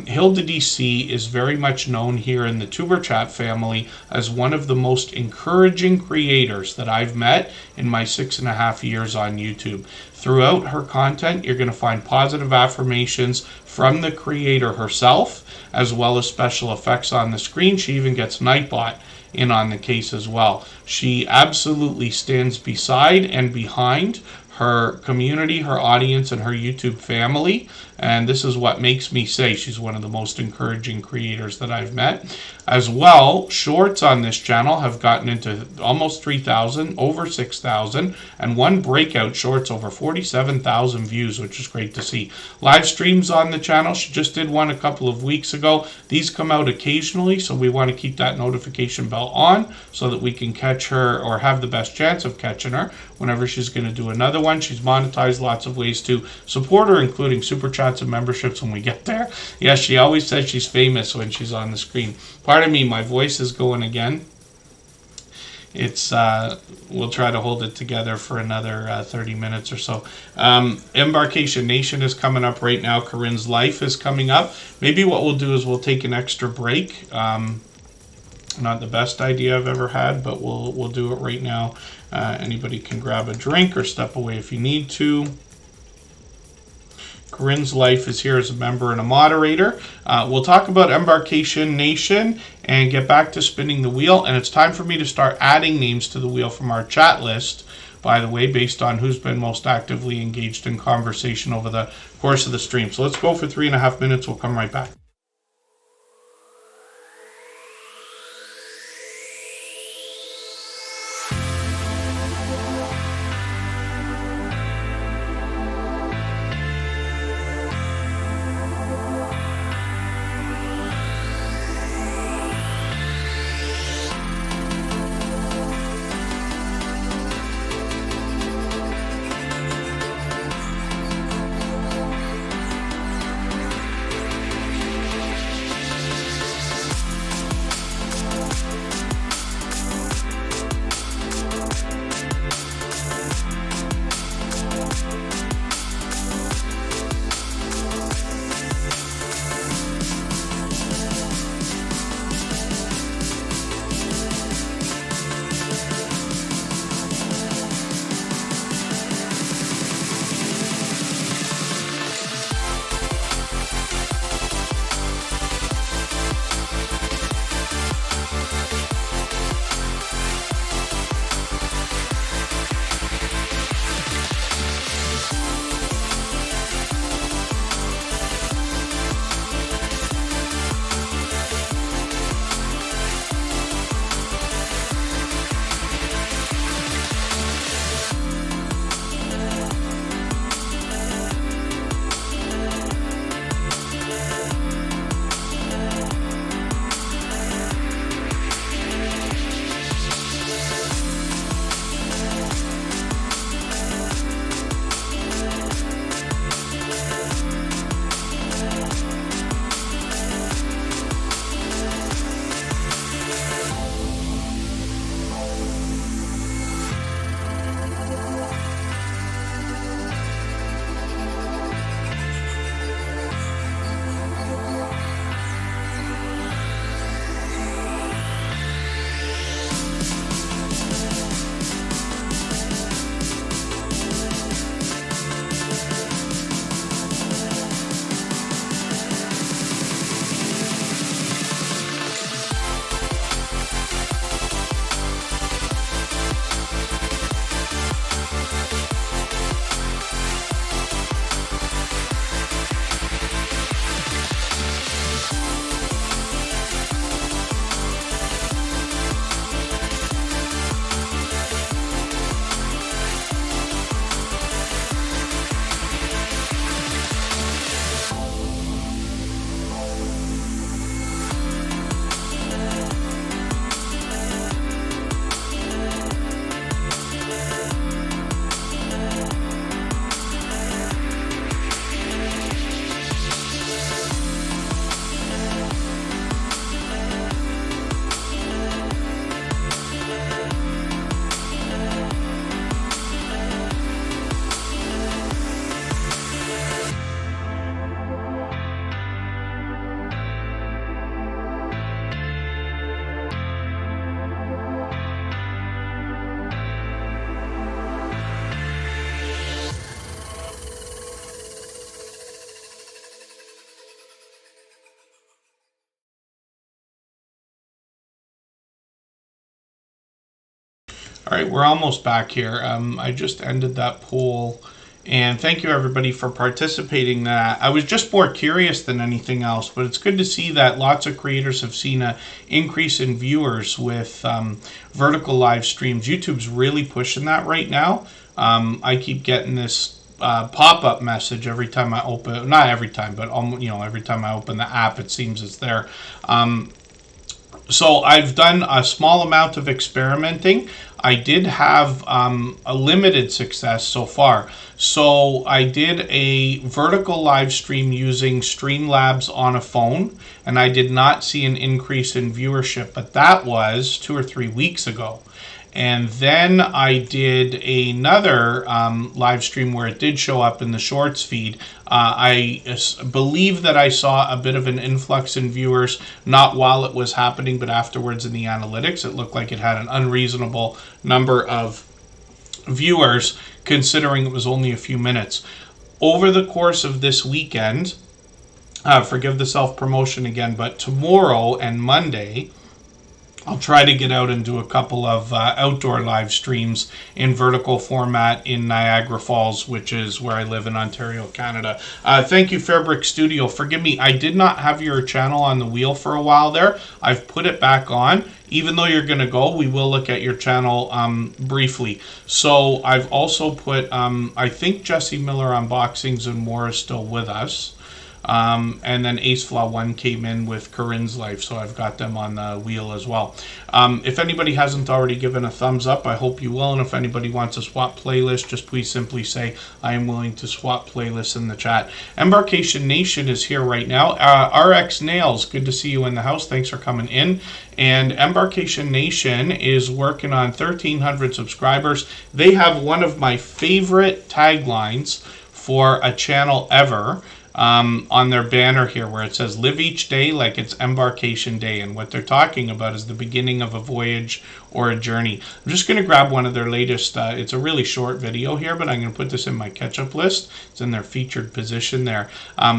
Hilda DC is very much known here in the Tuberchat family as one of the most encouraging creators that I've met in my 6.5 years on YouTube. Throughout her content, you're going to find positive affirmations from the creator herself, as well as special effects on the screen. She even gets Nightbot in on the case as well. She absolutely stands beside and behind her community, her audience, and her YouTube family. And this is what makes me say she's one of the most encouraging creators that I've met. As well, shorts on this channel have gotten into almost 3,000, over 6,000, and one breakout shorts over 47,000 views, which is great to see. Live streams on the channel, she just did one a couple of weeks ago. These come out occasionally, so we want to keep that notification bell on so that we can catch her, or have the best chance of catching her whenever she's going to do another one. She's monetized lots of ways to support her, including super chats and memberships when we get there. Yes, she always says she's famous when she's on the screen. Pardon me, my voice is going again. It's we'll try to hold it together for another 30 minutes or so. Embarkation Nation is coming up right now. Corinne's Life is coming up. Maybe what we'll do is we'll take an extra break. Not the best idea I've ever had, but we'll do it right now. Anybody can grab a drink or step away if you need to. Corinne's Life is here as a member and a moderator. We'll talk about Embarkation Nation and get back to spinning the wheel. And it's time for me to start adding names to the wheel from our chat list, by the way, based on who's been most actively engaged in conversation over the course of the stream. So let's go for 3.5 minutes. We'll come right back. All right, we're almost back here. I just ended that poll. And thank you, everybody, for participating in that. I was just more curious than anything else, but it's good to see that lots of creators have seen an increase in viewers with vertical live streams. YouTube's really pushing that right now. I keep getting this pop-up message every time I open, not every time, but every time I open the app, it seems it's there. So I've done a small amount of experimenting. I did have a limited success so far. So I did a vertical live stream using Streamlabs on a phone, and I did not see an increase in viewership, but that was 2 or 3 weeks ago. And then I did another live stream where it did show up in the shorts feed. I believe that I saw a bit of an influx in viewers, not while it was happening, but afterwards in the analytics. It looked like it had an unreasonable number of viewers, considering it was only a few minutes. Over the course of this weekend, forgive the self-promotion again, but tomorrow and Monday, I'll try to get out and do a couple of outdoor live streams in vertical format in Niagara Falls, which is where I live in Ontario, Canada. Thank you, Fairbrick Studio. Forgive me, I did not have your channel on the wheel for a while there. I've put it back on. Even though you're going to go, we will look at your channel briefly. So I've also put, I think Jesse Miller Unboxings and More is still with us. And then Ace Flaw 1 came in with Corinne's Life, so I've got them on the wheel as well. If anybody hasn't already given a thumbs up, I hope you will. And if anybody wants a swap playlist, just please simply say, I am willing to swap playlists in the chat. Embarkation Nation is here right now. RX Nails, good to see you in the house. Thanks for coming in. And Embarkation Nation is working on 1,300 subscribers. They have one of my favorite taglines for a channel ever. On their banner here where it says live each day like it's embarkation day, and what they're talking about is the beginning of a voyage or a journey. I'm just going to grab one of their latest, it's a really short video here, but I'm going to put this in my catch-up list. It's in their featured position there.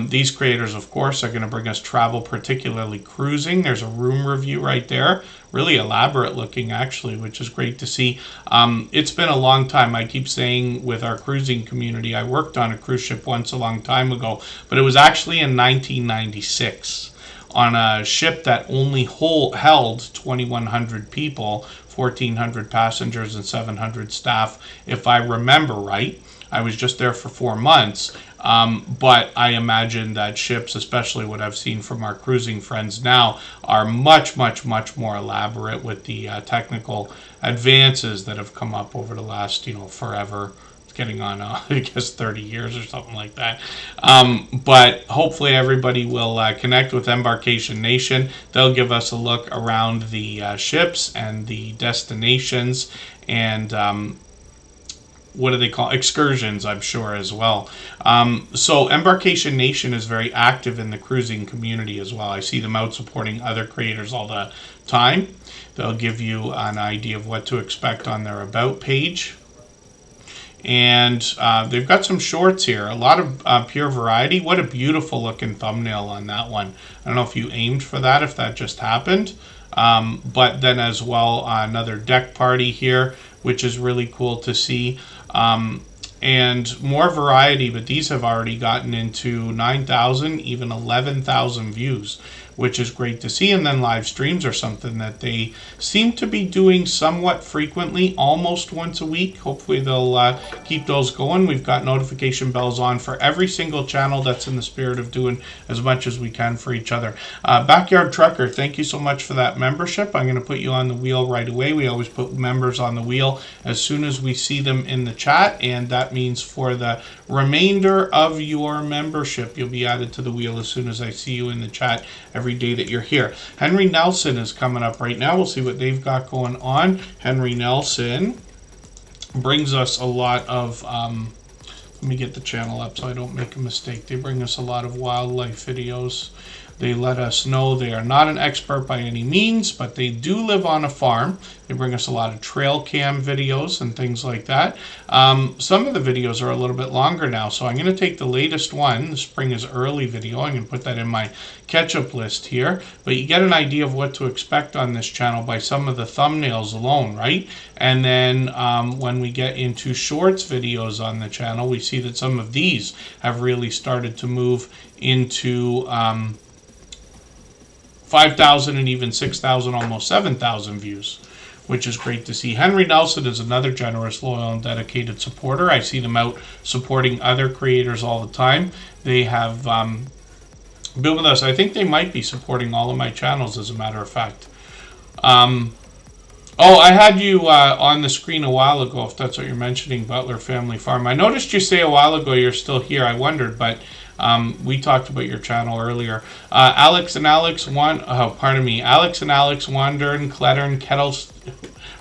These creators, of course, are going to bring us travel, particularly cruising. There's a room review right there. Really elaborate looking, actually, which is great to see. It's been a long time. I keep saying with our cruising community, I worked on a cruise ship once a long time ago, but it was actually in 1996 on a ship that only held 2,100 people, 1,400 passengers, and 700 staff, if I remember right. I was just there for 4 months, but I imagine that ships, especially what I've seen from our cruising friends now, are much, much, much more elaborate with the technical advances that have come up over the last, forever. It's getting on, I guess, 30 years or something like that. But hopefully everybody will connect with Embarkation Nation. They'll give us a look around the ships and the destinations and what do they call excursions, I'm sure, as well. So Embarkation Nation is very active in the cruising community as well. I see them out supporting other creators all the time. They'll give you an idea of what to expect on their About page. And they've got some shorts here, a lot of pure variety. What a beautiful looking thumbnail on that one. I don't know if you aimed for that, if that just happened. But then as well, another deck party here, which is really cool to see. And more variety, but these have already gotten into 9,000, even 11,000 views, which is great to see. And then live streams are something that they seem to be doing somewhat frequently, almost once a week. Hopefully they'll keep those going. We've got notification bells on for every single channel. That's in the spirit of doing as much as we can for each other. Backyard Trucker, thank you so much for that membership. I'm going to put you on the wheel right away. We always put members on the wheel as soon as we see them in the chat, and that means for the remainder of your membership, you'll be added to the wheel as soon as I see you in the chat every day that you're here. Henry Nelson is coming up right now. We'll see what they've got going on. Henry Nelson brings us a lot of, let me get the channel up so I don't make a mistake. They bring us a lot of wildlife videos. They let us know they are not an expert by any means, but they do live on a farm. They bring us a lot of trail cam videos and things like that. Some of the videos are a little bit longer now, so I'm going to take the latest one. The spring is early video. I'm going to put that in my catch-up list here. But you get an idea of what to expect on this channel by some of the thumbnails alone, right? And then when we get into shorts videos on the channel, we see that some of these have really started to move into 5,000 and even 6,000, almost 7,000 views, which is great to see. Henry Nelson is another generous, loyal, and dedicated supporter. I see them out supporting other creators all the time. They have been with us. I think they might be supporting all of my channels, as a matter of fact. Oh, I had you on the screen a while ago, if that's what you're mentioning, Butler Family Farm. I noticed you say a while ago you're still here. I wondered, but we talked about your channel earlier. Alex and Alex Wandern, Klettern, Kettles.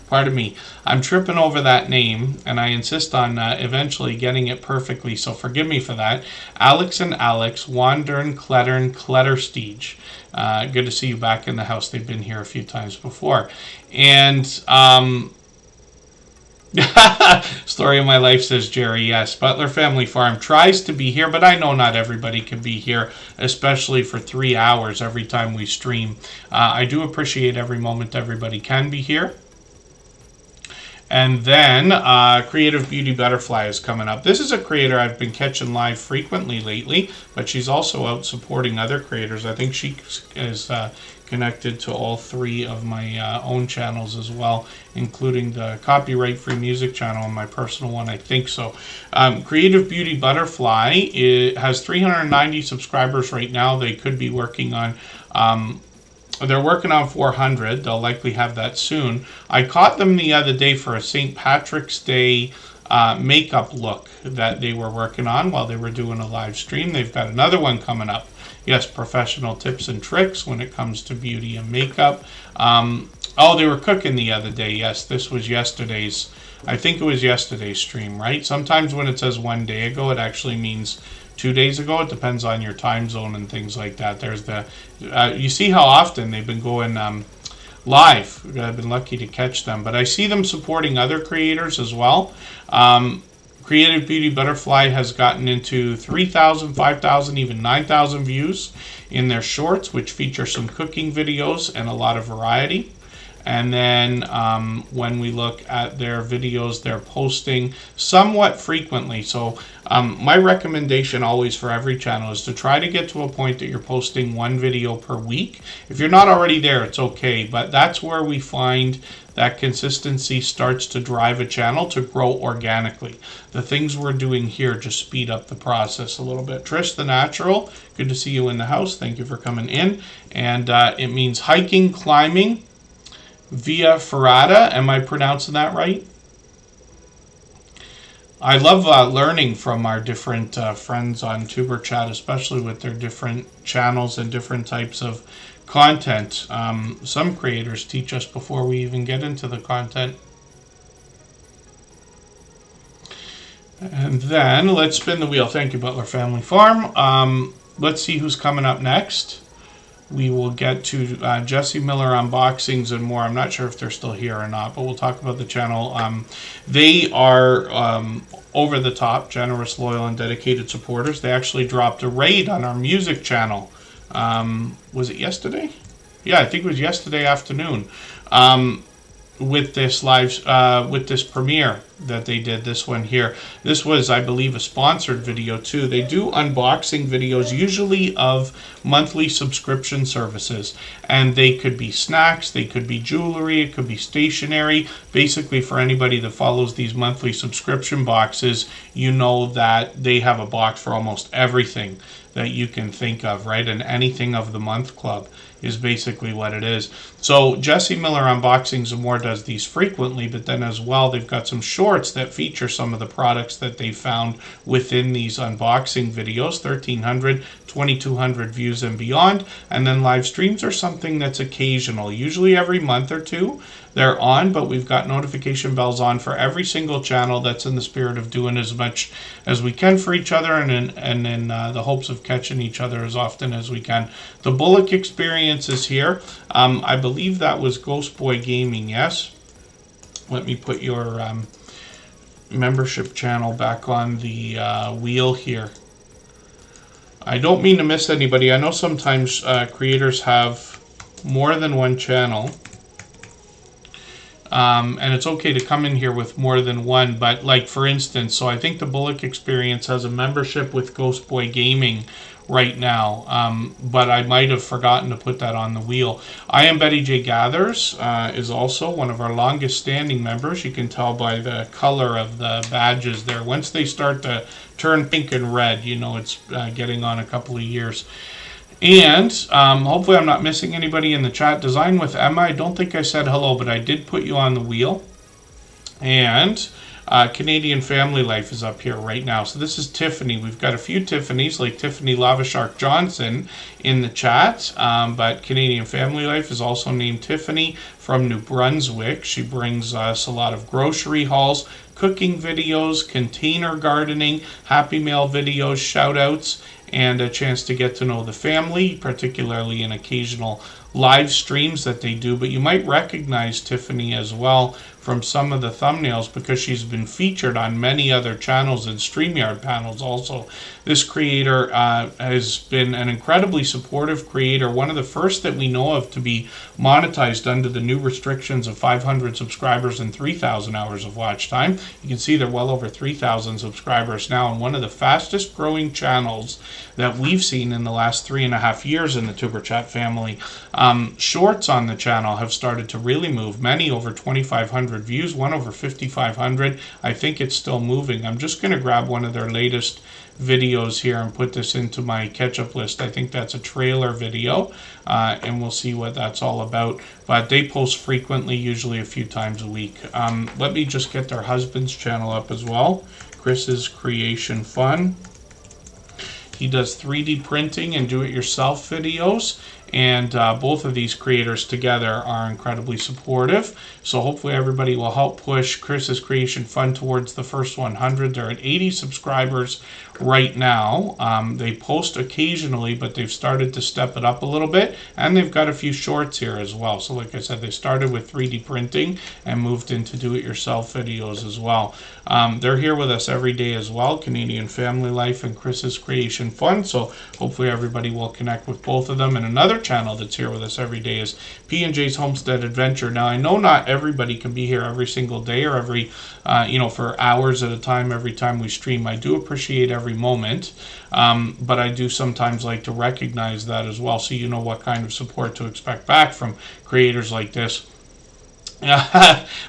Pardon me. I'm tripping over that name, and I insist on eventually getting it perfectly, so forgive me for that. Alex and Alex, Wandern, Klettern, Kletterstige. Good to see you back in the house. They've been here a few times before. And story of my life, says Jerry. Yes, Butler Family Farm tries to be here, but I know not everybody can be here, especially for 3 hours every time we stream. I do appreciate every moment everybody can be here. And then Creative Beauty Butterfly is coming up. This is a creator I've been catching live frequently lately, but she's also out supporting other creators. I think she is connected to all 3 of my own channels as well, including the copyright-free music channel and my personal one. I think so. Creative Beauty Butterfly has 390 subscribers right now. They could be working on... they're working on 400. They'll likely have that soon. I caught them the other day for a St. Patrick's Day makeup look that they were working on while they were doing a live stream. They've got another one coming up. Yes, professional tips and tricks when it comes to beauty and makeup. Oh, they were cooking the other day. Yes, this was yesterday's. I think it was yesterday's stream, right? Sometimes when it says 1 day ago, it actually means 2 days ago. It depends on your time zone and things like that. There's the you see how often they've been going live. I've been lucky to catch them, but I see them supporting other creators as well. Creative Beauty Butterfly has gotten into 3,000, 5,000, even 9,000 views in their shorts, which feature some cooking videos and a lot of variety. And then when we look at their videos, they're posting somewhat frequently. So my recommendation always for every channel is to try to get to a point that you're posting 1 video per week. If you're not already there, it's okay. But that's where we find that consistency starts to drive a channel to grow organically. The things we're doing here just speed up the process a little bit. Trish the Natural, good to see you in the house. Thank you for coming in. And it means hiking, climbing, Via Ferrata. Am I pronouncing that right? I love learning from our different friends on Superchat, especially with their different channels and different types of content. Some creators teach us before we even get into the content. And then let's spin the wheel. Thank you, Butler Family Farm. Let's see who's coming up next. We will get to Jesse Miller unboxings and more. I'm not sure if they're still here or not, but we'll talk about the channel. They are over the top, generous, loyal, and dedicated supporters. They actually dropped a raid on our music channel. Was it yesterday? Yeah, I think it was yesterday afternoon. With this with this premiere that they did, this one here. This was, I believe, a sponsored video too. They do unboxing videos, usually of monthly subscription services, and they could be snacks, they could be jewelry, it could be stationery. Basically, for anybody that follows these monthly subscription boxes, you know that they have a box for almost everything that you can think of, right? And anything of the month club is basically what it is. So Jesse Miller Unboxings and More does these frequently, but then as well they've got some shorts shorts that feature some of the products that they found within these unboxing videos, 1,300, 2,200 views and beyond. And then live streams are something that's occasional, usually every month or two they're on, but we've got notification bells on for every single channel. That's in the spirit of doing as much as we can for each other, and in the hopes of catching each other as often as we can. The Bullock Experience is here. I believe that was Ghost Boy Gaming, yes? Let me put your membership channel back on the wheel here. I don't mean to miss anybody. I know sometimes creators have more than one channel. And it's okay to come in here with more than one, but like for instance, so I think the Bullock Experience has a membership with Ghost Boy Gaming right now, but I might have forgotten to put that on the wheel. I Am Betty J Gathers is also one of our longest standing members. You can tell by the color of the badges there. Once they start to turn pink and red, you know it's getting on a couple of years. And hopefully I'm not missing anybody in the chat. Design with Emma, I don't think I said hello, but I did put you on the wheel. And Canadian Family Life is up here right now. So this is Tiffany. We've got a few Tiffany's, like Tiffany Lava Shark Johnson in the chat. But Canadian Family Life is also named Tiffany from New Brunswick. She brings us a lot of grocery hauls, cooking videos, container gardening, Happy Mail videos, shout outs, and a chance to get to know the family, particularly in occasional live streams that they do. But you might recognize Tiffany as well from some of the thumbnails because she's been featured on many other channels and StreamYard panels also. This creator has been an incredibly supportive creator, one of the first that we know of to be monetized under the new restrictions of 500 subscribers and 3,000 hours of watch time. You can see they're well over 3,000 subscribers now, and one of the fastest growing channels that we've seen in the last 3.5 years in the Tuber Chat family. Shorts on the channel have started to really move, many over 2,500 views, one over 5,500. I think it's still moving. I'm just going to grab one of their latest videos here and put this into my catch-up list. I think that's a trailer video, and we'll see what that's all about. But they post frequently, usually a few times a week. Let me just get their husband's channel up as well. Chris's Creation Fun. He does 3D printing and do-it-yourself videos, and both of these creators together are incredibly supportive. So hopefully everybody will help push Chris's Creation Fun towards the first 100. They're at 80 subscribers right now. They post occasionally, but they've started to step it up a little bit, and they've got a few shorts here as well. So like I said, they started with 3D printing and moved into do-it-yourself videos as well. They're here with us every day as well, Canadian Family Life and Chris's Creation Fun. So hopefully everybody will connect with both of them. And another channel that's here with us every day is P&J's Homestead Adventure. Now I know not everybody can be here every single day or every for hours at a time every time we stream. I do appreciate every moment, but I do sometimes like to recognize that as well, so you know what kind of support to expect back from creators like this.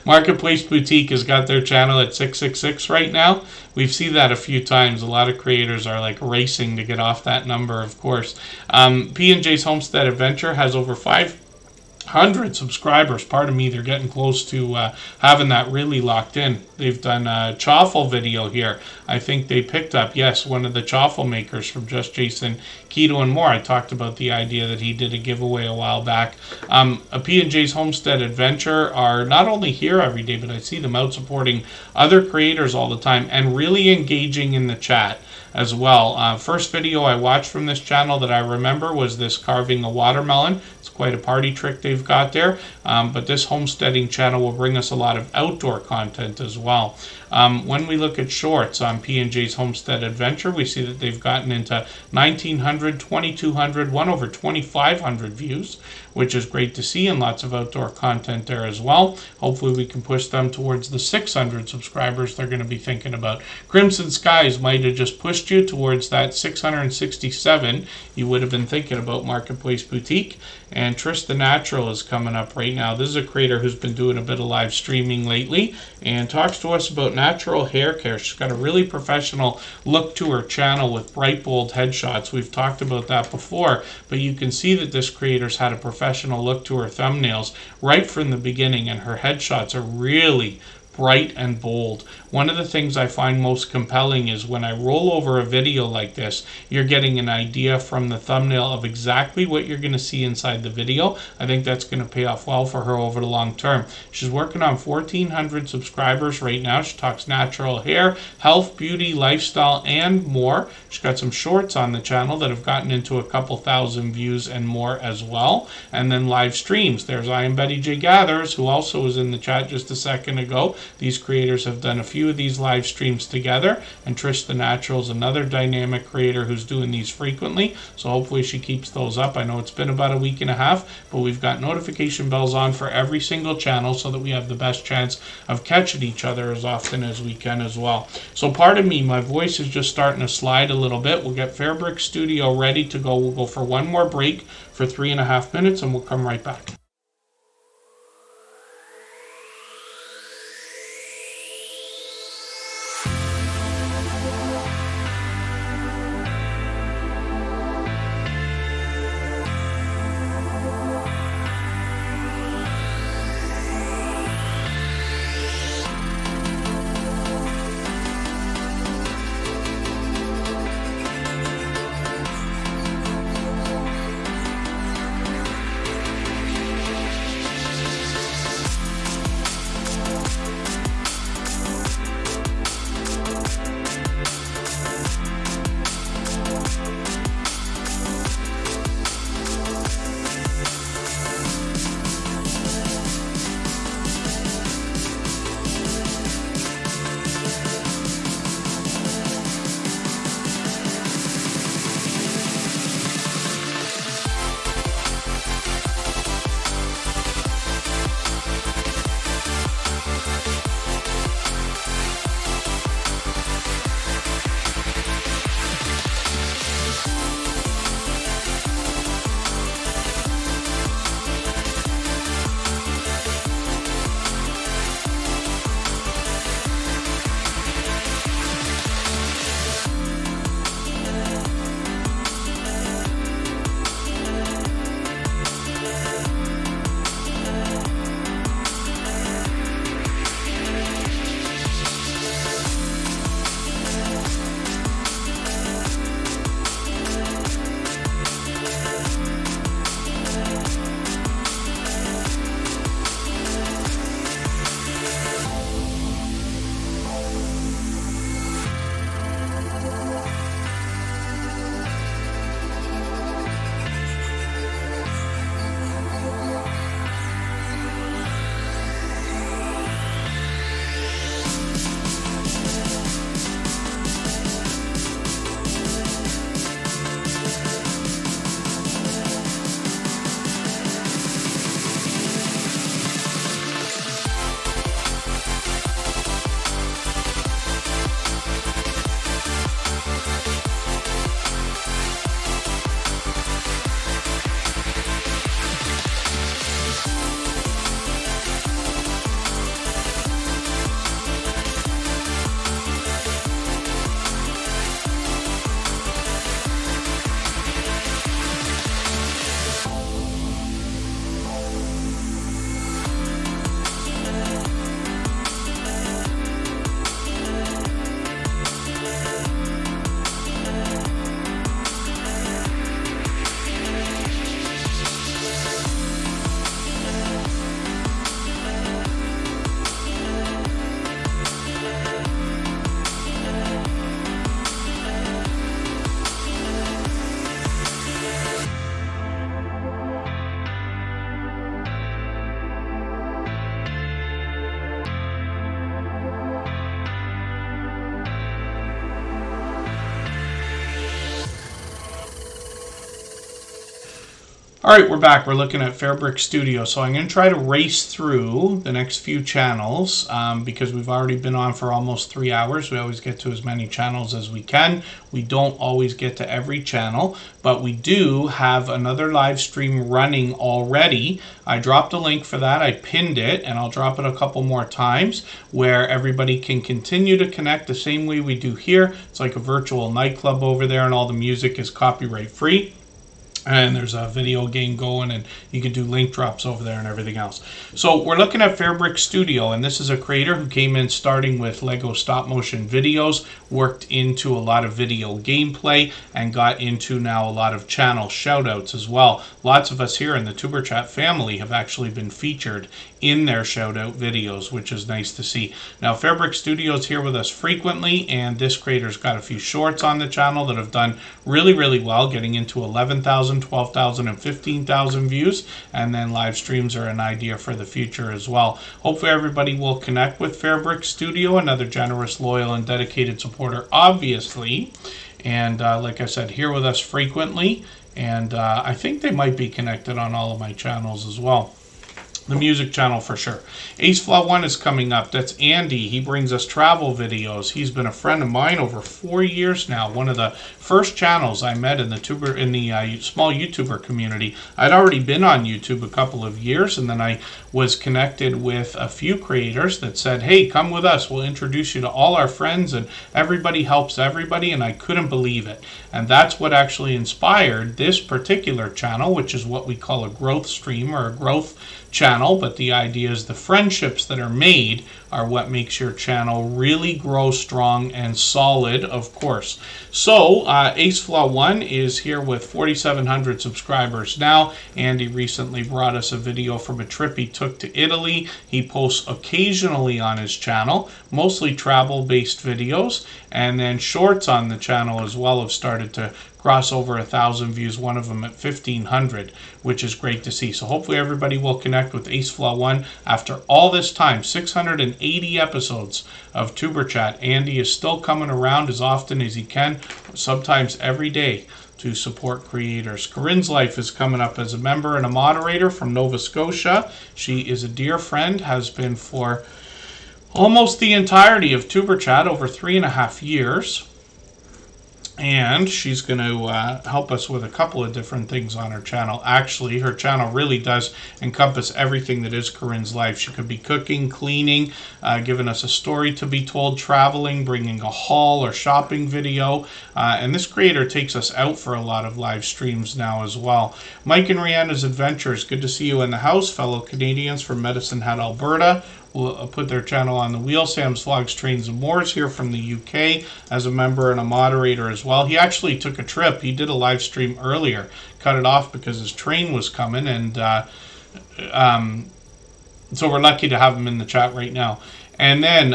Marketplace Boutique has got their channel at 666 right now. We've seen that a few times. A lot of creators are like racing to get off that number, of course. P&J's Homestead Adventure has over 500 subscribers. Pardon me, they're getting close to having that really locked in. They've done a chaffle video here. I think they picked up, yes, one of the chaffle makers from Just Jason Keto and More. I talked about the idea that he did a giveaway a while back. A P&J's Homestead Adventure are not only here every day, but I see them out supporting other creators all the time and really engaging in the chat as well. First video I watched from this channel that I remember was this carving a watermelon. It's quite a party trick they've got there, but this homesteading channel will bring us a lot of outdoor content as well. When we look at shorts on P&J's Homestead Adventure, we see that they've gotten into 1,900, 2,200, one over 2,500 views, which is great to see, and lots of outdoor content there as well. Hopefully we can push them towards the 600 subscribers they're going to be thinking about. Crimson Skies might have just pushed you towards that 667 you would have been thinking about, Marketplace Boutique. And Trish the Natural is coming up right now. This is a creator who's been doing a bit of live streaming lately and talks to us about natural hair care. She's got a really professional look to her channel with bright, bold headshots. We've talked about that before, but you can see that this creator's had a professional look to her thumbnails right from the beginning, and her headshots are really bright and bold. One of the things I find most compelling is when I roll over a video like this, you're getting an idea from the thumbnail of exactly what you're going to see inside the video. I think that's going to pay off well for her over the long term. She's working on 1,400 subscribers right now. She talks natural hair, health, beauty, lifestyle, and more. She's got some shorts on the channel that have gotten into a couple thousand views and more as well. And then live streams. There's I Am Betty J Gathers, who also was in the chat just a second ago. These creators have done a few of these live streams together, and Trish the Natural is another dynamic creator who's doing these frequently, so hopefully she keeps those up. I know it's been about a week and a half, but we've got notification bells on for every single channel so that we have the best chance of catching each other as often as we can as well. So pardon me, my voice is just starting to slide a little bit. We'll get Fairbrick Studio ready to go. We'll go for one more break for 3.5 minutes, and we'll come right back. All right, we're back. We're looking at Fairbrick Studio. So I'm going to try to race through the next few channels because we've already been on for almost 3 hours. We always get to as many channels as we can. We don't always get to every channel, but we do have another live stream running already. I dropped a link for that. I pinned it, and I'll drop it a couple more times where everybody can continue to connect the same way we do here. It's like a virtual nightclub over there, and all the music is copyright free. and there's a video game going, and you can do link drops over there and everything else. So we're looking at Fairbrick Studio, and this is a creator who came in starting with Lego stop motion videos, worked into a lot of video gameplay, and got into now a lot of channel shout outs as well. Lots of us here in the Tuber Chat family have actually been featured in their shout out videos, which is nice to see. Now Fairbrick Studio is here with us frequently, and this creator's got a few shorts on the channel that have done really well, getting into 11,000, 12,000, and 15,000 views, and then live streams are an idea for the future as well. Hopefully everybody will connect with Fairbrick Studio, another generous, loyal, and dedicated supporter, obviously, and like I said, here with us frequently, and I think they might be connected on all of my channels as well. The music channel for sure. AceFlaw1 is coming up. That's Andy. He brings us travel videos. He's been a friend of mine over 4 years now. One of the first channels I met in the small YouTuber community. I'd already been on YouTube a couple of years, and then I was connected with a few creators that said, hey, come with us. We'll introduce you to all our friends, and everybody helps everybody, and I couldn't believe it. And that's what actually inspired this particular channel, which is what we call a growth stream or a growth channel, but the idea is the friendships that are made are what makes your channel really grow strong and solid, of course. So AceFlaw1 is here with 4,700 subscribers now. Andy recently brought us a video from a trip he took to Italy. He posts occasionally on his channel, mostly travel-based videos, and then shorts on the channel as well have started to cross over 1,000 views, one of them at 1,500, which is great to see. So hopefully everybody will connect with AceFlaw1 after all this time, 680 episodes of Tuber Chat. Andy is still coming around as often as he can, sometimes every day, to support creators. Corinne's Life is coming up as a member and a moderator from Nova Scotia. She is a dear friend, has been for almost the entirety of Tuber Chat, over 3.5 years. And she's going to help us with a couple of different things on her channel. Actually, her channel really does encompass everything that is Corinne's life. She could be cooking, cleaning, giving us a story to be told, traveling, bringing a haul or shopping video. And this creator takes us out for a lot of live streams now as well. Mike and Rihanna's Adventures, good to see you in the house. Fellow Canadians from Medicine Hat, Alberta. We'll put their channel on the wheel. Sam's Vlogs, Trains and More is here from the UK as a member and a moderator as well. He actually took a trip. He did a live stream earlier, cut it off because his train was coming, and so we're lucky to have him in the chat right now. And then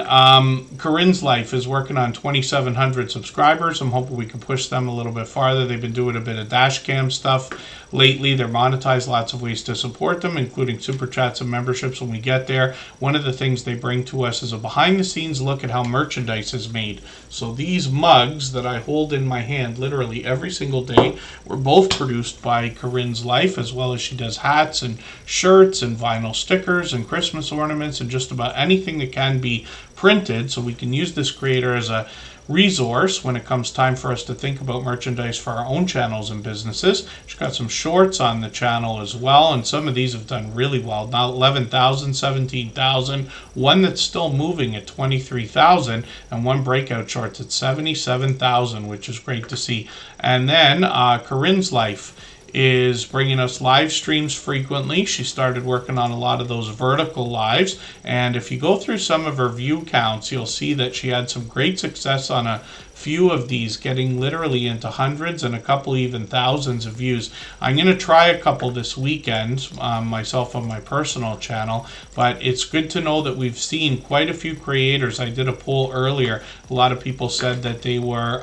Corinne's Life is working on 2,700 subscribers. I'm hoping we can push them a little bit farther. They've been doing a bit of dash cam stuff lately. They're monetized, lots of ways to support them, including super chats and memberships when we get there. One of the things they bring to us is a behind the scenes look at how merchandise is made. So these mugs that I hold in my hand literally every single day were both produced by Corinne's Life, as well as she does hats and shirts and vinyl stickers and Christmas ornaments and just about anything that can be printed. So we can use this creator as a resource when it comes time for us to think about merchandise for our own channels and businesses. She's got some shorts on the channel as well, and some of these have done really well. Now 11,000, 17,000, one that's still moving at 23,000, and one breakout shorts at 77,000, which is great to see. And then Corinne's Life is bringing us live streams frequently. She started working on a lot of those vertical lives, and if you go through some of her view counts, you'll see that she had some great success on a few of these, getting literally into hundreds and a couple even thousands of views. I'm going to try a couple this weekend myself on my personal channel, but it's good to know that we've seen quite a few creators. I did a poll earlier. A lot of people said that they were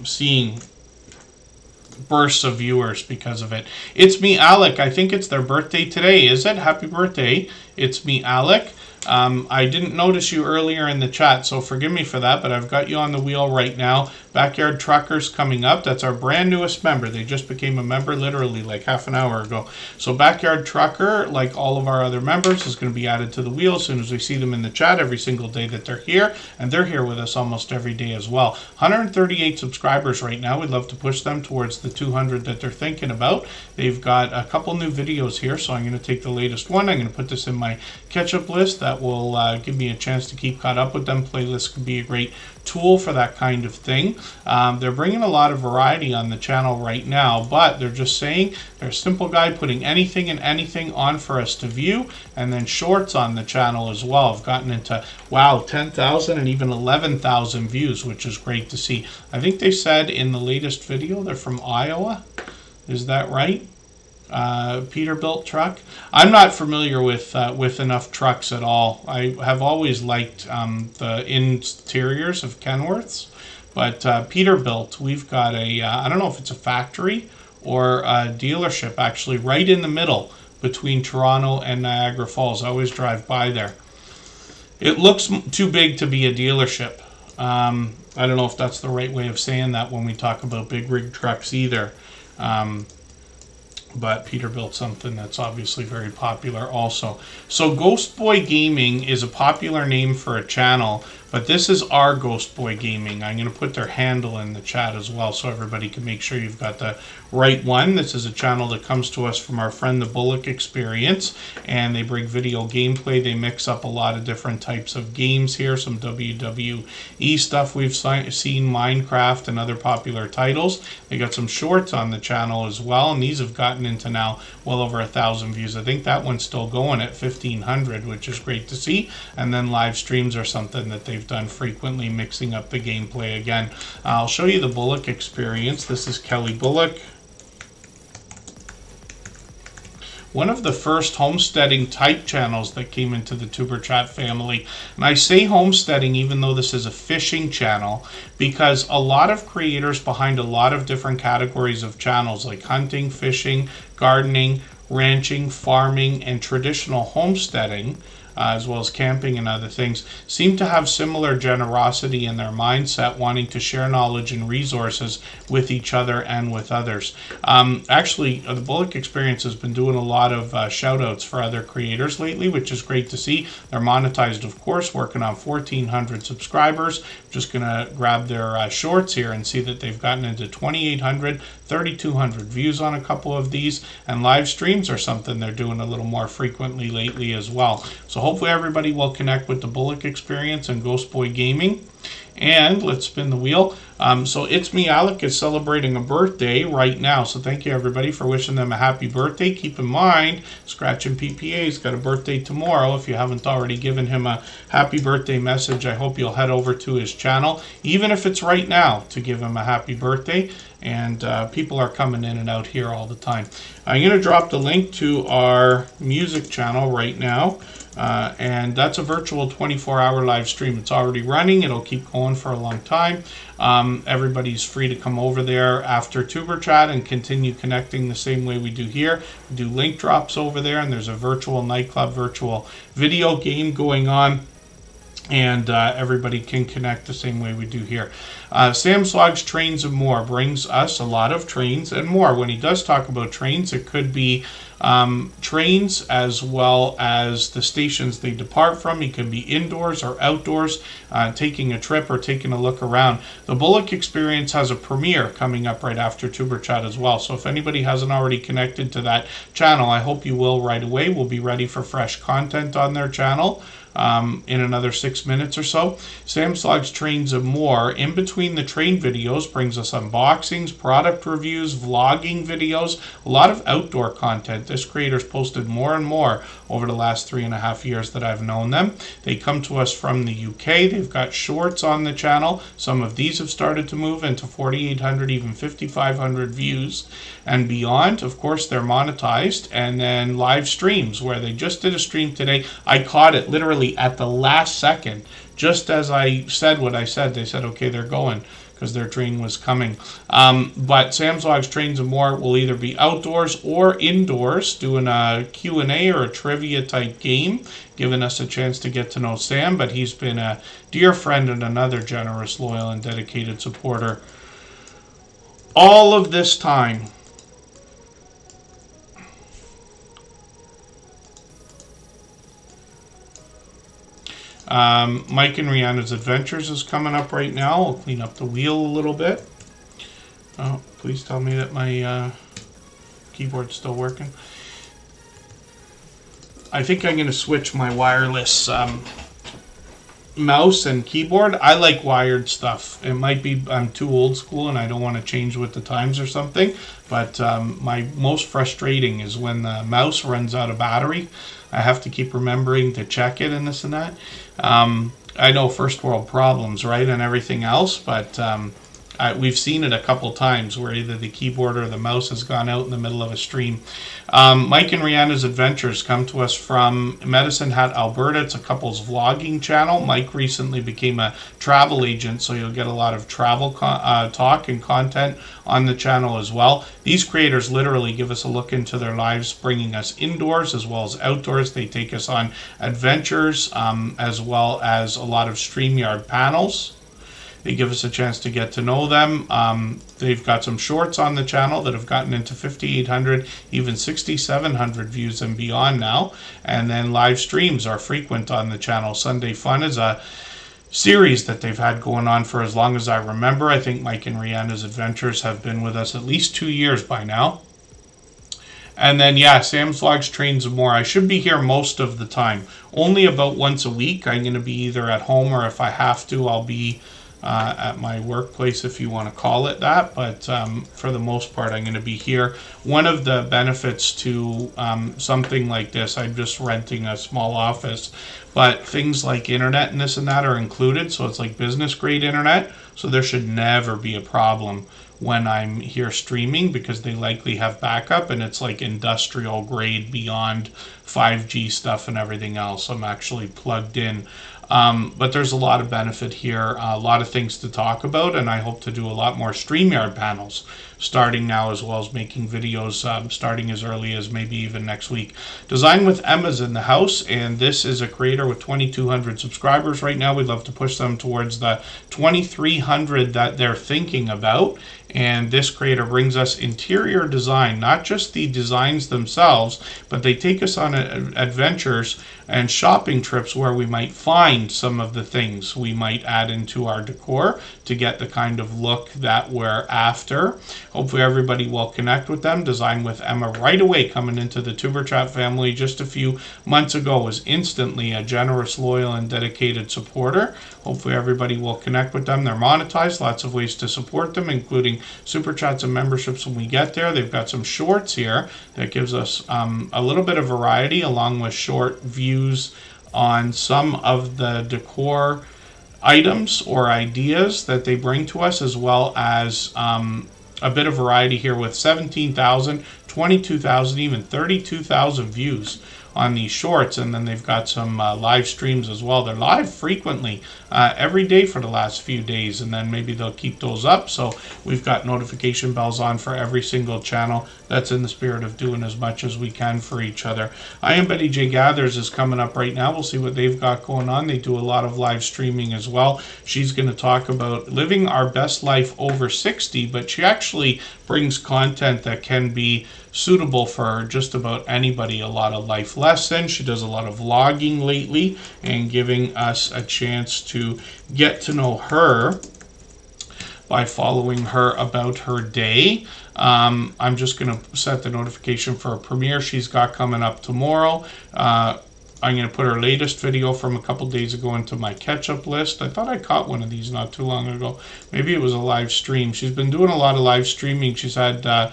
seeing bursts of viewers because of it. It's me, Alec. I think it's their birthday today. Is it? Happy birthday. It's me, Alec. I didn't notice you earlier in the chat, so forgive me for that, but I've got you on the wheel right now. Backyard Truckers coming up. That's our brand newest member. They just became a member literally like half an hour ago. So Backyard Trucker, like all of our other members, is going to be added to the wheel as soon as we see them in the chat every single day that they're here, and they're here with us almost every day as well. 138 subscribers right now. We'd love to push them towards the 200 that they're thinking about. They've got a couple new videos here, so I'm going to take the latest one. I'm going to put this in my catch-up list. that will give me a chance to keep caught up with them. Playlists could be a great tool for that kind of thing. They're bringing a lot of variety on the channel right now, but they're just saying they're a simple guide putting anything and anything on for us to view, and then shorts on the channel as well. I've gotten into, wow, 10,000 and even 11,000 views, which is great to see. I think they said in the latest video they're from Iowa. Is that right? Peterbilt truck. I'm not familiar with enough trucks at all. I have always liked the interiors of Kenworths, but Peterbilt, we've got a I don't know if it's a factory or a dealership actually right in the middle between Toronto and Niagara Falls. I always drive by there. It looks too big to be a dealership. I don't know if that's the right way of saying that when we talk about big rig trucks either. But Peterbilt, something that's obviously very popular also. So Ghost Boy Gaming is a popular name for a channel, but this is our Ghost Boy Gaming. I'm going to put their handle in the chat as well so everybody can make sure you've got the right one. This is a channel that comes to us from our friend the Bullock Experience, and they bring video gameplay. They mix up a lot of different types of games here, some WWE stuff we've seen, Minecraft and other popular titles. They got some shorts on the channel as well, and these have gotten into now well over 1,000 views. I think that one's still going at 1,500, which is great to see. And then live streams are something that they've done frequently, mixing up the gameplay again. I'll show you the Bullock Experience. This is Kelly Bullock. One of the first homesteading type channels that came into the Superchat family. And I say homesteading even though this is a fishing channel, because a lot of creators behind a lot of different categories of channels like hunting, fishing, gardening, ranching, farming, and traditional homesteading, as well as camping and other things, seem to have similar generosity in their mindset, wanting to share knowledge and resources with each other and with others. Actually, the Bullock Experience has been doing a lot of shout outs for other creators lately, which is great to see. They're monetized, of course, working on 1,400 subscribers. I'm just going to grab their shorts here and see that they've gotten into 2,800, 3,200 views on a couple of these, and live streams are something they're doing a little more frequently lately as well. So hopefully everybody will connect with the Bullock Experience and Ghost Boy Gaming. And let's spin the wheel. So It's Me Alec is celebrating a birthday right now. So thank you everybody for wishing them a happy birthday. Keep in mind, Scratchin' PPA's got a birthday tomorrow. If you haven't already given him a happy birthday message, I hope you'll head over to his channel, even if it's right now, to give him a happy birthday. And people are coming in and out here all the time. I'm going to drop the link to our music channel right now. And that's a virtual 24-hour live stream. It's already running. It'll keep going for a long time. Everybody's free to come over there after Tuber Chat and continue connecting the same way we do here. We do link drops over there, and there's a virtual nightclub, virtual video game going on. And everybody can connect the same way we do here. Sam Slog's Trains and More brings us a lot of trains and more. When he does talk about trains, it could be trains as well as the stations they depart from. He could be indoors or outdoors, taking a trip or taking a look around. The Bullock Experience has a premiere coming up right after Tuber Chat as well. So if anybody hasn't already connected to that channel, I hope you will right away. We'll be ready for fresh content on their channel in another 6 minutes or so. Sam Slog's Trains and More, in between the train videos, brings us unboxings, product reviews, vlogging videos, a lot of outdoor content. This creator's posted more and more over the last 3.5 years that I've known them. They come to us from the UK. They've got shorts on the channel. Some of these have started to move into 4,800, even 5,500 views and beyond. Of course, they're monetized. And then live streams, where they just did a stream today. I caught it literally at the last second. Just as I said what I said, they said, okay, they're going, because their train was coming. But Sam's Logs Trains and More will either be outdoors or indoors, doing a Q&A or a trivia type game, giving us a chance to get to know Sam. But he's been a dear friend and another generous, loyal, and dedicated supporter all of this time. Mike and Rihanna's Adventures is coming up right now. I'll clean up the wheel a little bit. Oh, please tell me that my keyboard's still working. I think I'm going to switch my wireless mouse and keyboard. I like wired stuff. It might be I'm too old school and I don't want to change with the times or something, but my most frustrating is when the mouse runs out of battery. I have to keep remembering to check it and this and that. I know first world problems, right, and everything else, but we've seen it a couple times where either the keyboard or the mouse has gone out in the middle of a stream. Mike and Rihanna's Adventures come to us from Medicine Hat, Alberta. It's a couple's vlogging channel. Mike recently became a travel agent, so you'll get a lot of travel talk and content on the channel as well. These creators literally give us a look into their lives, bringing us indoors as well as outdoors. They take us on adventures as well as a lot of StreamYard panels. They give us a chance to get to know them. They've got some shorts on the channel that have gotten into 5,800, even 6,700 views and beyond now. And then live streams are frequent on the channel. Sunday Fun is a series that they've had going on for as long as I remember. I think Mike and Rihanna's Adventures have been with us at least 2 years by now. And then, yeah, Sam's Vlogs, Trains, and More. I should be here most of the time. Only about once a week. I'm going to be either at home or if I have to, I'll be at my workplace, if you want to call it that, but for the most part I'm going to be here. One of the benefits to something like this, I'm just renting a small office, but things like internet and this and that are included, so it's like business grade internet, so there should never be a problem when I'm here streaming because they likely have backup and it's like industrial grade beyond 5G stuff and everything else. I'm actually plugged in. But there's a lot of benefit here, a lot of things to talk about, and I hope to do a lot more StreamYard panels starting now, as well as making videos starting as early as maybe even next week. Design with Emma's in the house, and this is a creator with 2,200 subscribers right now. We'd love to push them towards the 2,300 that they're thinking about. And this creator brings us interior design, not just the designs themselves, but they take us on adventures and shopping trips where we might find some of the things we might add into our decor to get the kind of look that we're after. Hopefully everybody will connect with them. Design with Emma right away, coming into the Superchat family just a few months ago, was instantly a generous, loyal, and dedicated supporter. Hopefully everybody will connect with them. They're monetized, lots of ways to support them, including super chats and memberships when we get there. They've got some shorts here that gives us a little bit of variety, along with short views on some of the decor items or ideas that they bring to us, as well as a bit of variety here with 17,000, 22,000, even 32,000 views on these shorts. And then they've got some live streams as well. They're live frequently every day for the last few days, and then maybe they'll keep those up, so we've got notification bells on for every single channel. That's in the spirit of doing as much as we can for each other. I Am Betty J Gathers is coming up right now. We'll see what they've got going on. They do a lot of live streaming as well. She's going to talk about living our best life over 60, but she actually brings content that can be suitable for just about anybody. A lot of life lessons. She does a lot of vlogging lately and giving us a chance to get to know her by following her about her day. I'm just going to set the notification for a premiere she's got coming up tomorrow. I'm going to put her latest video from a couple days ago into my catch-up list. I thought I caught one of these not too long ago. Maybe it was a live stream. She's been doing a lot of live streaming. She's had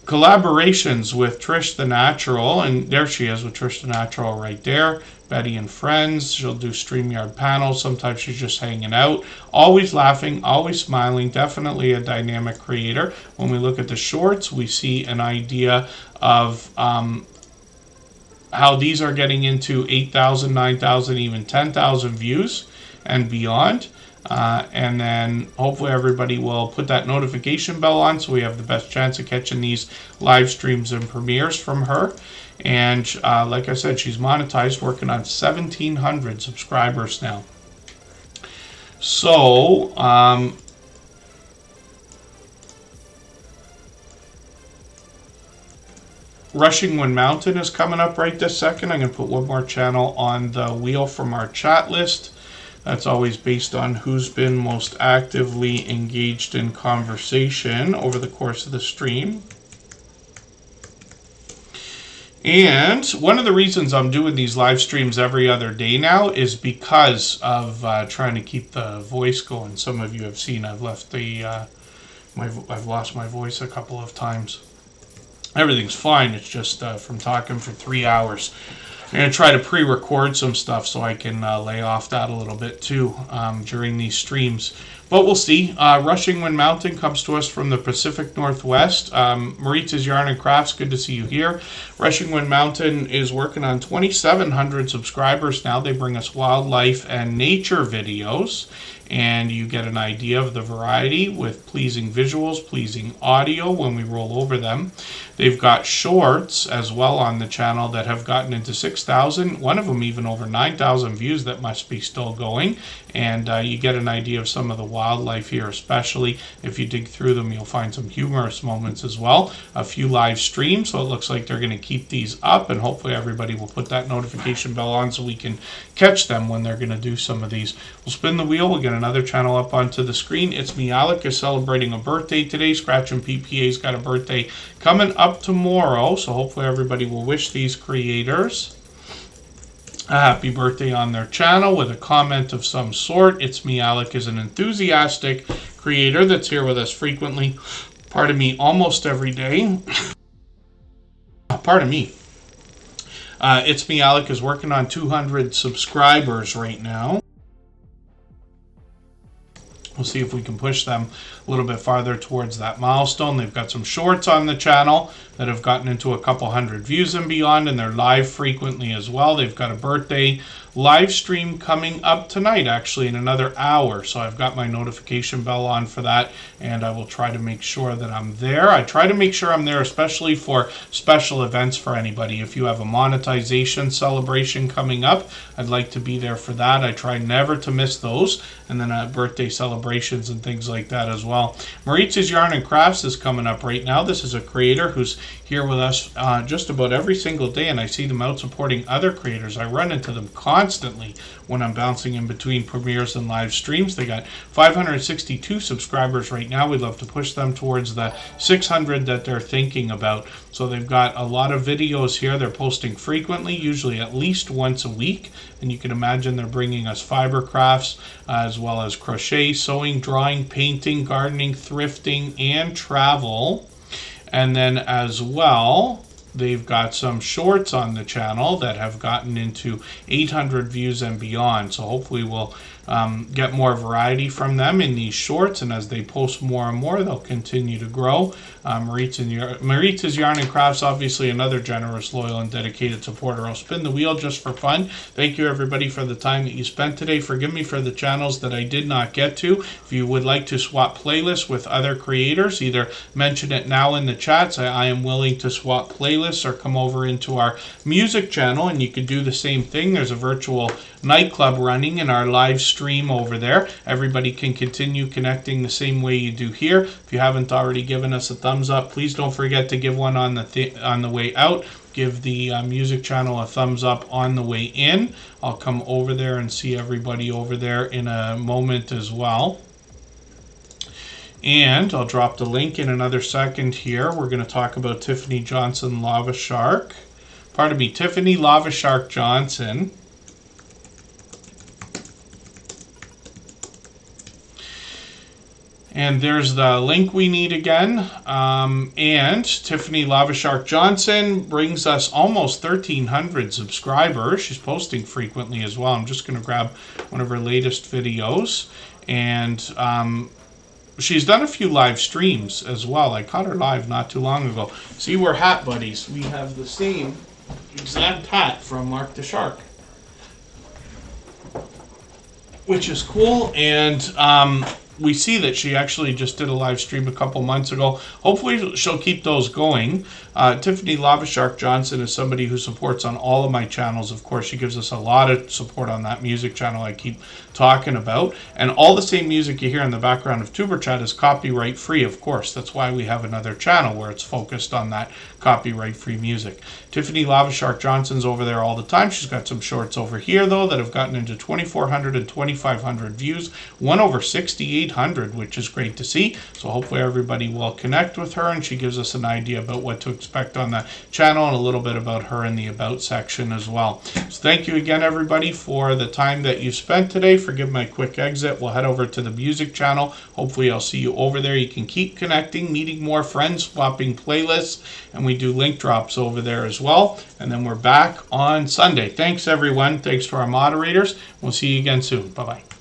collaborations with Trish the Natural, and there she is with Trish the Natural right there. Betty and Friends. She'll do StreamYard panels. Sometimes she's just hanging out. Always laughing, always smiling. Definitely a dynamic creator. When we look at the shorts, we see an idea of how these are getting into 8,000, 9,000, even 10,000 views and beyond. And then hopefully everybody will put that notification bell on so we have the best chance of catching these live streams and premieres from her. And like I said, she's monetized, working on 1,700 subscribers now. So Rushing Wind Mountain is coming up right this second. I'm going to put one more channel on the wheel from our chat list. That's always based on who's been most actively engaged in conversation over the course of the stream. And one of the reasons I'm doing these live streams every other day now is because of trying to keep the voice going. Some of you have seen I've left the I've lost my voice a couple of times. Everything's fine. It's just from talking for 3 hours. I'm going to try to pre-record some stuff so I can lay off that a little bit too during these streams. But we'll see. Rushing Wind Mountain comes to us from the Pacific Northwest. Maritza's Yarn and Crafts, good to see you here. Rushing Wind Mountain is working on 2,700 subscribers now. They bring us wildlife and nature videos, and you get an idea of the variety with pleasing visuals, pleasing audio when we roll over them. They've got shorts as well on the channel that have gotten into 6,000, one of them even over 9,000 views that must be still going. And you get an idea of some of the wildlife here, especially if you dig through them, you'll find some humorous moments as well. A few live streams, so it looks like they're going to keep these up, and hopefully everybody will put that notification bell on so we can catch them when they're going to do some of these. We'll spin the wheel, we'll get another channel up onto the screen. It's me, Alec, is celebrating a birthday today. Scratch and PPA's got a birthday coming up tomorrow, so hopefully everybody will wish these creators a happy birthday on their channel with a comment of some sort. It's me, Alec, is an enthusiastic creator that's here with us frequently. Pardon me, almost every day. Pardon me. It's me, Alec, is working on 200 subscribers right now. We'll see if we can push them a little bit farther towards that milestone. They've got some shorts on the channel that have gotten into a couple hundred views and beyond, and they're live frequently as well. They've got a birthday live stream coming up tonight, actually, in another hour. So I've got my notification bell on for that, and I will try to make sure that I'm there. I try to make sure I'm there, especially for special events for anybody. If you have a monetization celebration coming up, I'd like to be there for that. I try never to miss those, and then birthday celebrations and things like that as well. Maritza's Yarn and Crafts is coming up right now. This is a creator who's here with us just about every single day, and I see them out supporting other creators. I run into them constantly when I'm bouncing in between premieres and live streams. They got 562 subscribers right now. We'd love to push them towards the 600 that they're thinking about. So they've got a lot of videos here. They're posting frequently, usually at least once a week, and you can imagine they're bringing us fiber crafts as well as crochet, sewing, drawing, painting, gardening, thrifting, and travel. And then as well, they've got some shorts on the channel that have gotten into 800 views and beyond. So hopefully we'll get more variety from them in these shorts, and as they post more and more, they'll continue to grow. Maritza's Yarn and Crafts, obviously another generous, loyal, and dedicated supporter. I'll spin the wheel just for fun. Thank you, everybody, for the time that you spent today. Forgive me for the channels that I did not get to. If you would like to swap playlists with other creators, either mention it now in the chats. I am willing to swap playlists, or come over into our music channel, and you could do the same thing. There's a virtual nightclub running in our live stream over there. Everybody can continue connecting the same way you do here. If you haven't already given us a thumbs up, please don't forget to give one on the way out. Give the music channel a thumbs up on the way in. I'll come over there and see everybody over there in a moment as well. And I'll drop the link in another second here. We're going to talk about Tiffany Johnson Lava Shark. Pardon me, Tiffany Lava Shark Johnson. And there's the link we need again. And Tiffany Lava Shark Johnson brings us almost 1,300 subscribers. She's posting frequently as well. I'm just going to grab one of her latest videos. And she's done a few live streams as well. I caught her live not too long ago. See, we're hat buddies. We have the same exact hat from Mark the Shark, which is cool. And we see that she actually just did a live stream a couple months ago. Hopefully she'll keep those going. Tiffany Lava Shark Johnson is somebody who supports on all of my channels. Of course, she gives us a lot of support on that music channel I keep talking about. And all the same music you hear in the background of Superchat is copyright free, of course. That's why we have another channel where it's focused on that copyright free music. Tiffany Lava Shark Johnson's over there all the time. She's got some shorts over here, though, that have gotten into 2,400 and 2,500 views. One over 68 800, which is great to see. So hopefully everybody will connect with her, and she gives us an idea about what to expect on the channel and a little bit about her in the About section as well. So thank you again, everybody, for the time that you spent today. Forgive my quick exit. We'll head over to the music channel. Hopefully I'll see you over there. You can keep connecting, meeting more friends, swapping playlists, and we do link drops over there as well. And then we're back on Sunday. Thanks, everyone. Thanks to our moderators. We'll see you again soon. Bye-bye.